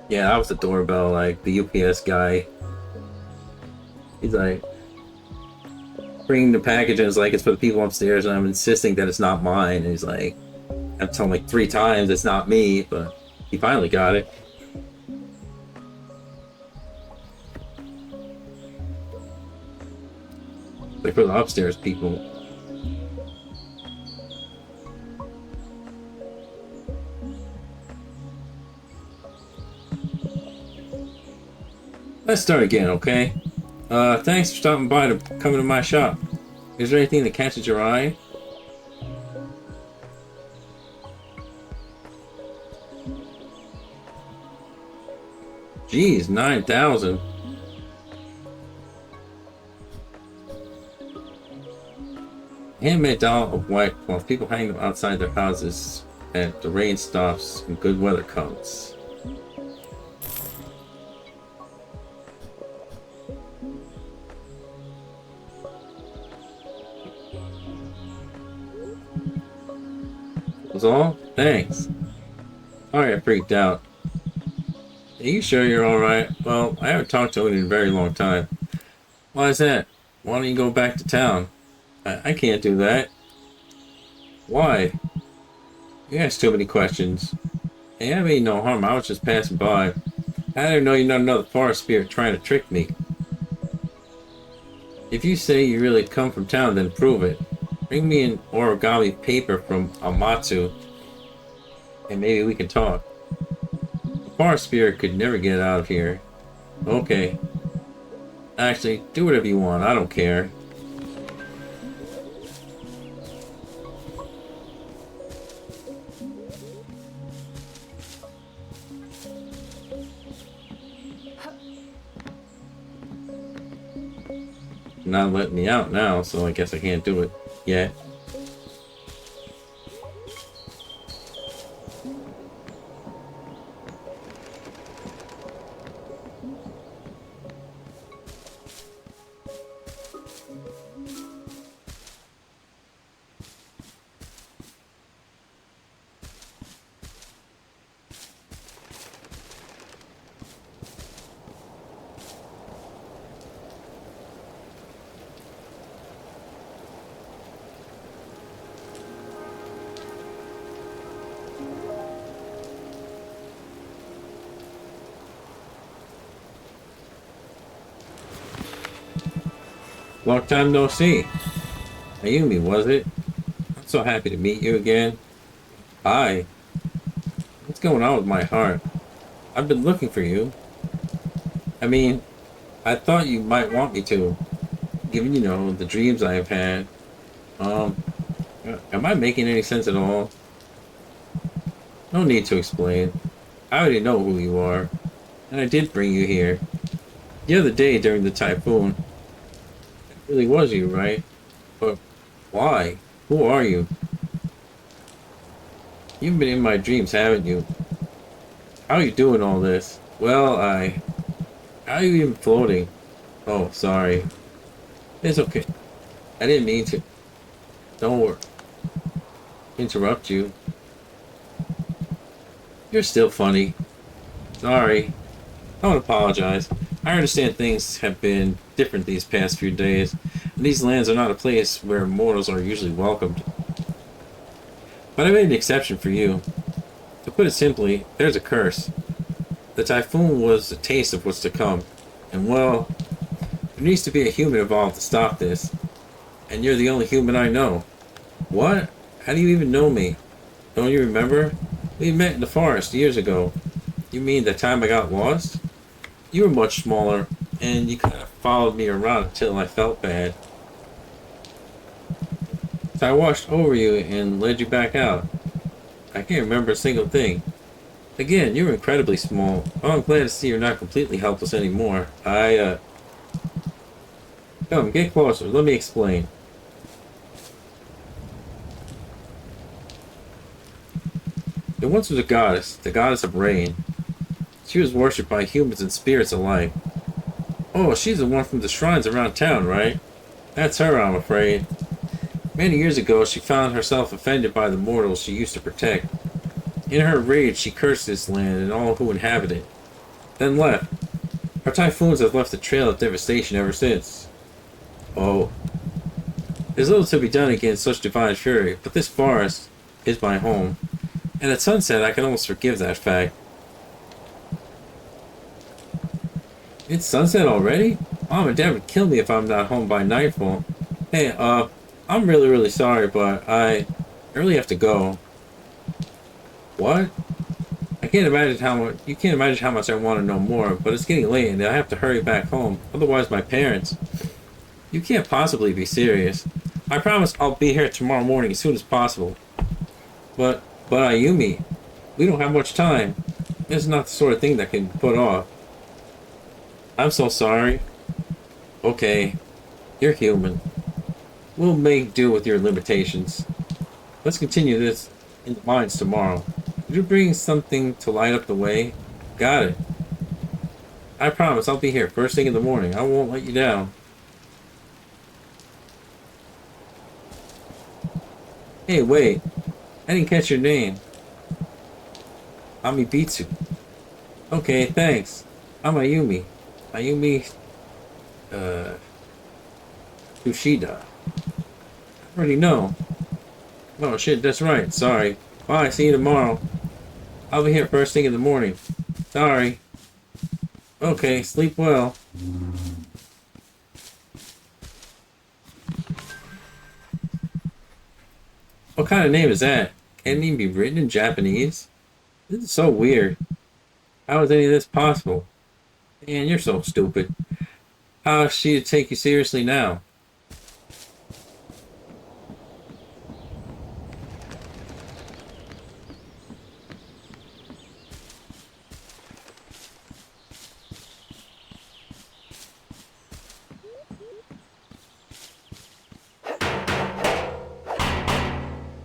Yeah, that was the doorbell, like the UPS guy. He's like bringing the package and it's like it's for the people upstairs, and I'm insisting that it's not mine. And he's like, I've told him like 3 times it's not me, but he finally got it. Like for the upstairs people. Let's start again, okay? Thanks for stopping by to come into my shop. Is there anything that catches your eye? Geez, 9,000. Handmade doll of white cloth. People hang them outside their houses and the rain stops and good weather comes. Was all? Thanks. Sorry I freaked out. Are you sure you're alright? Well, I haven't talked to him in a very long time. Why is that? Why don't you go back to town? I can't do that. Why? You ask too many questions. Hey, I mean no harm. I was just passing by. I didn't know you're not another forest spirit trying to trick me. If you say you really come from town, then prove it. Bring me an origami paper from Amatsu, and maybe we can talk. A forest spirit could never get out of here. Okay. Actually, do whatever you want. I don't care. Not letting me out now, so I guess I can't do it yet. Long time no see. Ayumi, was it? I'm so happy to meet you again. Hi. What's going on with my heart? I've been looking for you. I mean, I thought you might want me to, given, the dreams I've had. Am I making any sense at all? No need to explain. I already know who you are, and I did bring you here. The other day during the typhoon, it really was you, right? But why? Who are you? You've been in my dreams, haven't you? How are you doing all this? Well, How are you even floating? Oh, sorry. It's okay. I didn't mean to. Don't worry. Interrupt you. You're still funny. Sorry. I don't apologize. I understand things have been different these past few days, and these lands are not a place where mortals are usually welcomed. But I made an exception for you. To put it simply, there's a curse. The typhoon was a taste of what's to come. And well, there needs to be a human involved to stop this. And you're the only human I know. What? How do you even know me? Don't you remember? We met in the forest years ago. You mean the time I got lost? You were much smaller, and you kind of followed me around until I felt bad. So I washed over you and led you back out. I can't remember a single thing. Again, you were incredibly small. Oh, I'm glad to see you're not completely helpless anymore. Come, get closer. Let me explain. There once was a goddess, the goddess of rain. She was worshipped by humans and spirits alike. Oh, she's the one from the shrines around town, right? That's her, I'm afraid. Many years ago, she found herself offended by the mortals she used to protect. In her rage, she cursed this land and all who inhabit it, then left. Her typhoons have left a trail of devastation ever since. Oh, there's little to be done against such divine fury, but this forest is my home, and at sunset I can almost forgive that fact. It's sunset already? Mom and Dad would kill me if I'm not home by nightfall. Hey, I'm really sorry, but I really have to go. What? I can't imagine how much you can't imagine how much I want to know more, but it's getting late and I have to hurry back home. Otherwise, my parents. You can't possibly be serious. I promise I'll be here tomorrow morning as soon as possible. But Ayumi, we don't have much time. This is not the sort of thing that can be put off. I'm so sorry. Okay, you're human. We'll make do with your limitations. Let's continue this in the mines tomorrow. Did you bring something to light up the way? Got it. I promise I'll be here first thing in the morning. I won't let you down. Hey, wait. I didn't catch your name. Amibitsu. Okay, thanks. I'm Ayumi. Ayumi, uh, Tushida. I already know. Oh shit, that's right. Sorry. Bye, see you tomorrow. I'll be here first thing in the morning. Sorry. Okay, sleep well. What kind of name is that? Can't it even be written in Japanese? This is so weird. How is any of this possible? Man, you're so stupid. How is she to take you seriously now?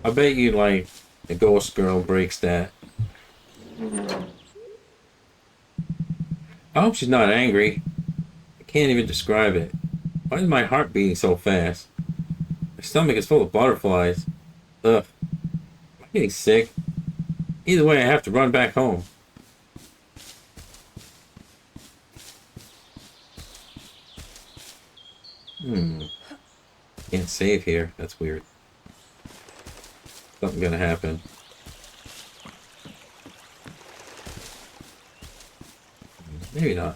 I bet you, like, the ghost girl breaks that. I hope she's not angry. I can't even describe it. Why is my heart beating so fast? My stomach is full of butterflies. Ugh, I'm getting sick. Either way, I have to run back home. Hmm. Can't save here. That's weird. Something gonna happen. Maybe not.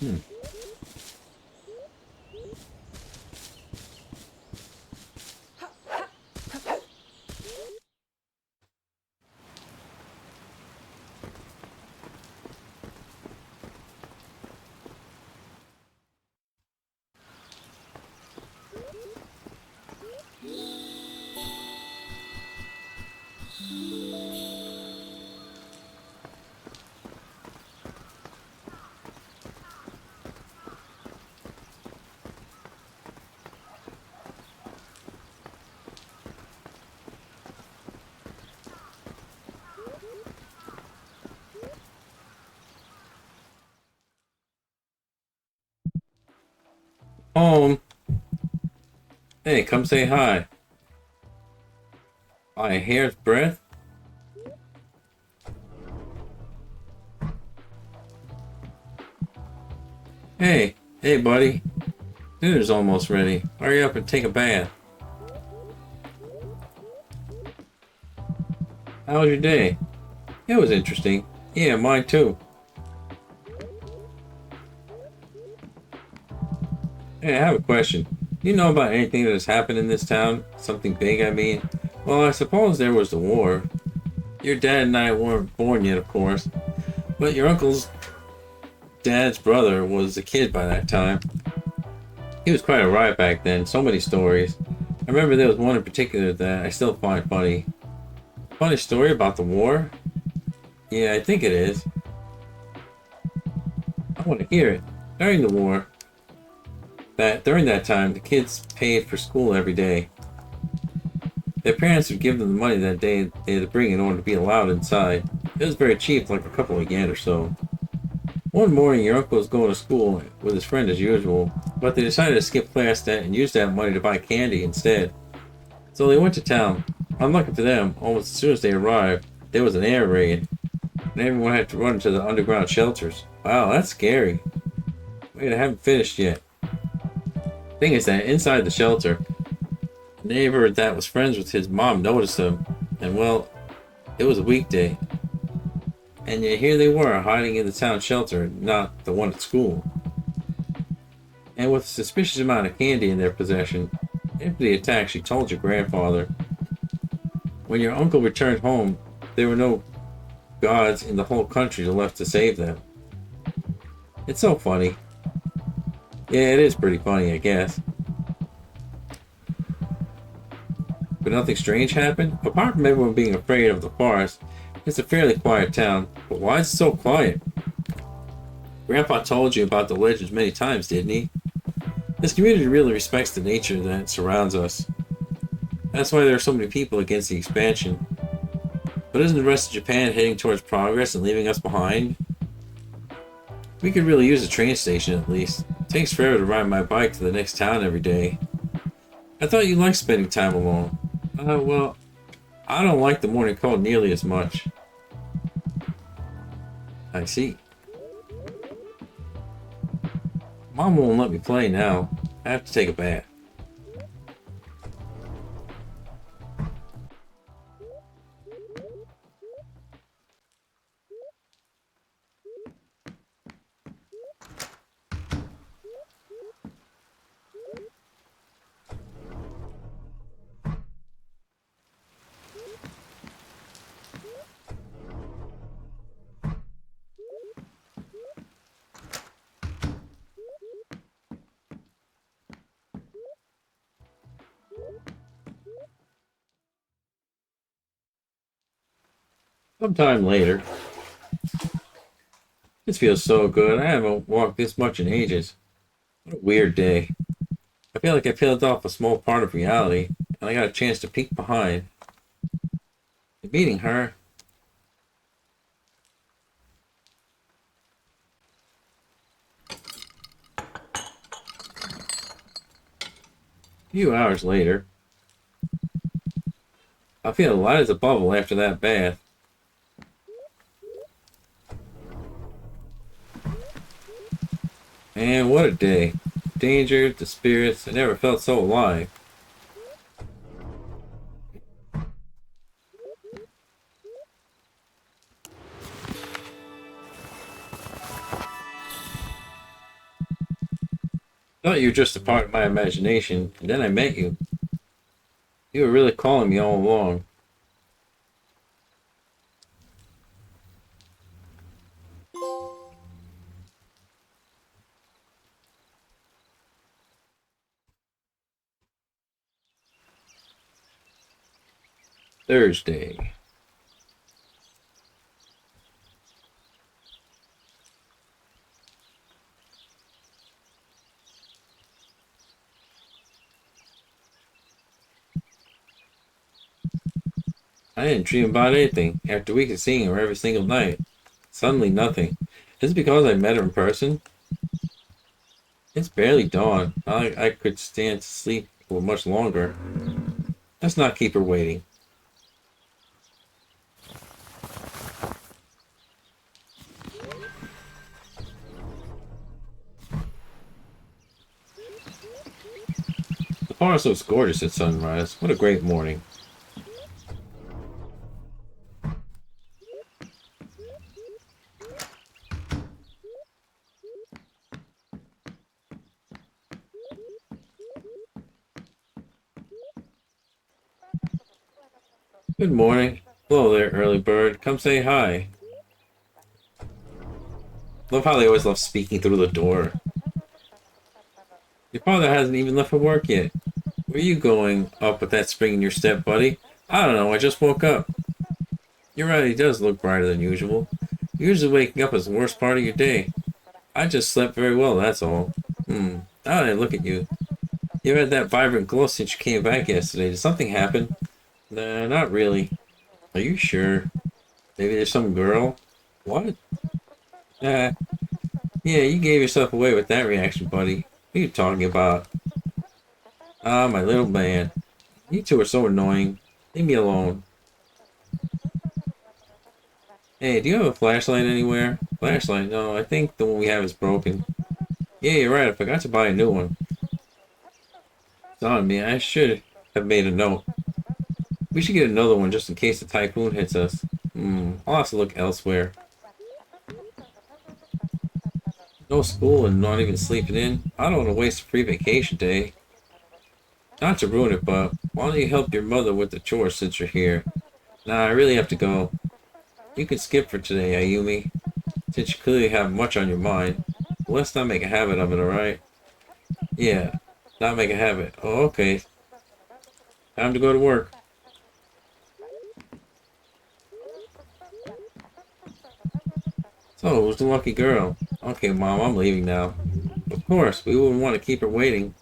Hmm. home. Hey, come say hi. By a hair's breadth? Hey, buddy. Dinner's almost ready. Hurry up and take a bath. How was your day? It was interesting. Yeah, mine too. Hey, I have a question. Do you know about anything that has happened in this town? Something big, I mean? Well, I suppose there was the war. Your dad and I weren't born yet, of course. But your uncle's dad's brother was a kid by that time. He was quite a riot back then. So many stories. I remember there was one in particular that I still find funny. Funny story about the war? Yeah, I think it is. I want to hear it. During the war, during that time, the kids paid for school every day. Their parents would give them the money that day they had to bring in order to be allowed inside. It was very cheap, like a couple of yen or so. One morning, your uncle was going to school with his friend as usual, but they decided to skip class and use that money to buy candy instead. So they went to town. Unlucky for them, almost as soon as they arrived, there was an air raid, and everyone had to run to the underground shelters. Wow, that's scary. Wait, I haven't finished yet. Thing is that inside the shelter, a neighbor that was friends with his mom noticed them, and well, it was a weekday. And yet here they were, hiding in the town shelter, not the one at school. And with a suspicious amount of candy in their possession, after the attack, she told your grandfather. When your uncle returned home, there were no gods in the whole country left to save them. It's so funny. Yeah, it is pretty funny, I guess. But nothing strange happened? Apart from everyone being afraid of the forest, it's a fairly quiet town. But why is it so quiet? Grandpa told you about the legends many times, didn't he? This community really respects the nature that surrounds us. That's why there are so many people against the expansion. But isn't the rest of Japan heading towards progress and leaving us behind? We could really use a train station at least. It takes forever to ride my bike to the next town every day. I thought you liked spending time alone. Well, I don't like the morning cold nearly as much. I see. Mom won't let me play now. I have to take a bath. Sometime later. This feels so good. I haven't walked this much in ages. What a weird day. I feel like I peeled off a small part of reality, and I got a chance to peek behind. Meeting her. A few hours later. I feel light as a bubble after that bath. And what a day. Danger, the spirits, I never felt so alive. Thought you were just a part of my imagination, and then I met you. You were really calling me all along. Thursday. I didn't dream about anything after weeks of seeing her every single night. Suddenly nothing. Is it because I met her in person? It's barely dawn. I could stand to sleep for much longer. Let's not keep her waiting. The forest looks gorgeous at sunrise. What a great morning. Good morning. Hello there, early bird. Come say hi. Love how they always love speaking through the door. Your father hasn't even left for work yet. Where are you going up with that spring in your step, buddy? I don't know, I just woke up. You're right, he does look brighter than usual. Usually waking up is the worst part of your day. I just slept very well, that's all. Now that I look at you. You had that vibrant glow since you came back yesterday. Did something happen? Nah, not really. Are you sure? Maybe there's some girl? What? Yeah, you gave yourself away with that reaction, buddy. What are you talking about? Ah, my little man. You two are so annoying. Leave me alone. Hey, do you have a flashlight anywhere? Flashlight? No, I think the one we have is broken. Yeah, you're right. I forgot to buy a new one. It's on me. I should have made a note. We should get another one just in case the typhoon hits us. I'll have to look elsewhere. No school and not even sleeping in. I don't want to waste a free vacation day. Not to ruin it, but why don't you help your mother with the chores since you're here? Nah, I really have to go. You can skip for today, Ayumi, since you clearly have much on your mind. But let's not make a habit of it, alright? Yeah, not make a habit. Oh, okay. Time to go to work. So, who's the lucky girl? Okay, Mom, I'm leaving now. Of course, we wouldn't want to keep her waiting.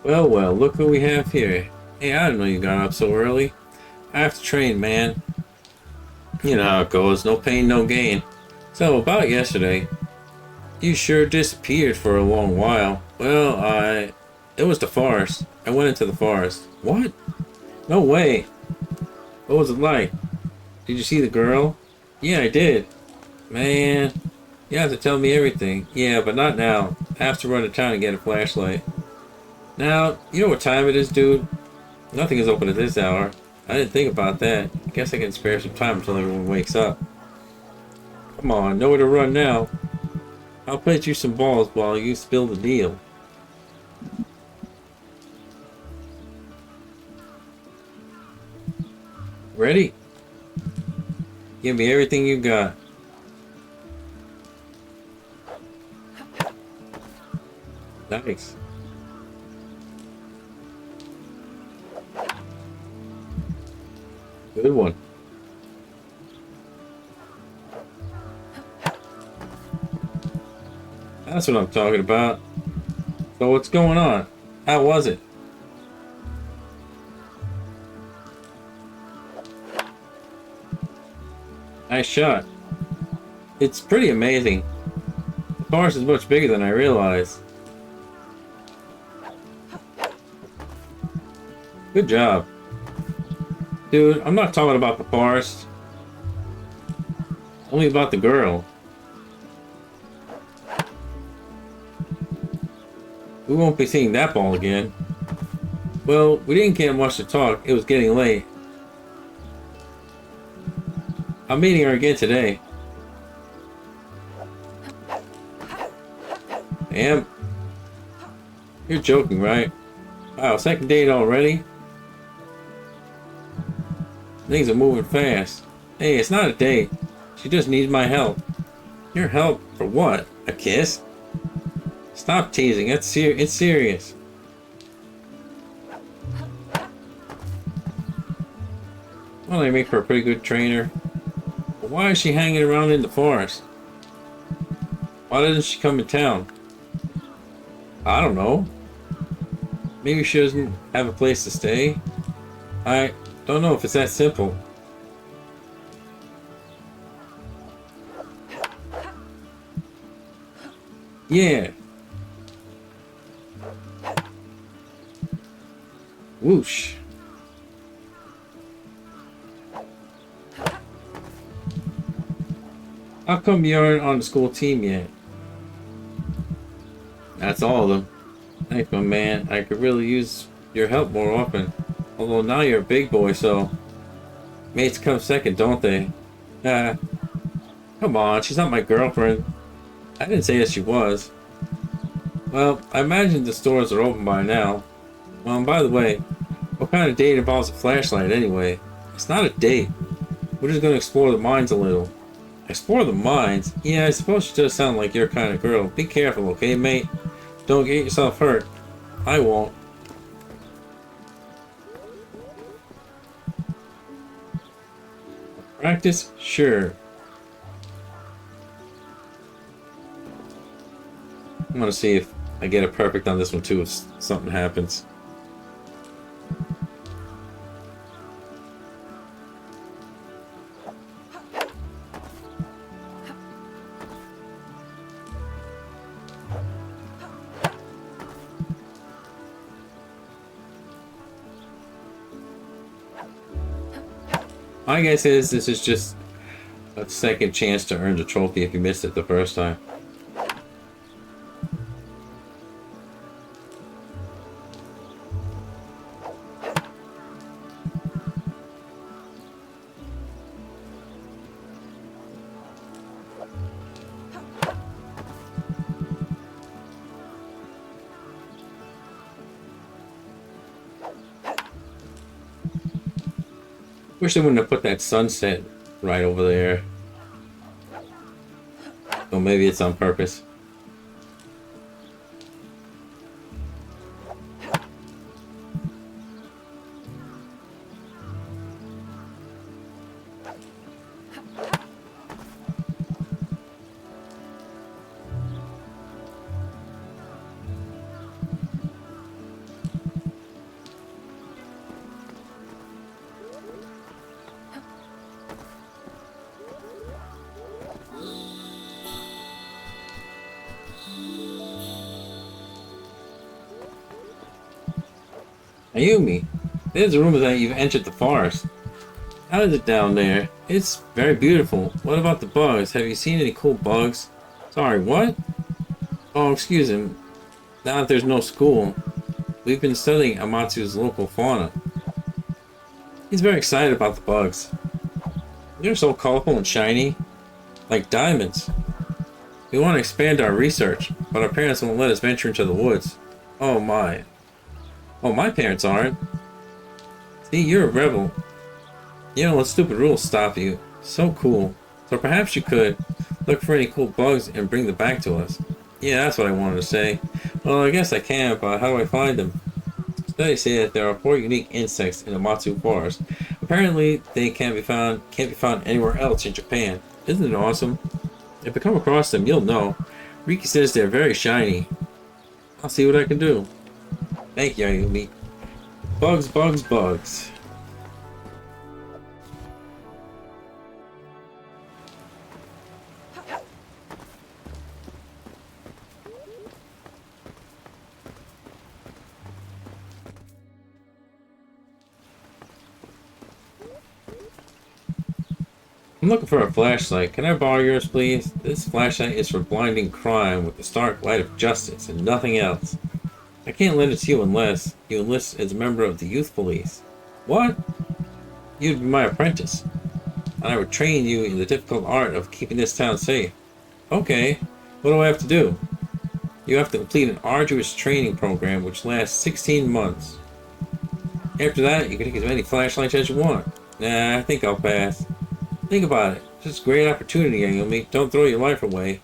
Well, well, look who we have here. Hey, I didn't know you got up so early. I have to train, man. You know how it goes. No pain, no gain. So, about yesterday, you sure disappeared for a long while. Well, it was the forest. I went into the forest. What? No way. What was it like? Did you see the girl? Yeah, I did. Man, you have to tell me everything. Yeah, but not now. I have to run to town and get a flashlight. Now, you know what time it is, dude? Nothing is open at this hour. I didn't think about that. Guess I can spare some time until everyone wakes up. Come on, nowhere to run now. I'll play you some balls while you spill the deal. Ready? Give me everything you got. Nice. Good one. That's what I'm talking about. So what's going on? How was it? Nice shot. It's pretty amazing. The forest is much bigger than I realized. Good job. Dude, I'm not talking about the forest. Only about the girl. We won't be seeing that ball again. Well, we didn't get much to talk. It was getting late. I'm meeting her again today. Damn. You're joking, right? Wow, second date already? Things are moving fast. Hey, it's not a date. She just needs my help. Your help for what? A kiss? Stop teasing. It's serious. Well, they make her a pretty good trainer. But why is she hanging around in the forest? Why doesn't she come in town? I don't know. Maybe she doesn't have a place to stay. I don't know if it's that simple. Yeah. Whoosh. How come you aren't on the school team yet? That's all of them. Thanks, my man. I could really use your help more often. Although now you're a big boy, so mates come second, don't they? Come on, she's not my girlfriend. I didn't say that she was. Well, I imagine the stores are open by now. Well, and by the way, what kind of date involves a flashlight anyway? It's not a date. We're just gonna explore the mines a little. Explore the mines? Yeah, I suppose she does sound like your kind of girl. Be careful, okay, mate? Don't get yourself hurt. I won't. Practice? Sure. I'm gonna see if I get it perfect on this one too if something happens. My guess is this is just a second chance to earn the trophy if you missed it the first time. Wish they wouldn't have put that sunset right over there. Or maybe it's on purpose. Ayumi, there's a rumor that you've entered the forest. How is it down there? It's very beautiful. What about the bugs? Have you seen any cool bugs? Sorry, what? Oh, excuse him. Now that there's no school, we've been studying Amatsu's local fauna. He's very excited about the bugs. They're so colorful and shiny, like diamonds. We want to expand our research, but our parents won't let us venture into the woods. Oh my. Oh, my parents aren't. See, you're a rebel. You don't let stupid rules stop you. So cool. So perhaps you could look for any cool bugs and bring them back to us. Yeah, that's what I wanted to say. Well, I guess I can, but how do I find them? Studies say that there are 4 unique insects in the Matsu forest. Apparently, they can't be found anywhere else in Japan. Isn't it awesome? If I come across them, you'll know. Riki says they're very shiny. I'll see what I can do. Thank you, Ayumi. Bugs, bugs, bugs. I'm looking for a flashlight. Can I borrow yours, please? This flashlight is for blinding crime with the stark light of justice and nothing else. I can't lend it to you unless you enlist as a member of the youth police. What? You'd be my apprentice, and I would train you in the difficult art of keeping this town safe. Okay, what do I have to do? You have to complete an arduous training program which lasts 16 months. After that, you can take as many flashlights as you want. Nah, I think I'll pass. Think about it. Just a great opportunity, Ayumi. Don't throw your life away.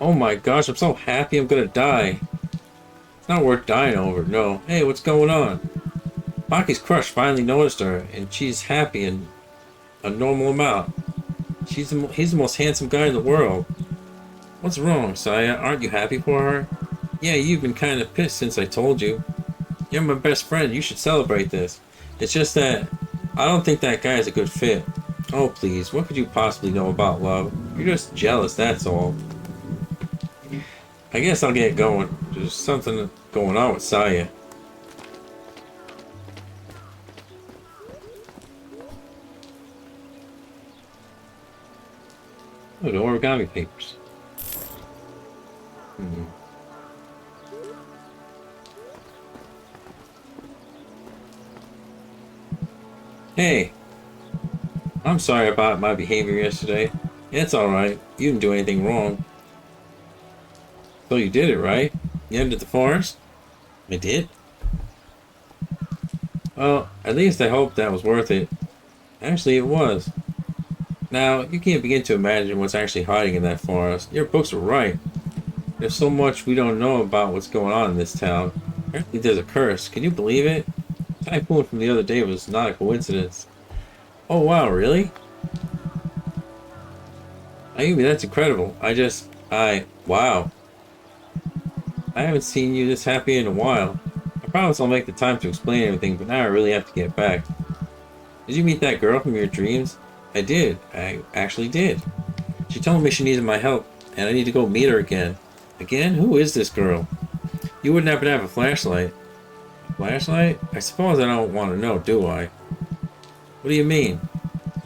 Oh my gosh, I'm so happy I'm gonna die. It's not worth dying over, no. Hey, what's going on? Baki's crush finally noticed her, and she's happy in a normal amount. He's the most handsome guy in the world. What's wrong, Saya? Aren't you happy for her? Yeah, you've been kind of pissed since I told you. You're my best friend. You should celebrate this. It's just that I don't think that guy is a good fit. Oh, please. What could you possibly know about love? You're just jealous, that's all. I guess I'll get going. There's something going on with Saya. Oh, the origami papers. Hmm. Hey, I'm sorry about my behavior yesterday. It's alright. You didn't do anything wrong. So you did it, right? You entered the forest? I did? Well, at least I hope that was worth it. Actually, it was. Now, you can't begin to imagine what's actually hiding in that forest. Your books were right. There's so much we don't know about what's going on in this town. Apparently there's a curse. Can you believe it? The typhoon from the other day was not a coincidence. Oh wow, really? Ayumi, that's incredible. Wow. I haven't seen you this happy in a while. I promise I'll make the time to explain everything, but now I really have to get back. Did you meet that girl from your dreams? I did. I actually did. She told me she needed my help, and I need to go meet her again. Again? Who is this girl? You wouldn't happen to have a flashlight. Flashlight? I suppose I don't want to know, do I? What do you mean?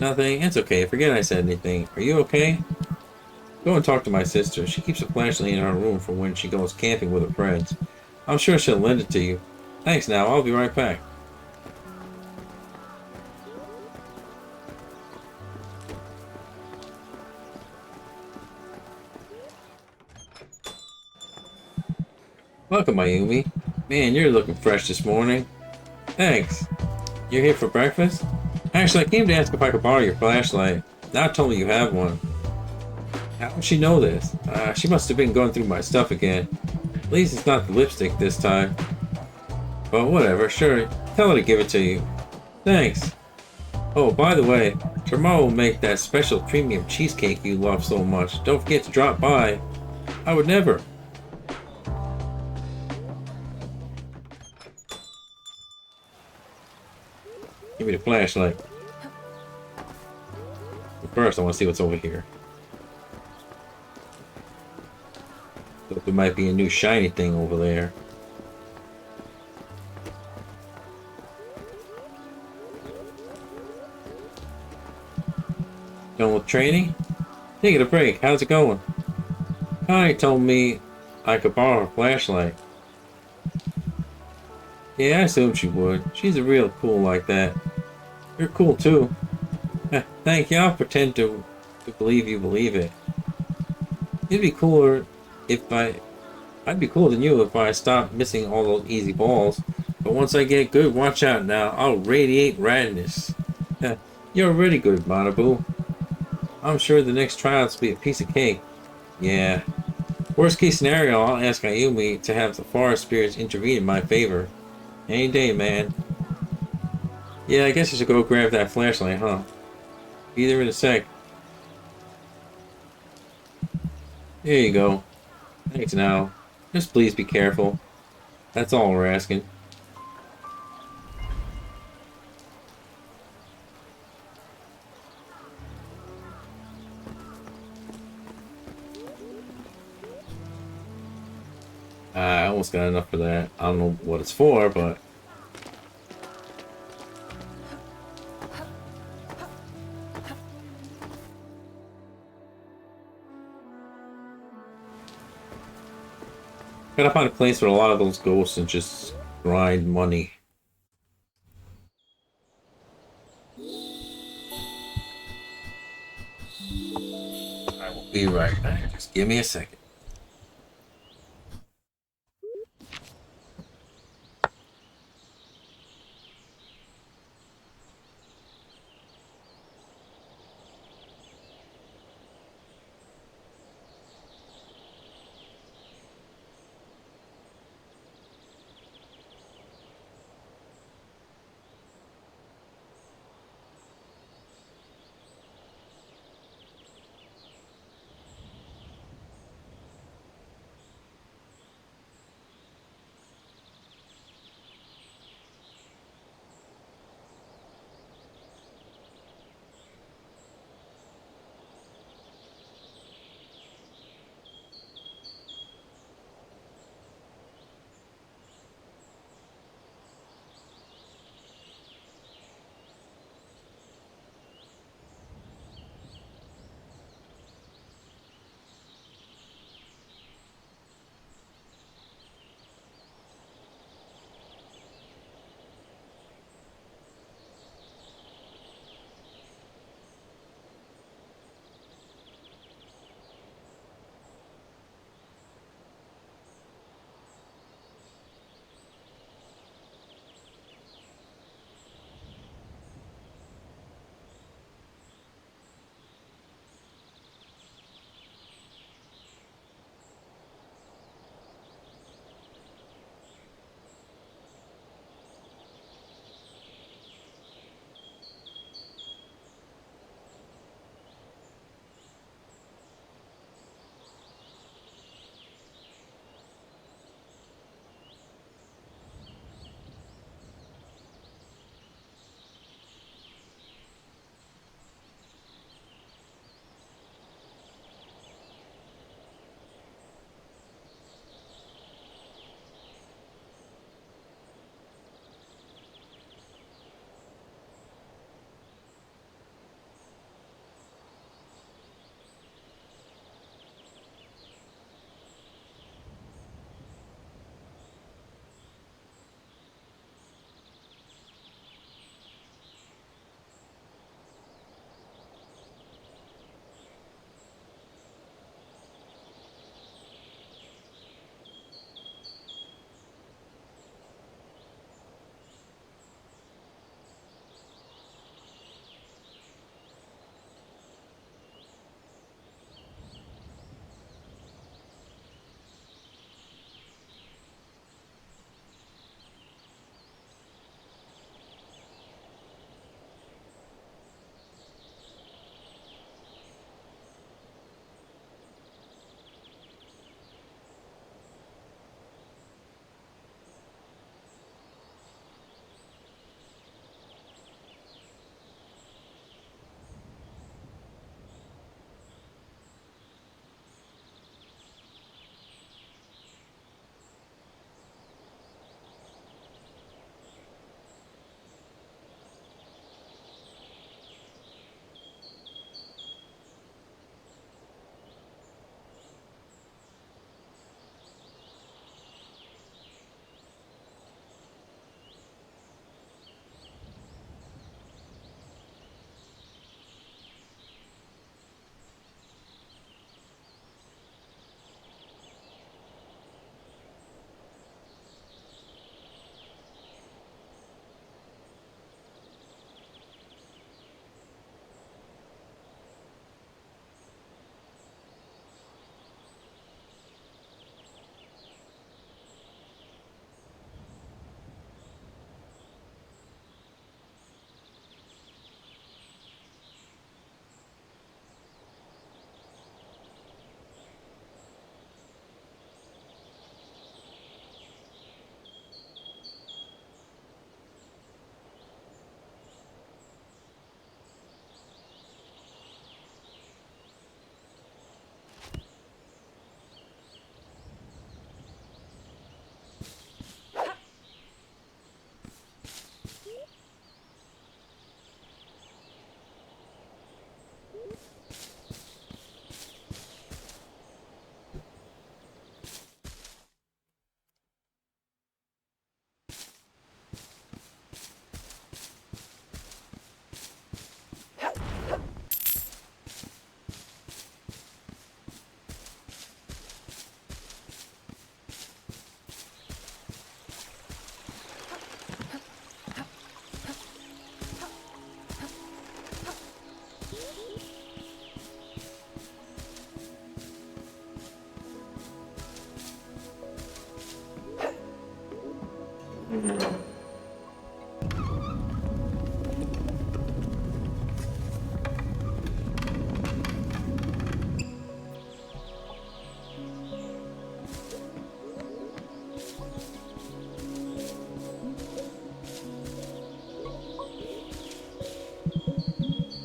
Nothing. It's okay. Forget I said anything. Are you okay? Go and talk to my sister. She keeps a flashlight in her room for when she goes camping with her friends. I'm sure she'll lend it to you. Thanks now. I'll be right back. Welcome, Mayumi. Man, you're looking fresh this morning. Thanks. You're here for breakfast? Actually, I came to ask if I could borrow your flashlight. Now told me you have one. How would she know this? She must have been going through my stuff again. At least it's not the lipstick this time. But whatever, sure. Tell her to give it to you. Thanks. Oh, by the way, tomorrow will make that special premium cheesecake you love so much. Don't forget to drop by. I would never. Give me the flashlight. But first, I want to see what's over here. So there might be a new shiny thing over there. Done with training? Taking a break. How's it going? Connie told me I could borrow her flashlight. Yeah, I assumed she would. She's a real cool like that. You're cool too. Thank you. I'll pretend to believe you believe it. It'd be cooler if I'd be cooler than you if I stopped missing all those easy balls. But once I get good, watch out now. I'll radiate radness. You're really good, Manabu. I'm sure the next tryouts will be a piece of cake. Yeah. Worst case scenario, I'll ask Ayumi to have the forest spirits intervene in my favor. Any day, man. Yeah, I guess I should go grab that flashlight, huh? Be there in a sec. Here you go. Thanks now. Just please be careful. That's all we're asking. I almost got enough for that. I don't know what it's for, but... Gotta find a place where a lot of those ghosts and just grind money. I will be right back. Just give me a second.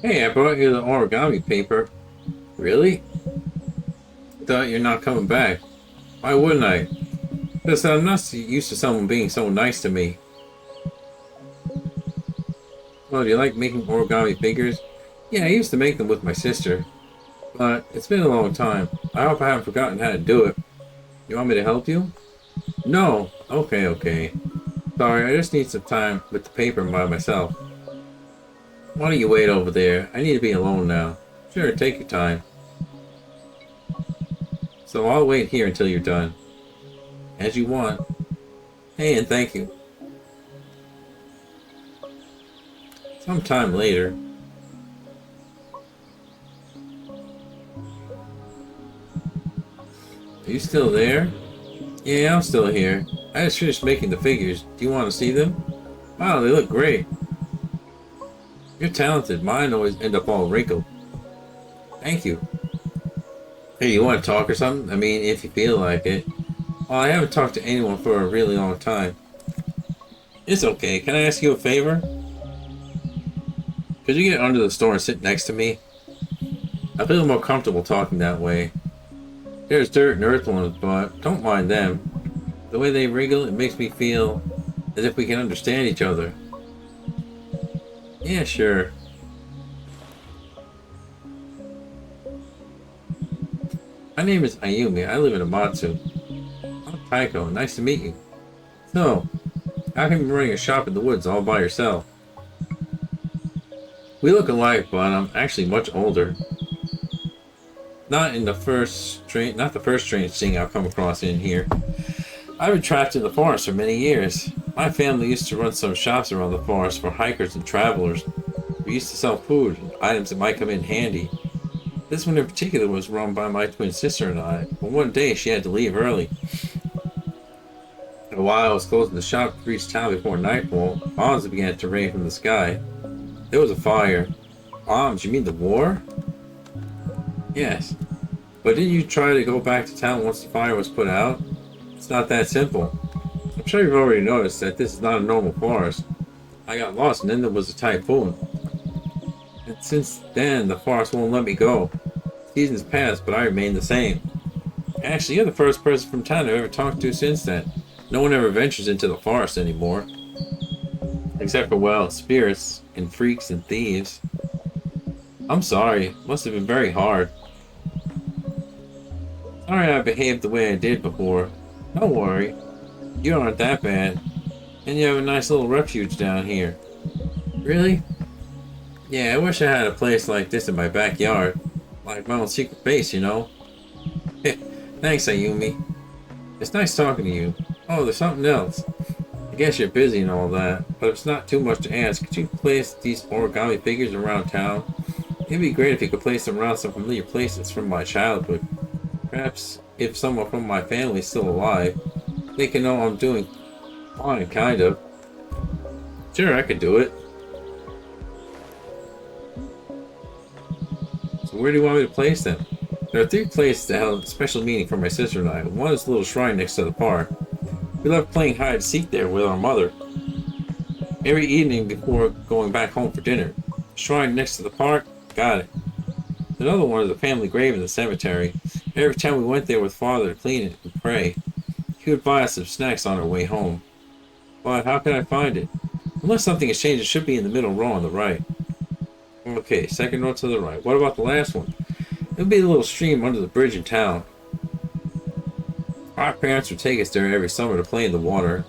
Hey, I brought you the origami paper. Really? Thought you're not coming back. Why wouldn't I? Because I'm not used to someone being so nice to me. Well, do you like making origami figures? Yeah, I used to make them with my sister, but it's been a long time. I hope I haven't forgotten how to do it. You want me to help you? No. Okay, okay. Sorry, I just need some time with the paper by myself. Why don't you wait over there? I need to be alone now. Sure, take your time. So I'll wait here until you're done. As you want. Hey, and thank you. Sometime later. Are you still there? Yeah, I'm still here. I just finished making the figures. Do you want to see them? Wow, they look great. You're talented. Mine always end up all wrinkled. Thank you. Hey, you want to talk or something? I mean, if you feel like it. Well, I haven't talked to anyone for a really long time. It's okay. Can I ask you a favor? Could you get under the store and sit next to me? I feel more comfortable talking that way. There's dirt and earthworms, but don't mind them. The way they wriggle, it makes me feel as if we can understand each other. Yeah, sure. My name is Ayumi. I live in Amatsu. I'm Taiko. Nice to meet you. So, how come you're running a shop in the woods all by yourself? We look alike, but I'm actually much older. Not the first strange thing I've come across in here. I've been trapped in the forest for many years. My family used to run some shops around the forest for hikers and travelers. We used to sell food and items that might come in handy. This one in particular was run by my twin sister and I, but one day she had to leave early. And while I was closing the shop to reach town before nightfall, bombs began to rain from the sky. There was a fire. Bombs? You mean the war? Yes. But didn't you try to go back to town once the fire was put out? It's not that simple. I'm sure you've already noticed that this is not a normal forest. I got lost and then there was a typhoon. And since then, the forest won't let me go. Seasons passed, but I remain the same. Actually, you're the first person from town I've ever talked to since then. No one ever ventures into the forest anymore. Except for, well, spirits and freaks and thieves. I'm sorry. It must have been very hard. Sorry I behaved the way I did before. Don't worry. You aren't that bad. And you have a nice little refuge down here. Really? Yeah, I wish I had a place like this in my backyard. Like my own secret base, you know? Thanks, Ayumi. It's nice talking to you. Oh, there's something else. I guess you're busy and all that, but if it's not too much to ask, could you place these origami figures around town? It'd be great if you could place them around some familiar places from my childhood. Perhaps if someone from my family is still alive, they can know I'm doing fine, kind of. Sure, I could do it. So where do you want me to place them? There are 3 places that held a special meaning for my sister and I. One is the little shrine next to the park. We loved playing hide and seek there with our mother. Every evening before going back home for dinner. Shrine next to the park? Got it. Another one is the family grave in the cemetery. Every time we went there with father to clean it and pray, he would buy us some snacks on our way home. But how can I find it? Unless something has changed, it should be in the middle row on the right. Okay, second row to the right. What about the last one? It would be the little stream under the bridge in town. Our parents would take us there every summer to play in the water.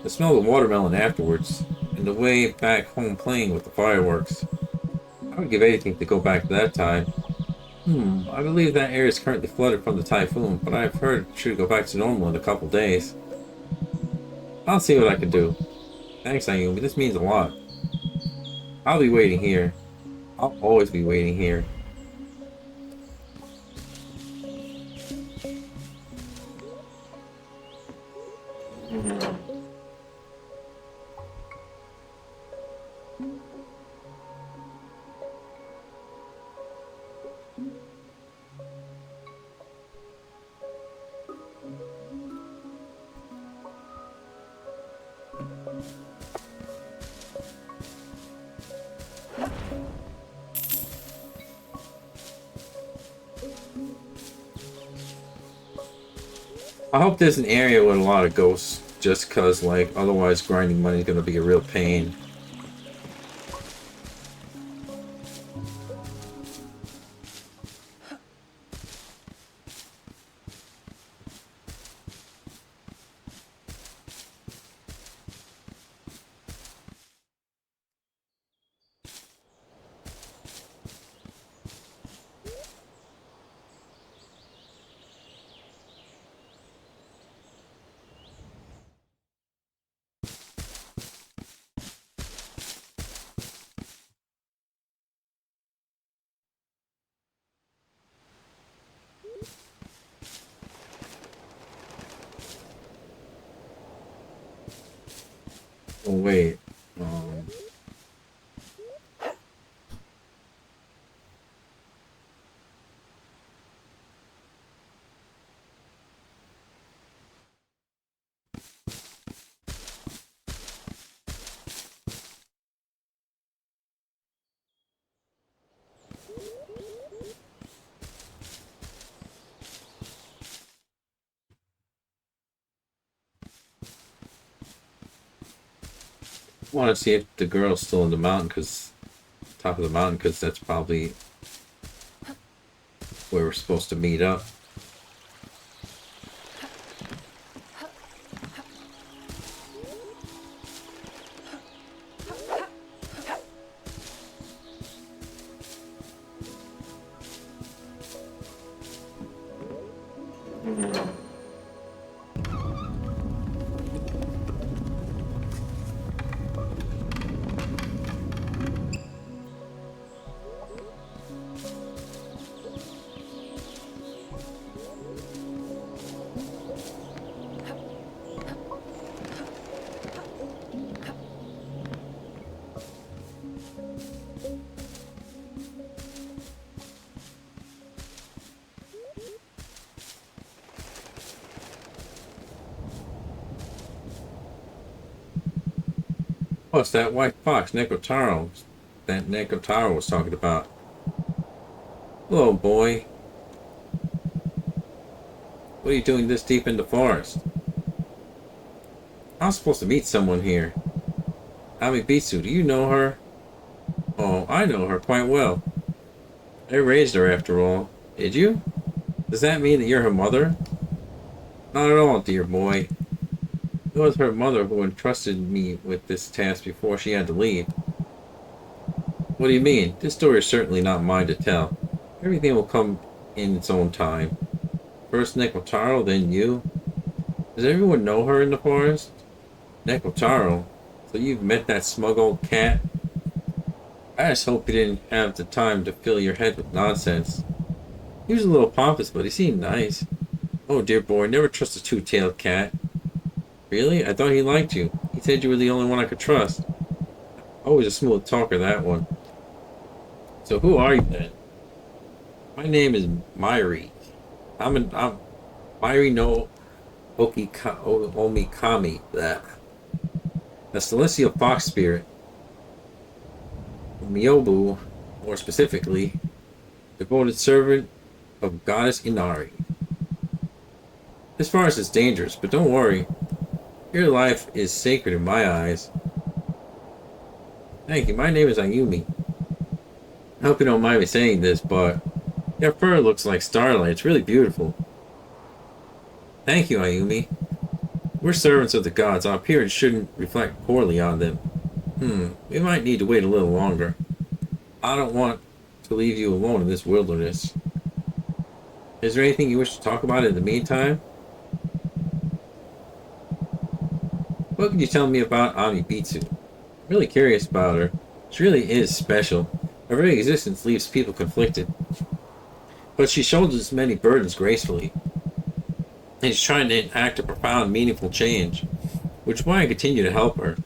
The smell of the watermelon afterwards, and the way back home playing with the fireworks. I would give anything to go back to that time. I believe that area is currently flooded from the typhoon, but I've heard it should go back to normal in a couple days. I'll see what I can do. Thanks, Ayumi. This means a lot. I'll be waiting here. I'll always be waiting here. I hope there's an area with a lot of ghosts, just cause like otherwise grinding money is gonna be a real pain. Oh wait. Um, want to see if the girl's still in the mountain, cause top of the mountain, cause that's probably where we're supposed to meet up. Oh, it's that white fox, Nekotaro, that Nekotaro was talking about. Hello, boy. What are you doing this deep in the forest? I was supposed to meet someone here. Amibitsu, do you know her? Oh, I know her quite well. I raised her after all. Did you? Does that mean that you're her mother? Not at all, dear boy. It was her mother who entrusted me with this task before she had to leave. What do you mean? This story is certainly not mine to tell. Everything will come in its own time. First Nekotaro, then you. Does everyone know her in the forest? Nekotaro? So you've met that smug old cat? I just hope you didn't have the time to fill your head with nonsense. He was a little pompous, but he seemed nice. Oh dear boy, never trust a two-tailed cat. Really? I thought he liked you. He said you were the only one I could trust. Always a smooth talker, that one. So who are you then? My name is Mairi. I'm Mairi no Omikami. That. A celestial fox spirit. Myobu, more specifically, devoted servant of goddess Inari. This forest is dangerous, but don't worry. Your life is sacred in my eyes. Thank you. My name is Ayumi. I hope you don't mind me saying this, but your fur looks like starlight. It's really beautiful. Thank you, Ayumi. We're servants of the gods. Our appearance shouldn't reflect poorly on them. We might need to wait a little longer. I don't want to leave you alone in this wilderness. Is there anything you wish to talk about in the meantime? What can you tell me about Amibitsu? I'm really curious about her. She really is special. Her very existence leaves people conflicted. But she shoulders many burdens gracefully. And she's trying to enact a profound, meaningful change, which is why I continue to help her,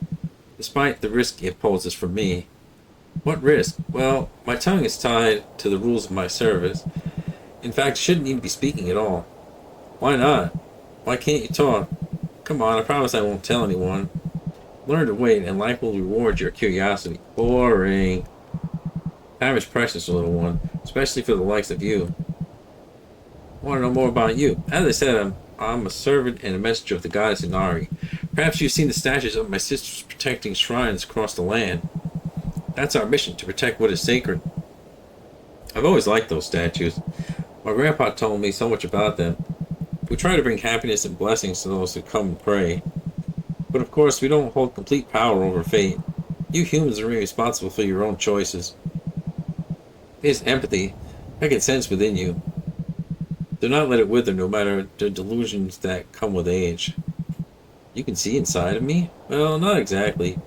despite the risk it poses for me. What risk? Well, my tongue is tied to the rules of my service. In fact, I shouldn't even be speaking at all. Why not? Why can't you talk? Come on, I promise I won't tell anyone. Learn to wait, and life will reward your curiosity. Boring. Time is precious, little one, especially for the likes of you. I want to know more about you. As I said, I'm a servant and a messenger of the goddess Inari. Perhaps you've seen the statues of my sisters protecting shrines across the land. That's our mission, to protect what is sacred. I've always liked those statues. My grandpa told me so much about them. We try to bring happiness and blessings to those who come and pray. But of course, we don't hold complete power over fate. You humans are responsible for your own choices. There's empathy. I can sense within you. Do not let it wither, no matter the delusions that come with age. You can see inside of me? Well, not exactly.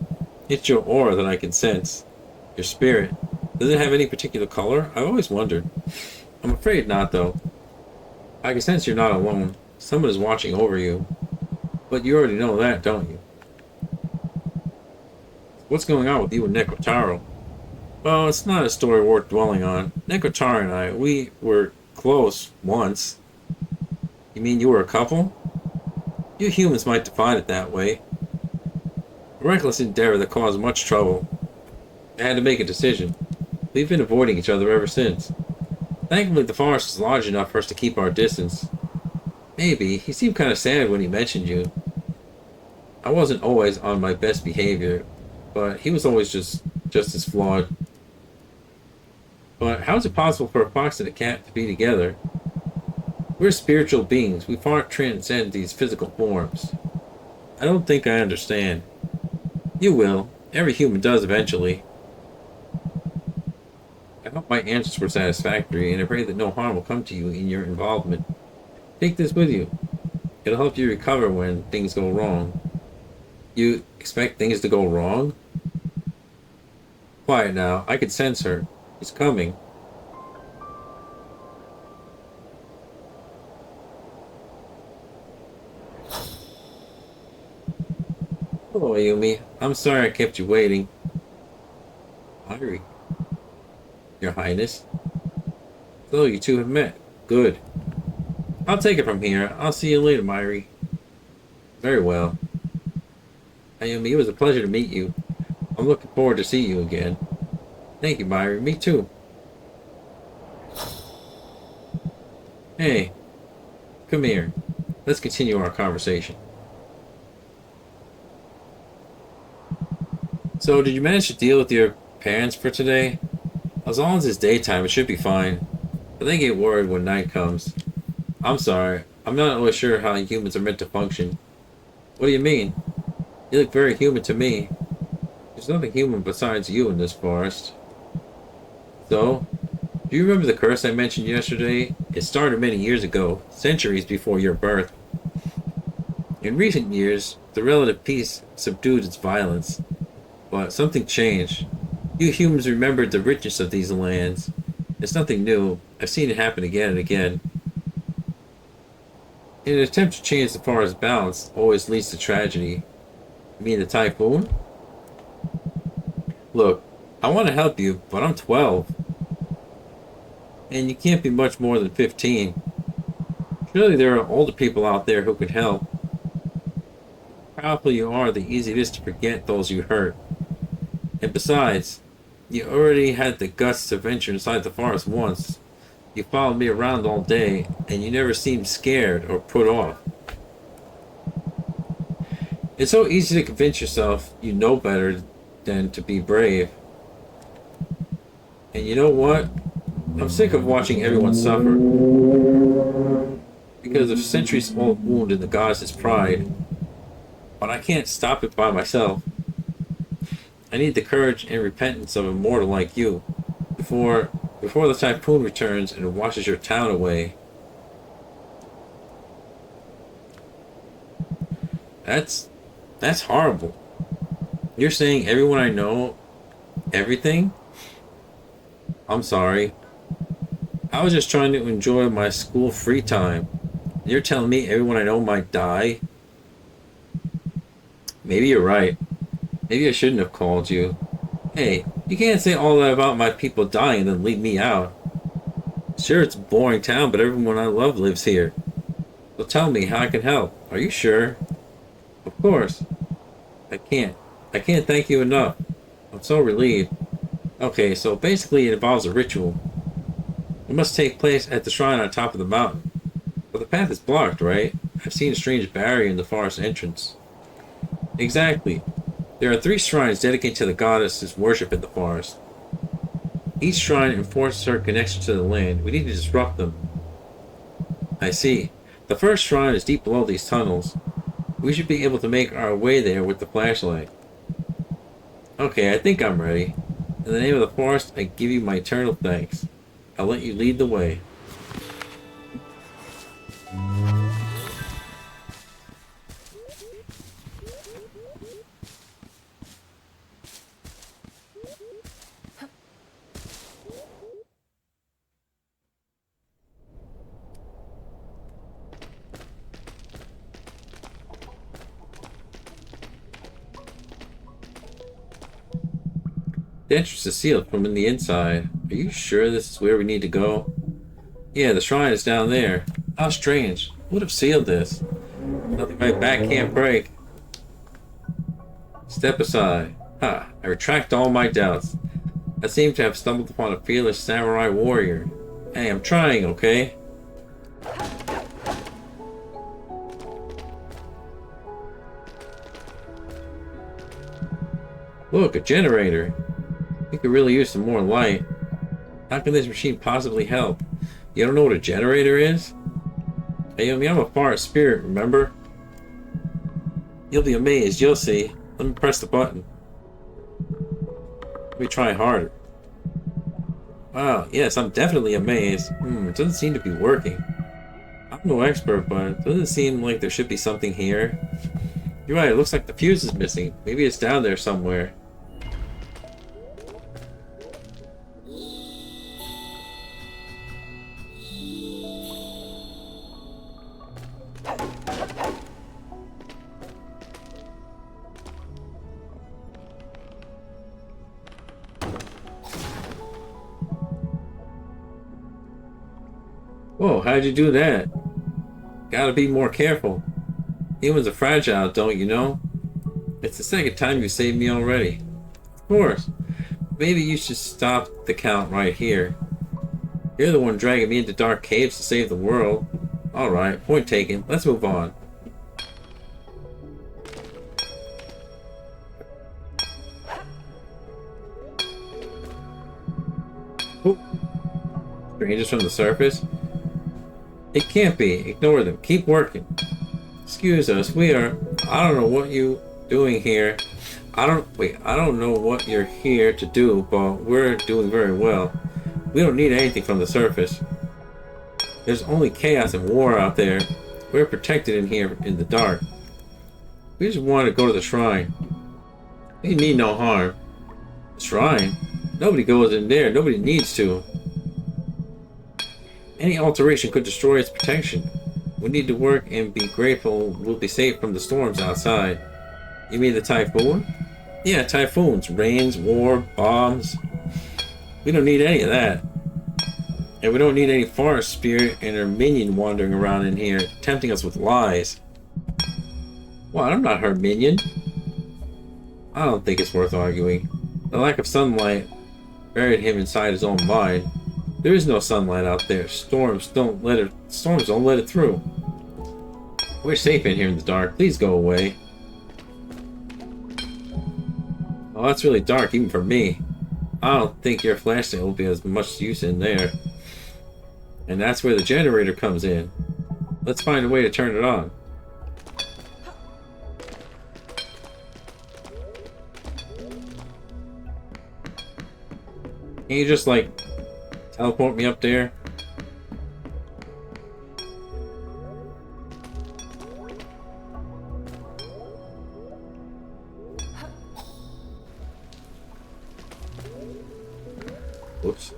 It's your aura that I can sense. Your spirit. Does it have any particular color? I've always wondered. I'm afraid not, though. I can sense you're not alone. Someone is watching over you. But you already know that, don't you? What's going on with you and Nekotaro? Well, it's not a story worth dwelling on. Nekotaro and I, we were close once. You mean you were a couple? You humans might define it that way. A reckless endeavor that caused much trouble. I had to make a decision. We've been avoiding each other ever since. Thankfully, the forest is large enough for us to keep our distance. Maybe. He seemed kind of sad when he mentioned you. I wasn't always on my best behavior, but he was always just as flawed. But how is it possible for a fox and a cat to be together? We're spiritual beings. We far transcend these physical forms. I don't think I understand. You will. Every human does eventually. I hope my answers were satisfactory, and I pray that no harm will come to you in your involvement. Take this with you. It'll help you recover when things go wrong. You expect things to go wrong? Quiet now. I can sense her. She's coming. Hello, Ayumi. I'm sorry I kept you waiting. Irie. Your Highness. So you two have met. Good. I'll take it from here. I'll see you later, Myri. Very well. Ayumi, it was a pleasure to meet you. I'm looking forward to seeing you again. Thank you, Myri. Me too. Hey. Come here. Let's continue our conversation. So, did you manage to deal with your parents for today? As long as it's daytime, it should be fine. But they get worried when night comes. I'm sorry. I'm not always sure how humans are meant to function. What do you mean? You look very human to me. There's nothing human besides you in this forest. So, do you remember the curse I mentioned yesterday? It started many years ago, centuries before your birth. In recent years, the relative peace subdued its violence. But something changed. You humans remembered the richness of these lands. It's nothing new. I've seen it happen again and again. In an attempt to change the forest balance always leads to tragedy. You mean the typhoon? Look, I want to help you, but I'm 12. And you can't be much more than 15. Surely there are older people out there who could help. The powerful you are, the easier it is to forget those you hurt. And besides, you already had the guts to venture inside the forest once. You followed me around all day, and you never seemed scared or put off. It's so easy to convince yourself you know better than to be brave. And you know what? I'm sick of watching everyone suffer. Because of centuries-old wound in the goddess's pride. But I can't stop it by myself. I need the courage and repentance of a mortal like you before the typhoon returns and washes your town away. That's horrible. You're saying everyone I know, everything? I'm sorry. I was just trying to enjoy my school free time. You're telling me everyone I know might die? Maybe you're right. Maybe I shouldn't have called you. Hey, you can't say all that about my people dying and then leave me out. Sure, it's a boring town, but everyone I love lives here. So tell me how I can help. Are you sure? Of course. I can't thank you enough. I'm so relieved. Okay, so basically it involves a ritual. It must take place at the shrine on top of the mountain. But the path is blocked, right? I've seen a strange barrier in the forest entrance. Exactly. There are 3 shrines dedicated to the goddess's worship in the forest. Each shrine enforces her connection to the land. We need to disrupt them. I see. The first shrine is deep below these tunnels. We should be able to make our way there with the flashlight. Okay, I think I'm ready. In the name of the forest, I give you my eternal thanks. I'll let you lead the way. The entrance is sealed from the inside. Are you sure this is where we need to go? Yeah, the shrine is down there. How strange. Who would have sealed this? Nothing my back can't break. Step aside. Ha, I retract all my doubts. I seem to have stumbled upon a fearless samurai warrior. Hey, I'm trying, okay? Look, a generator. We could really use some more light. How can this machine possibly help? You don't know what a generator is? Hey, I'm a forest spirit, remember? You'll be amazed, you'll see. Let me press the button. Let me try harder. Wow, yes, I'm definitely amazed. It doesn't seem to be working. I'm no expert, but it doesn't seem like there should be something here. You're right, it looks like the fuse is missing. Maybe it's down there somewhere. Whoa, how'd you do that? Gotta be more careful. Humans are fragile, don't you know? It's the second time you saved me already. Of course. Maybe you should stop the count right here. You're the one dragging me into dark caves to save the world. Alright, point taken. Let's move on. Oh. Strangers from the surface? It can't be. Ignore them. Keep working. Excuse us. I don't know what you doing here. I don't know what you're here to do, but we're doing very well. We don't need anything from the surface. There's only chaos and war out there. We're protected in here in the dark. We just want to go to the shrine. We mean no harm. The shrine? Nobody goes in there. Nobody needs to. Any alteration could destroy its protection. We need to work and be grateful we'll be safe from the storms outside. You mean the typhoon? Yeah, typhoons, rains, war, bombs. We don't need any of that. And we don't need any forest spirit and her minion wandering around in here, tempting us with lies. What? I'm not her minion. I don't think it's worth arguing. The lack of sunlight buried him inside his own mind. There is no sunlight out there. Storms don't let it through. We're safe in here in the dark. Please go away. Oh, that's really dark even for me. I don't think your flashlight will be as much use in there. And that's where the generator comes in. Let's find a way to turn it on. Can you just like teleport me up there? Oops.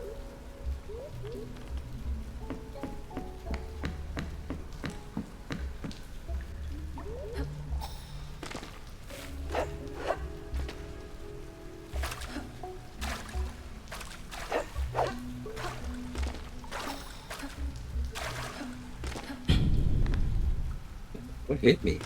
What hit me?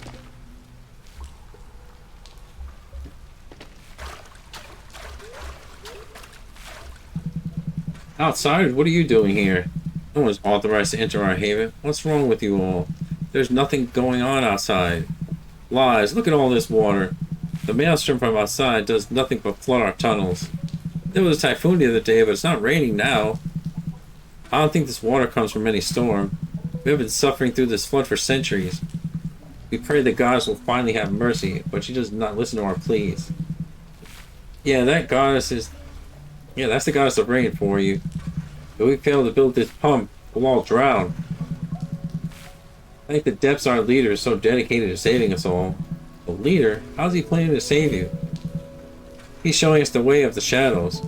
Outsiders, what are you doing here? No one's authorized to enter our haven. What's wrong with you all? There's nothing going on outside. Lies. Look at all this water. The maelstrom from outside does nothing but flood our tunnels. There was a typhoon the other day, but it's not raining now. I don't think this water comes from any storm. We have been suffering through this flood for centuries. We pray the goddess will finally have mercy, but she does not listen to our pleas. Yeah, that goddess is... Yeah, that's the goddess of rain for you. If we fail to build this pump, we'll all drown. I think the Depths, our leader, is so dedicated to saving us all. The leader? How's he planning to save you? He's showing us the way of the shadows.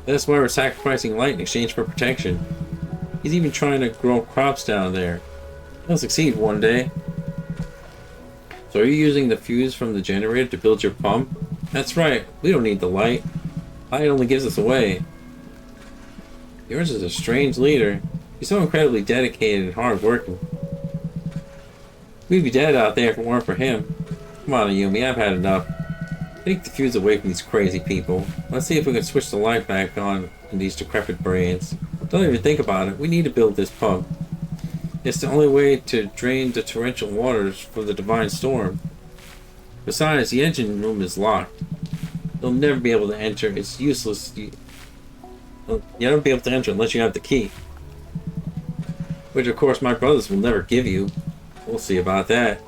That's why we're sacrificing light in exchange for protection. He's even trying to grow crops down there. He'll succeed one day. So are you using the fuse from the generator to build your pump? That's right. We don't need the light. Light only gives us away. Yours is a strange leader. He's so incredibly dedicated and hard-working. We'd be dead out there if it weren't for him. Come on, Ayumi, I've had enough. Take the fuse away from these crazy people. Let's see if we can switch the light back on in these decrepit brains. Don't even think about it. We need to build this pump. It's the only way to drain the torrential waters from the divine storm. Besides, the engine room is locked. You'll never be able to enter. It's useless. You'll never be able to enter unless you have the key. Which, of course, my brothers will never give you. We'll see about that.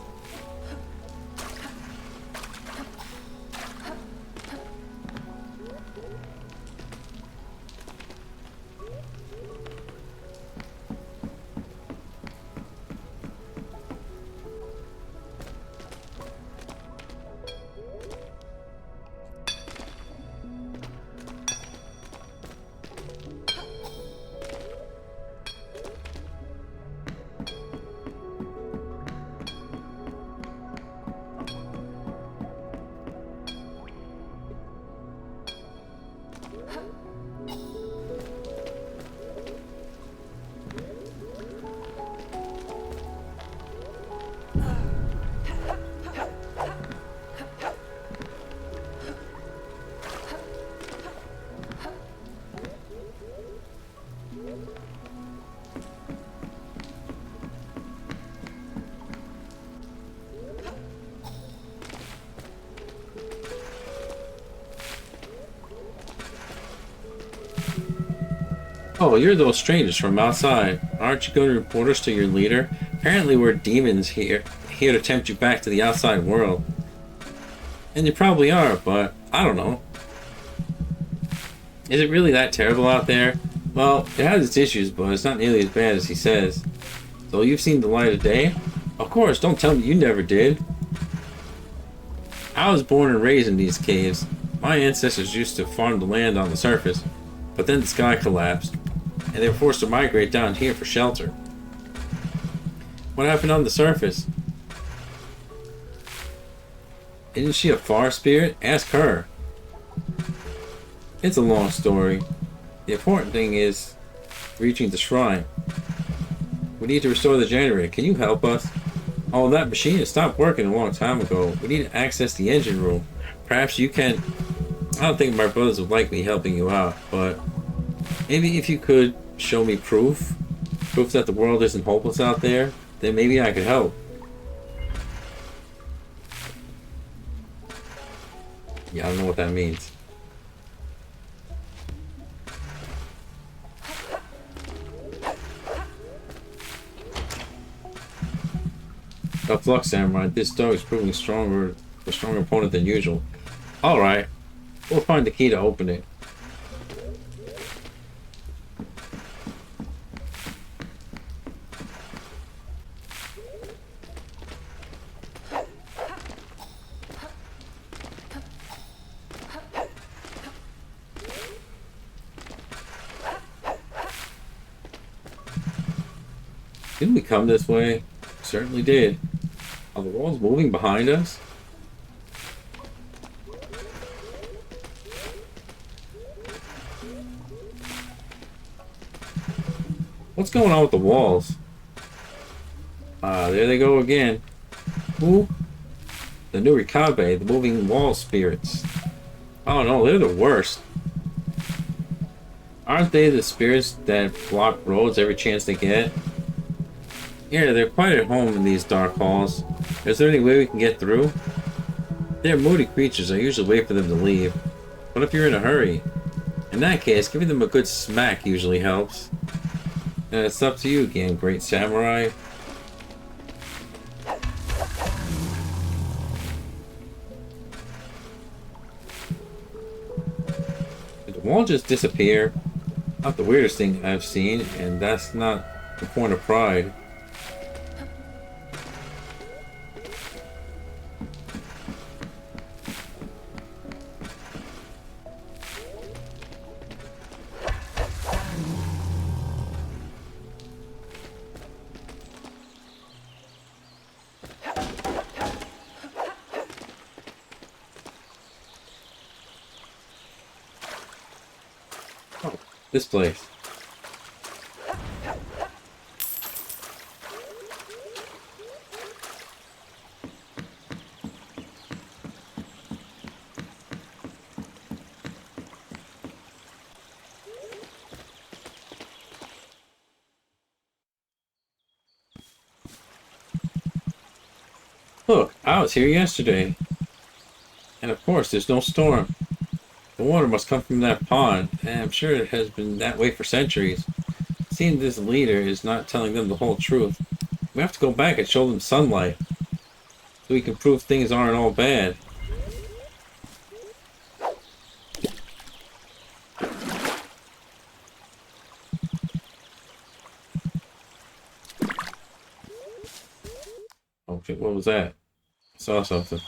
Oh, you're those strangers from outside. Aren't you going to report us to your leader? Apparently we're demons here to tempt you back to the outside world. And you probably are, but I don't know. Is it really that terrible out there? Well, it has its issues, but it's not nearly as bad as he says. So you've seen the light of day? Of course, don't tell me you never did. I was born and raised in these caves. My ancestors used to farm the land on the surface, but then the sky collapsed, and they were forced to migrate down here for shelter. What happened on the surface? Isn't she a forest spirit? Ask her. It's a long story. The important thing is reaching the shrine. We need to restore the generator. Can you help us? Oh, that machine has stopped working a long time ago. We need to access the engine room. Perhaps you can... I don't think my brothers would like me helping you out, but maybe if you could show me proof that the world isn't hopeless out there, then maybe I could help. Yeah, I don't know what that means. Tough luck, Samurai. This dog is proving a stronger opponent than usual. Alright. We'll find the key to open it. Didn't we come this way? Certainly did. Are the walls moving behind us? What's going on with the walls? There they go again. Who? The new Rikabe, the moving wall spirits. Oh no, they're the worst. Aren't they the spirits that block roads every chance they get? Yeah, they're quite at home in these dark halls. Is there any way we can get through? They're moody creatures. I usually wait for them to leave. What if you're in a hurry? In that case, giving them a good smack usually helps. And it's up to you again, great samurai. Did the wall just disappear? Not the weirdest thing I've seen, and that's not the point of pride. Oh, this place. Look, I was here yesterday. And of course, there's no storm. The water must come from that pond, and I'm sure it has been that way for centuries. Seeing this leader is not telling them the whole truth. We have to go back and show them sunlight, so we can prove things aren't all bad. Okay, what was that? I saw something.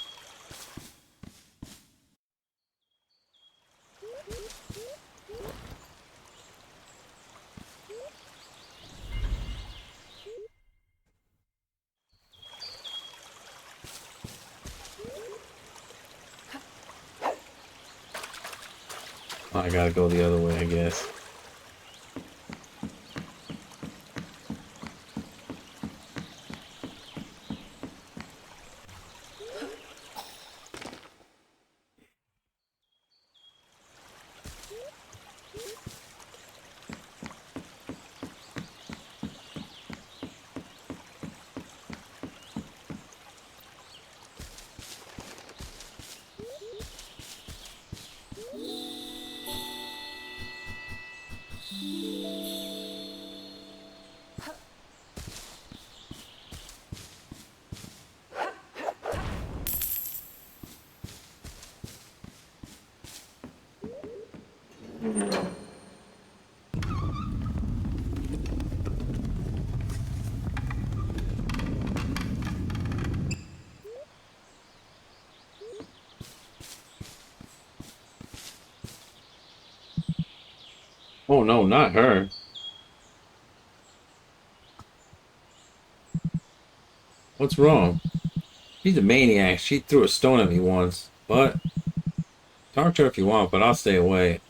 Oh, I gotta go the other way, I guess. Oh no, not her. What's wrong? She's a maniac. She threw a stone at me once. But, talk to her if you want, but I'll stay away.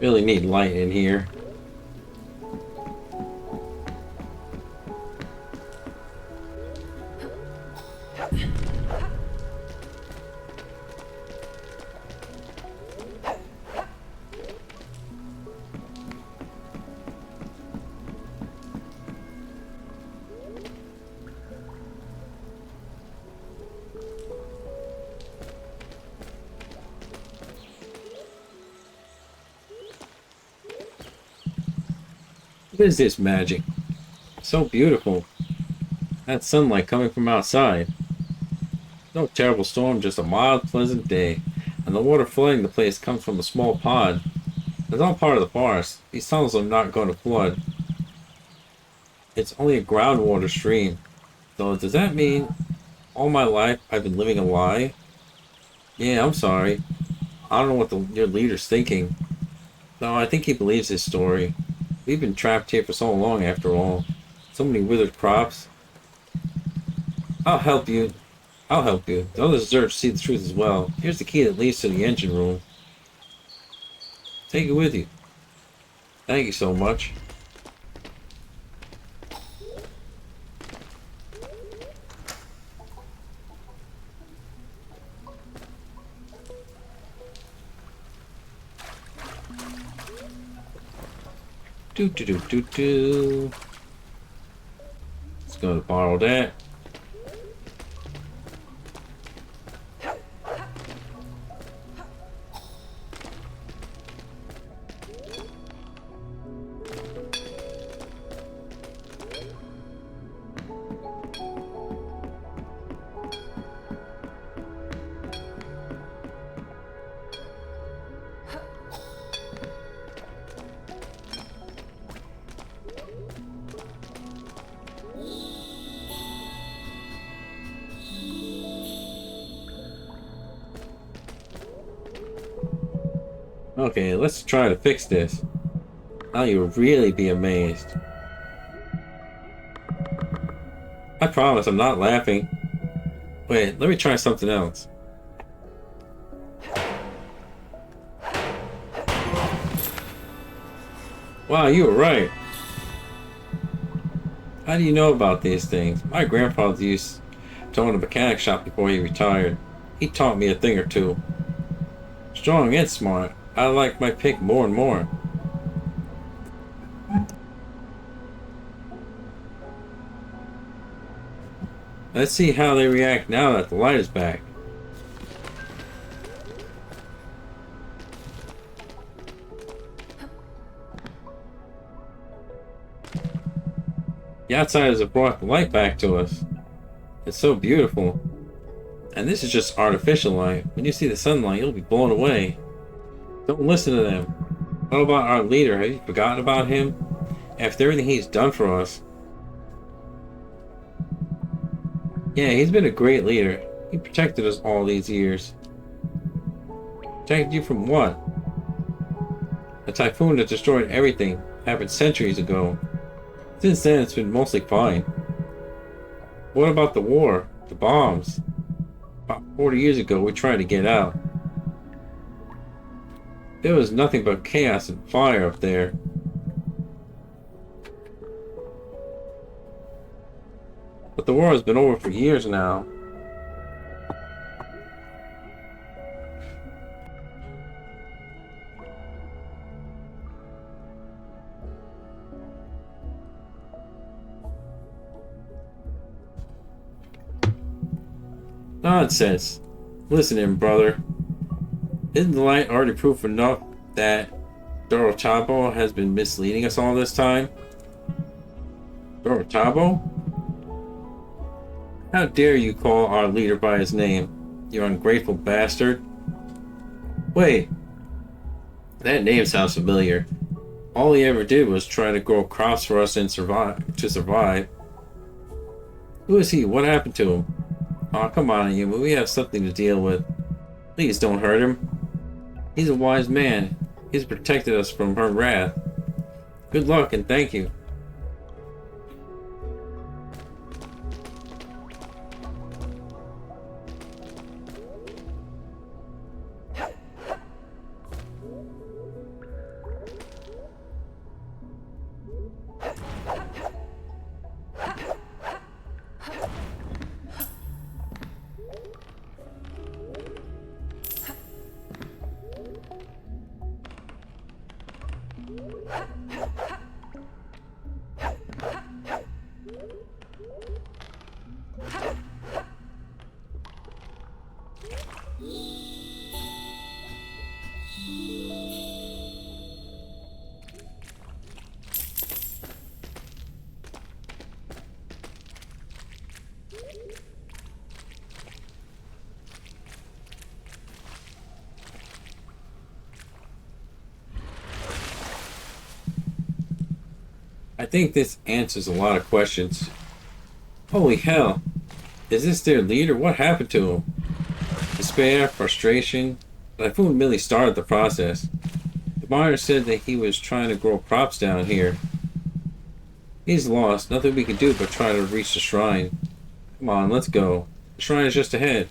Really need light in here. What is this magic? So beautiful. That sunlight coming from outside. No terrible storm, just a mild, pleasant day. And the water flooding the place comes from a small pond. It's all part of the forest. These tunnels are not going to flood. It's only a groundwater stream. So does that mean all my life I've been living a lie? Yeah, I'm sorry. I don't know what your leader's thinking. No, I think he believes his story. We've been trapped here for so long after all. So many withered crops. I'll help you. I'll help you. The others deserve to see the truth as well. Here's the key that leads to the engine room. Take it with you. Thank you so much. Do do do do do. Let's go to borrow that. Okay, let's try to fix this. Now you'll really be amazed. I promise I'm not laughing. Wait, let me try something else. Wow, you were right. How do you know about these things? My grandfather used to own a mechanic shop before he retired. He taught me a thing or two. Strong and smart. I like my pick more and more. Let's see how they react now that the light is back. The outsiders have brought the light back to us. It's so beautiful. And this is just artificial light. When you see the sunlight, you'll be blown away. Don't listen to them. What about our leader? Have you forgotten about him? After everything he's done for us. Yeah, he's been a great leader. He protected us all these years. Protected you from what? A typhoon that destroyed everything happened centuries ago. Since then, it's been mostly fine. What about the war? The bombs? About 40 years ago, we tried to get out. There was nothing but chaos and fire up there. But the war has been over for years now. Nonsense. Listen in, brother. Isn't the light already proof enough that Dorotabo has been misleading us all this time? Dorotabo? How dare you call our leader by his name, you ungrateful bastard? Wait. That name sounds familiar. All he ever did was try to grow crops for us and survive. Who is he? What happened to him? Aw, come on, you. We have something to deal with. Please don't hurt him. He's a wise man. He's protected us from her wrath. Good luck and thank you. I think this answers a lot of questions. Holy hell. Is this their leader? What happened to him? Despair, frustration. Typhoon Millie started the process. The miner said that he was trying to grow crops down here. He's lost. Nothing we can do but try to reach the shrine. Come on, let's go. The shrine is just ahead.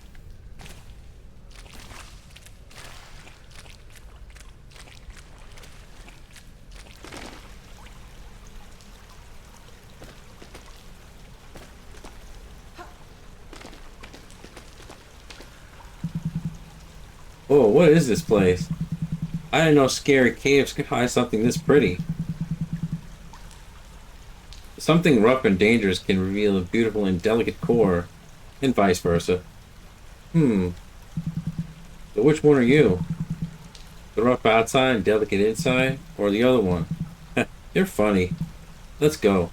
Whoa, what is this place? I didn't know scary caves could hide something this pretty. Something rough and dangerous can reveal a beautiful and delicate core, and vice versa. So which one are you? The rough outside and delicate inside, or the other one? You're funny. Let's go.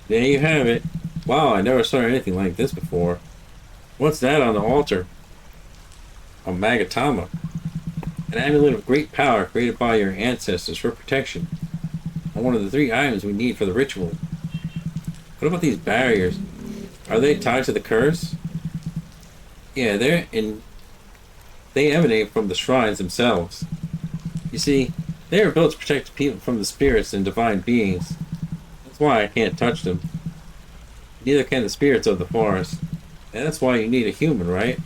There you have it. Wow, I never saw anything like this before. What's that on the altar? A Magatama. An amulet of great power created by your ancestors for protection. And one of the 3 items we need for the ritual. What about these barriers? Are they tied to the curse? Yeah, they emanate from the shrines themselves. You see, they are built to protect people from the spirits and divine beings. That's why I can't touch them. Neither can the spirits of the forest. And that's why you need a human, right?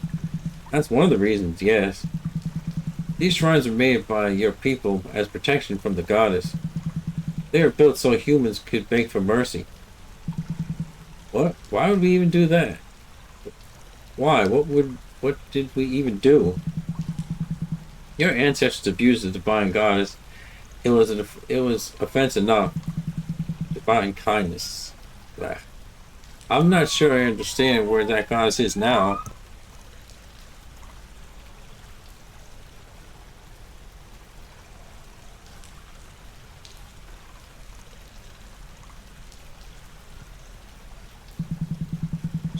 That's one of the reasons, yes. These shrines are made by your people as protection from the goddess. They are built so humans could beg for mercy. What? Why would we even do that? Why? What did we even do? Your ancestors abused the divine goddess. It was offense enough. Divine kindness. Blah. I'm not sure I understand where that goddess is now.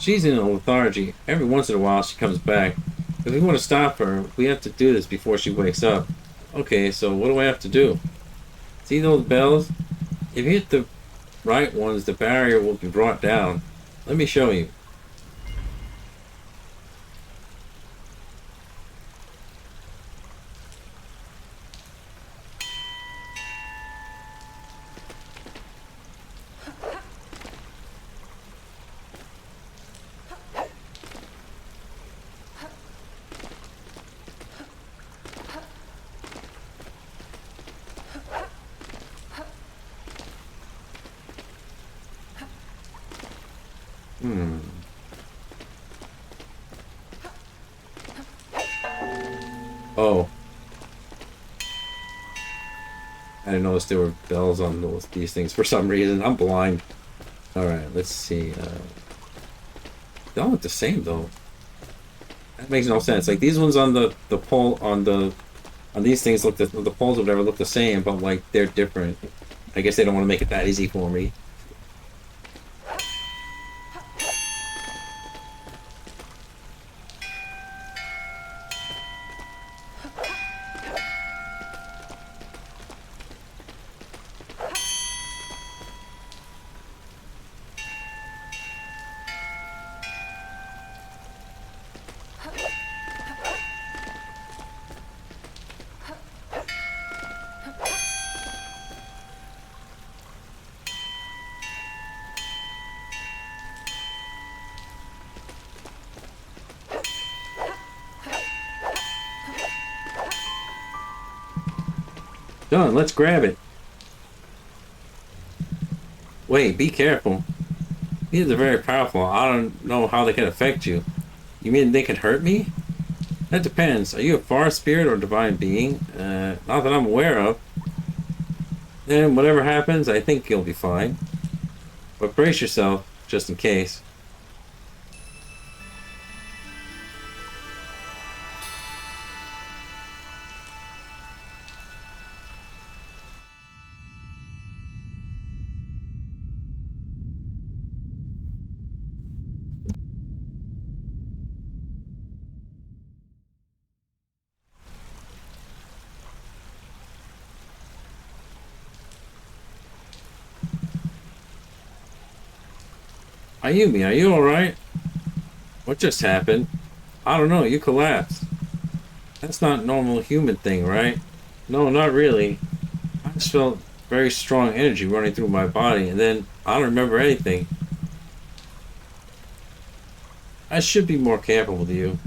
She's in a lethargy. Every once in a while she comes back. If we want to stop her, we have to do this before she wakes up. Okay, so what do I have to do? See those bells? If you hit the right ones, the barrier will be brought down. Let me show you. Oh. I didn't notice there were bells on these things for some reason. I'm blind. Alright, let's see. They all look the same though. That makes no sense. Like these ones on the pole on these things look the poles or whatever look the same, but like they're different. I guess they don't want to make it that easy for me. Done, let's grab it. Wait, be careful. These are very powerful. I don't know how they can affect you. You mean they can hurt me? That depends. Are you a forest spirit or divine being? Not that I'm aware of. And whatever happens, I think you'll be fine. But brace yourself, just in case. Ayumi, are you alright? What just happened? I don't know, you collapsed. That's not a normal human thing, right? No, not really. I just felt very strong energy running through my body, and then I don't remember anything. I should be more capable than you.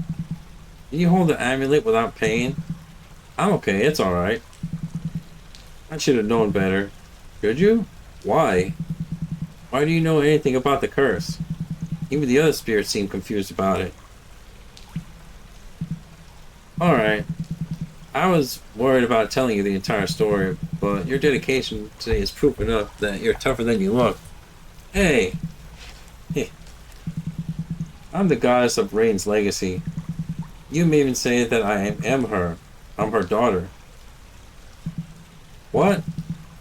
Can you hold the amulet without pain? I'm okay, it's alright. I should have known better. Should you? Why? Why do you know anything about the curse? Even the other spirits seem confused about it. Alright, I was worried about telling you the entire story, but your dedication today is proof enough that you're tougher than you look. Hey, I'm the goddess of Rain's legacy. You may even say that I am her. I'm her daughter. What?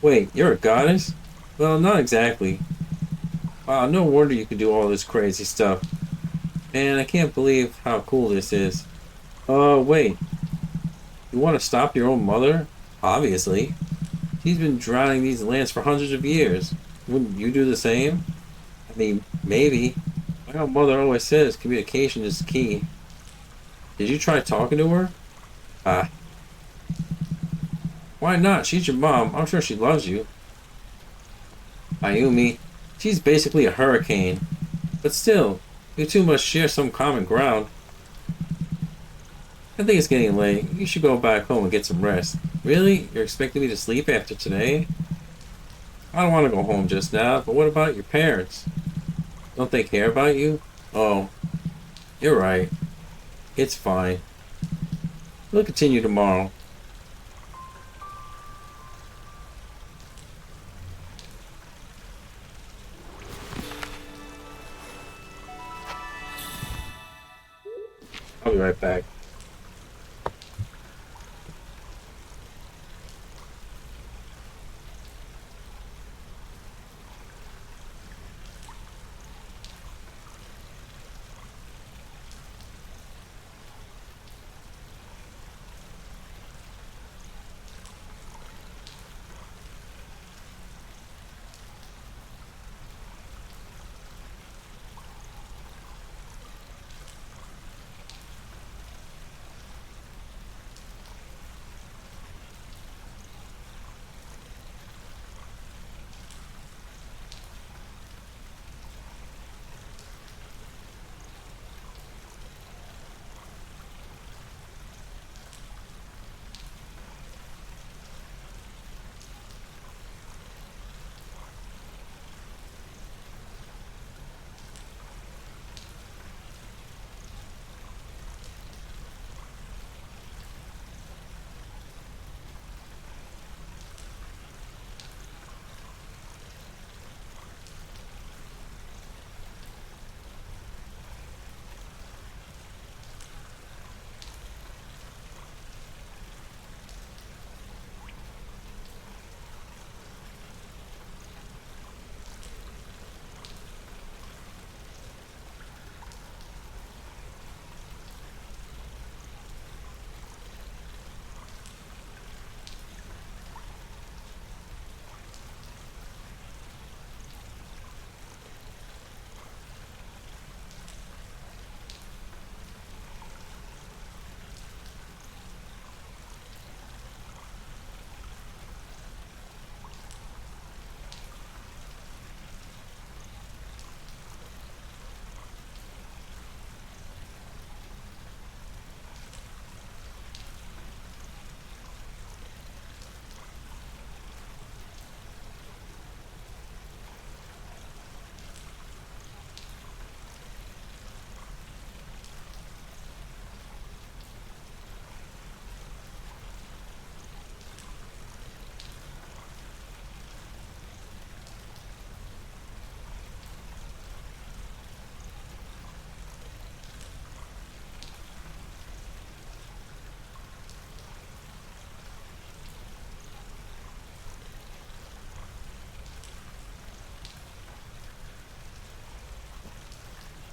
Wait, you're a goddess? Well, not exactly. Wow, no wonder you can do all this crazy stuff. Man, I can't believe how cool this is. Wait. You want to stop your own mother? Obviously. She's been drowning these lands for hundreds of years. Wouldn't you do the same? I mean, maybe. My own mother always says communication is key. Did you try talking to her? Ah, why not? She's your mom. I'm sure she loves you. Ayumi, she's basically a hurricane. But still, you two must share some common ground. I think it's getting late. You should go back home and get some rest. Really? You're expecting me to sleep after today? I don't want to go home just now, but what about your parents? Don't they care about you? Oh, you're right. It's fine. We'll continue tomorrow. I'll be right back.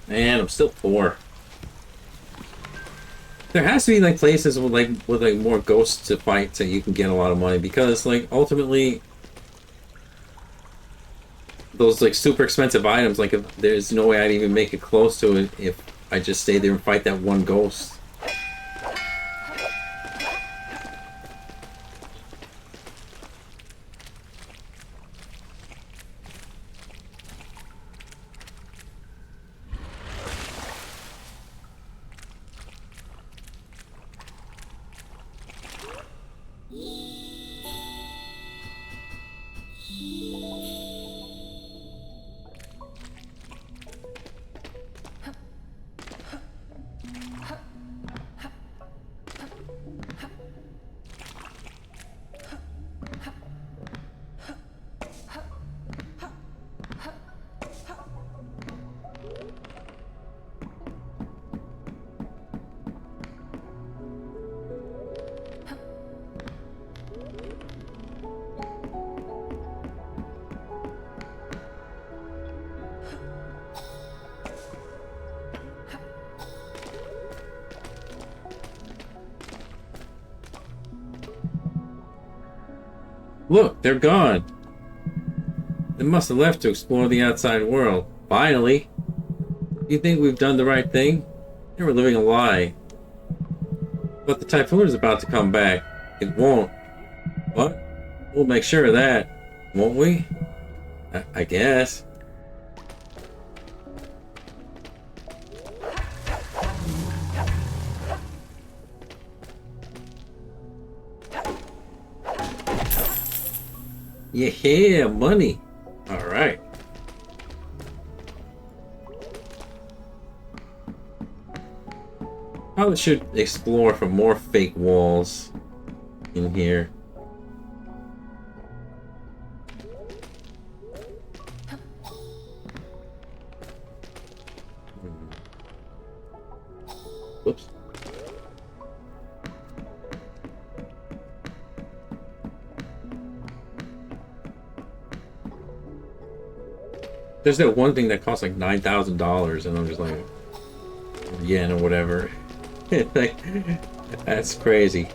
Man, I'm still poor. There has to be like places with more ghosts to fight so you can get a lot of money because like ultimately those like super expensive items like if, there's no way I'd even make it close to it if I just stay there and fight that one ghost. Look, they're gone. They must have left to explore the outside world. Finally. You think we've done the right thing? They were living a lie. But the typhoon is about to come back. It won't. What? We'll make sure of that. Won't we? I guess. Yeah, money. Alright. Probably should explore for more fake walls in here. Whoops. There's that one thing that costs like $9,000 and I'm just like yen or whatever. Like, that's crazy.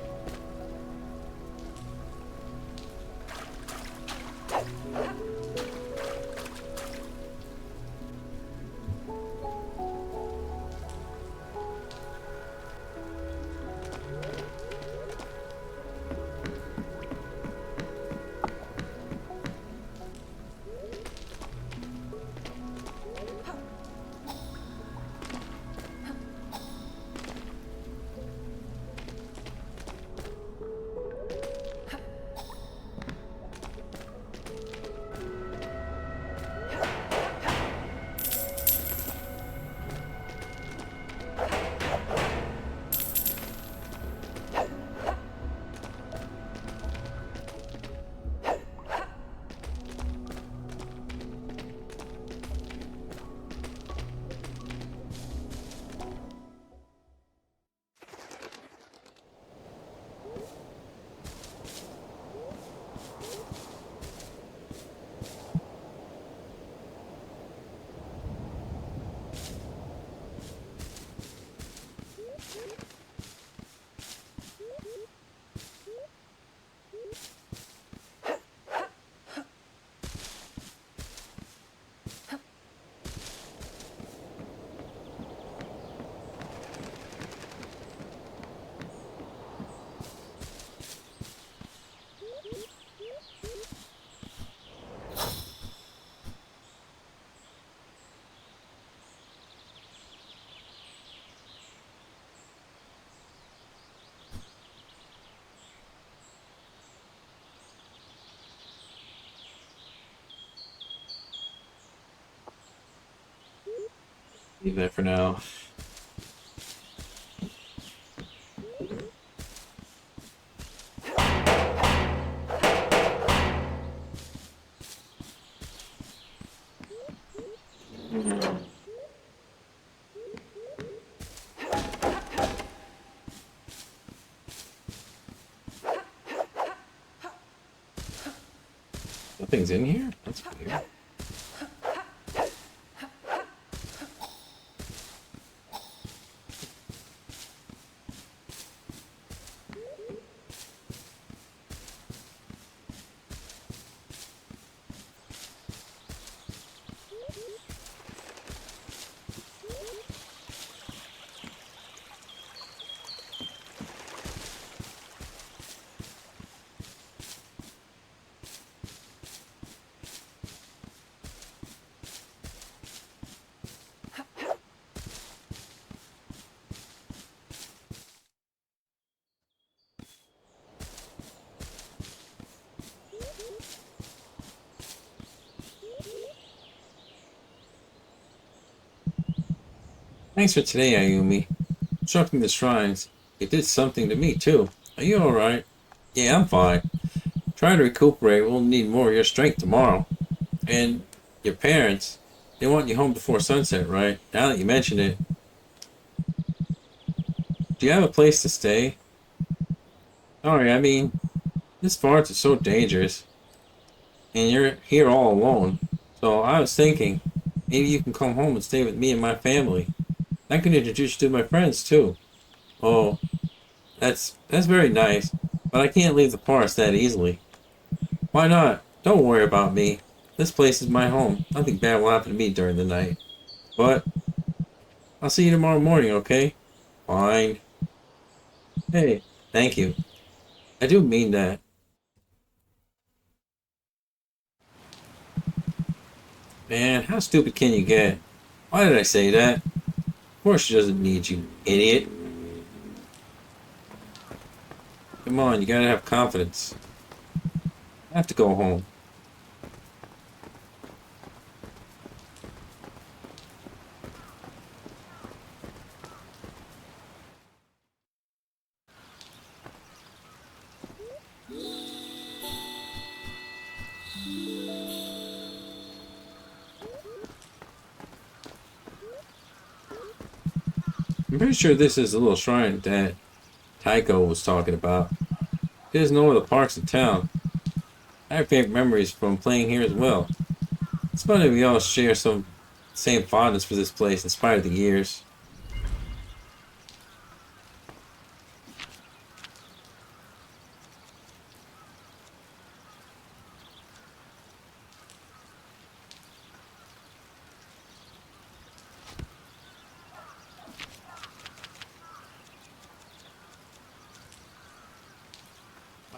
Leave that for now. Nothing's in here? That's weird. Thanks for today, Ayumi. Constructing the shrines. It did something to me, too. Are you alright? Yeah, I'm fine. Try to recuperate. We'll need more of your strength tomorrow. And your parents, they want you home before sunset, right? Now that you mention it, do you have a place to stay? Sorry, I mean, this forest is so dangerous, and you're here all alone. So I was thinking, maybe you can come home and stay with me and my family. I can introduce you to my friends too. Oh, that's very nice, but I can't leave the forest that easily. Why not? Don't worry about me. This place is my home. Nothing bad will happen to me during the night. But I'll see you tomorrow morning, okay? Fine. Hey, thank you. I do mean that. Man, how stupid can you get? Why did I say that? Of course she doesn't need you, idiot. Come on, you gotta have confidence. I have to go home. I'm pretty sure this is the little shrine that Taiko was talking about. There's no other parks in town. I have favorite memories from playing here as well. It's funny we all share some same fondness for this place in spite of the years.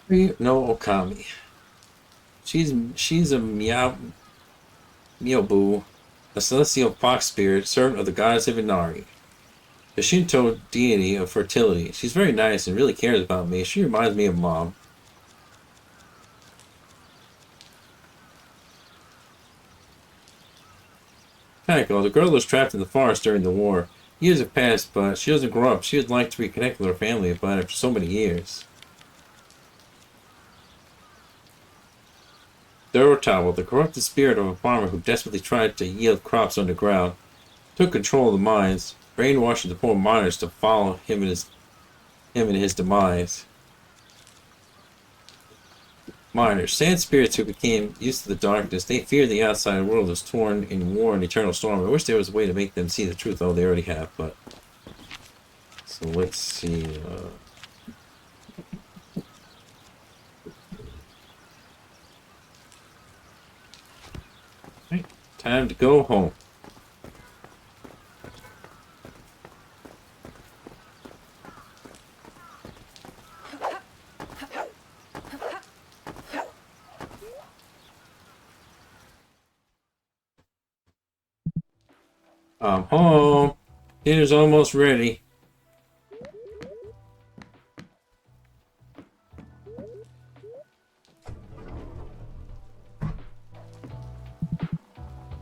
Mari no Okami. She's a Myobu, a celestial fox spirit, servant of the goddess of Inari, the Shinto deity of fertility. She's very nice and really cares about me. She reminds me of Mom. Taiko, the girl was trapped in the forest during the war. Years have passed, but she doesn't grow up. She would like to reconnect with her family, but after so many years. Dorotawa, the corrupted spirit of a farmer who desperately tried to yield crops underground, took control of the mines, brainwashing the poor miners to follow him in his demise. Miners, sand spirits who became used to the darkness, they fear the outside world is torn in war and eternal storm. I wish there was a way to make them see the truth. Oh, they already have, but so let's see. Right, time to go home. I'm home. Dinner's almost ready.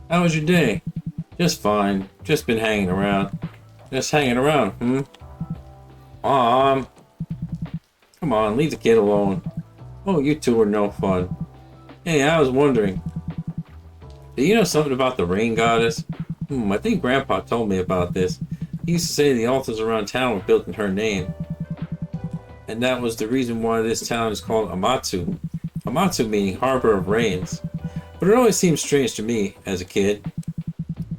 How was your day? Just fine. Just been hanging around. Just hanging around, hmm? Mom, come on, leave the kid alone. Oh, you two are no fun. Hey, I was wondering, do you know something about the rain goddess? I think Grandpa told me about this. He used to say the altars around town were built in her name. And that was the reason why this town is called Amatsu. Amatsu meaning Harbor of Rains. But it always seemed strange to me, as a kid.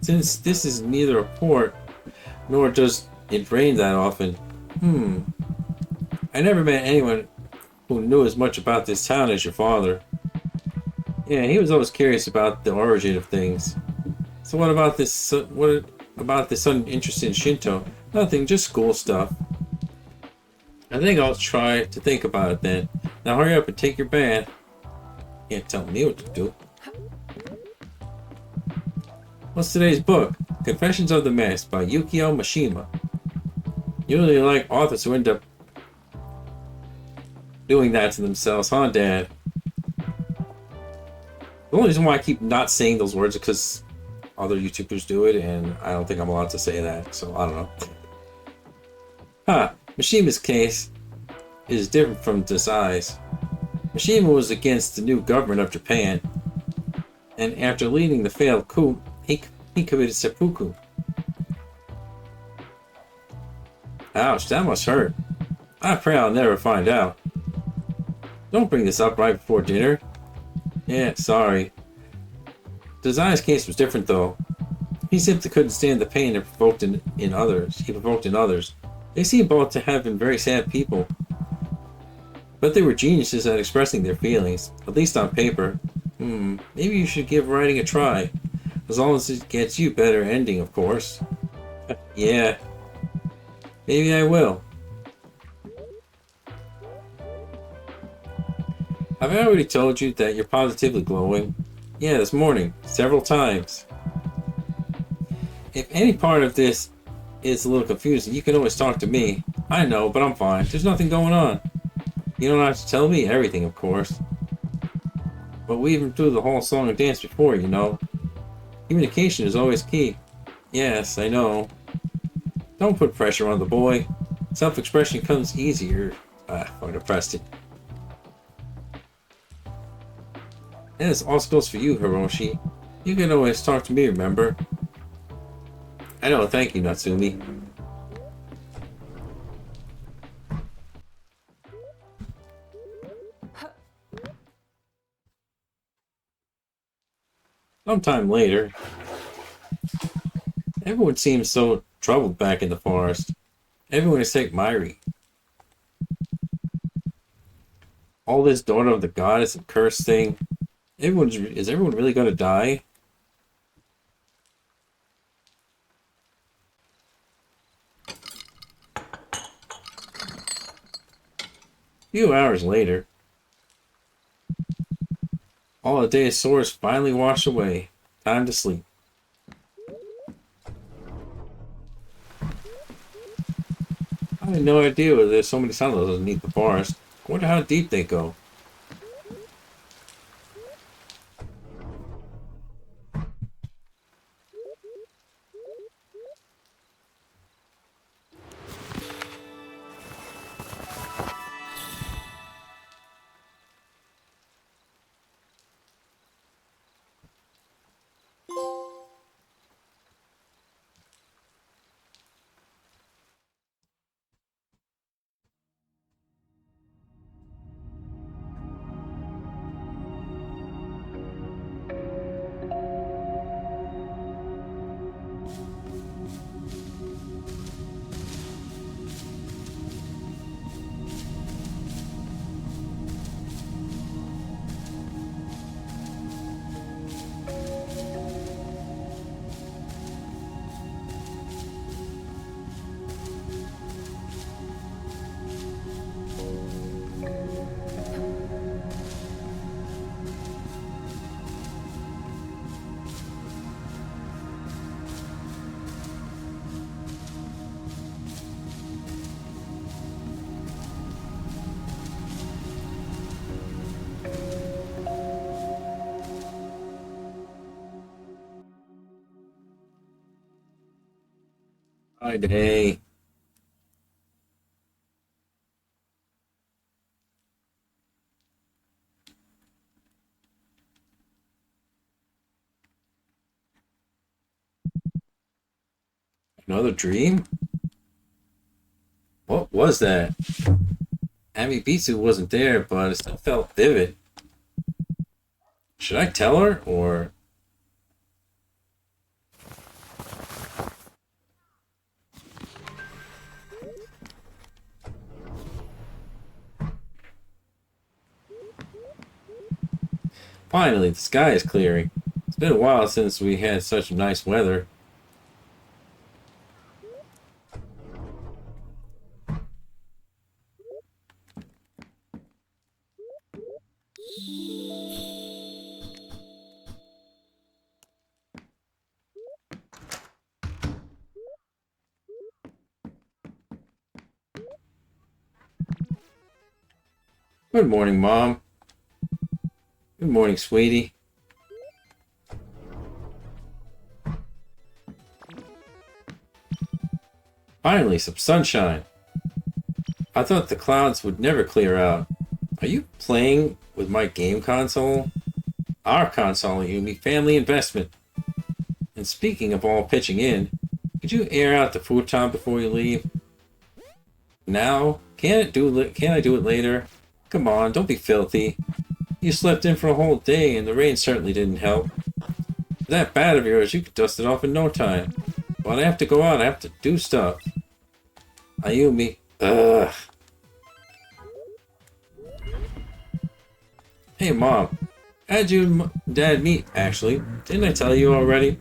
Since this is neither a port, nor does it rain that often. I never met anyone who knew as much about this town as your father. Yeah, he was always curious about the origin of things. So what about this sudden interest in Shinto? Nothing, just school stuff. I think I'll try to think about it then. Now hurry up and take your bath. Can't tell me what to do. What's today's book? Confessions of the Mask by Yukio Mishima. You really like authors who end up doing that to themselves, huh, Dad? The only reason why I keep not saying those words is because other YouTubers do it, and I don't think I'm allowed to say that, so I don't know. Mishima's case is different from Desai's. Mishima was against the new government of Japan, and after leading the failed coup, he committed seppuku. Ouch, that must hurt. I pray I'll never find out. Don't bring this up right before dinner. Yeah, sorry. Desai's case was different though. He simply couldn't stand the pain it provoked in others. They seemed both to have been very sad people. But they were geniuses at expressing their feelings, at least on paper. Maybe you should give writing a try. As long as it gets you a better ending, of course. Yeah. Maybe I will. Have I already told you that you're positively glowing? Yeah, this morning. Several times. If any part of this is a little confusing, you can always talk to me. I know, but I'm fine. There's nothing going on. You don't have to tell me everything, of course. But we've been through the whole song and dance before, you know. Communication is always key. Yes, I know. Don't put pressure on the boy. Self-expression comes easier. I depressed it. And this also goes for you, Hiroshi. You can always talk to me, remember? I know, thank you, Natsumi. Sometime later, everyone seems so troubled back in the forest. Everyone except Mairi. All this daughter of the goddess and curse thing. Is everyone really going to die? A few hours later, all the day's sores finally washed away. Time to sleep. I had no idea there's so many tunnels underneath the forest. I wonder how deep they go. Hi, day. Another dream? What was that? Amibitsu wasn't there, but it still felt vivid. Should I tell her, or... Finally, the sky is clearing. It's been a while since we had such nice weather. Good morning, Mom. Good morning, sweetie. Finally, some sunshine. I thought the clouds would never clear out. Are you playing with my game console? Our console, Yumi. Family investment. And speaking of all pitching in, could you air out the futon before you leave? Now? Can't I do it later? Come on, don't be filthy. You slept in for a whole day and the rain certainly didn't help. That bat of yours, you could dust it off in no time. But I have to go out, I have to do stuff. Ayumi. Ugh. Hey Mom, how'd you and Dad meet, actually? Didn't I tell you already?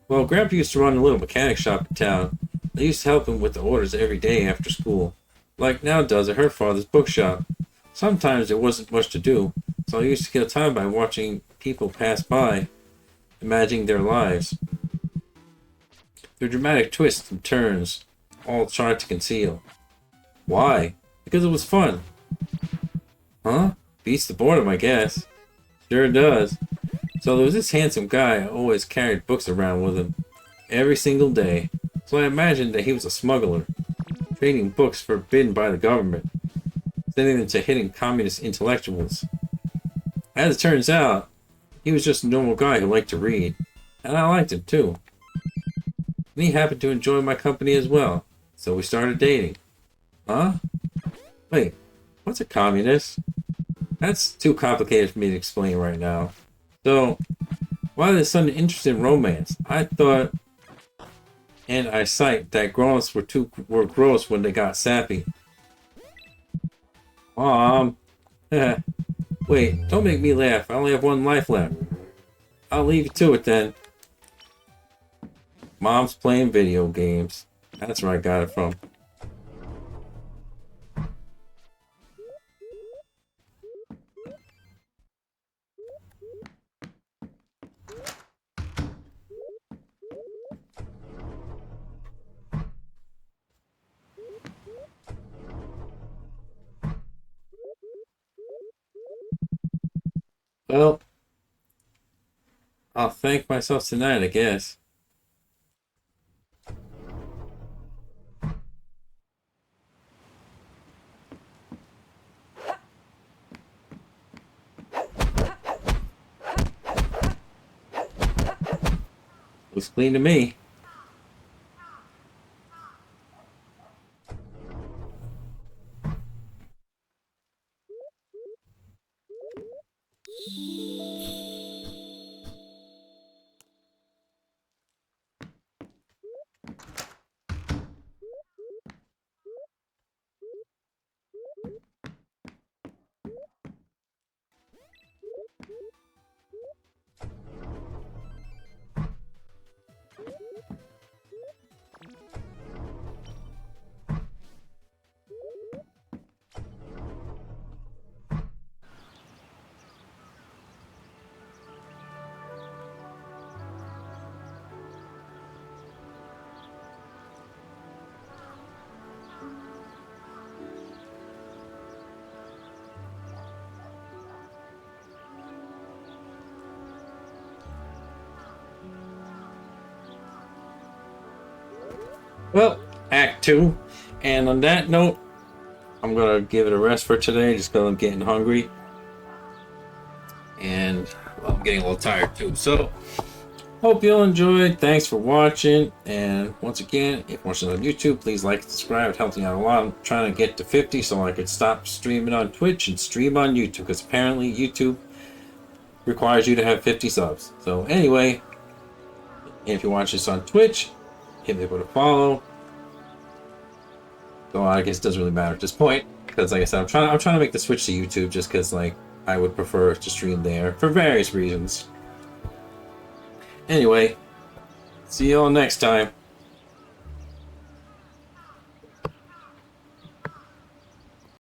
Well, Grandpa used to run a little mechanic shop in town. I used to help him with the orders every day after school, like now does at her father's bookshop. Sometimes there wasn't much to do, so I used to kill time by watching people pass by, imagining their lives. Their dramatic twists and turns, all tried to conceal. Why? Because it was fun. Huh? Beats the boredom, I guess. Sure does. So there was this handsome guy who always carried books around with him, every single day. So I imagined that he was a smuggler, trading books forbidden by the government, sending them to hidden communist intellectuals. As it turns out, he was just a normal guy who liked to read, and I liked him too. And he happened to enjoy my company as well, so we started dating. Huh? Wait, what's a communist? That's too complicated for me to explain right now. So, why this sudden interest in romance? I thought, and I cite that grown-ups were gross when they got sappy. Mom, wait, don't make me laugh. I only have one life left. I'll leave you to it then. Mom's playing video games. That's where I got it from. Well, I'll thank myself tonight, I guess. Looks clean to me. Well, Act 2. And on that note, I'm going to give it a rest for today just because I'm getting hungry. And well, I'm getting a little tired too. So, hope you all enjoyed. Thanks for watching. And once again, if you're watching on YouTube, please like and subscribe. It helps me out a lot. I'm trying to get to 50 so I could stop streaming on Twitch and stream on YouTube. Because apparently YouTube requires you to have 50 subs. So anyway, if you watch this on Twitch, hit me with a follow. So I guess it doesn't really matter at this point because, like I said, I'm trying to make the switch to YouTube just because, like, I would prefer to stream there for various reasons. Anyway, see you all next time.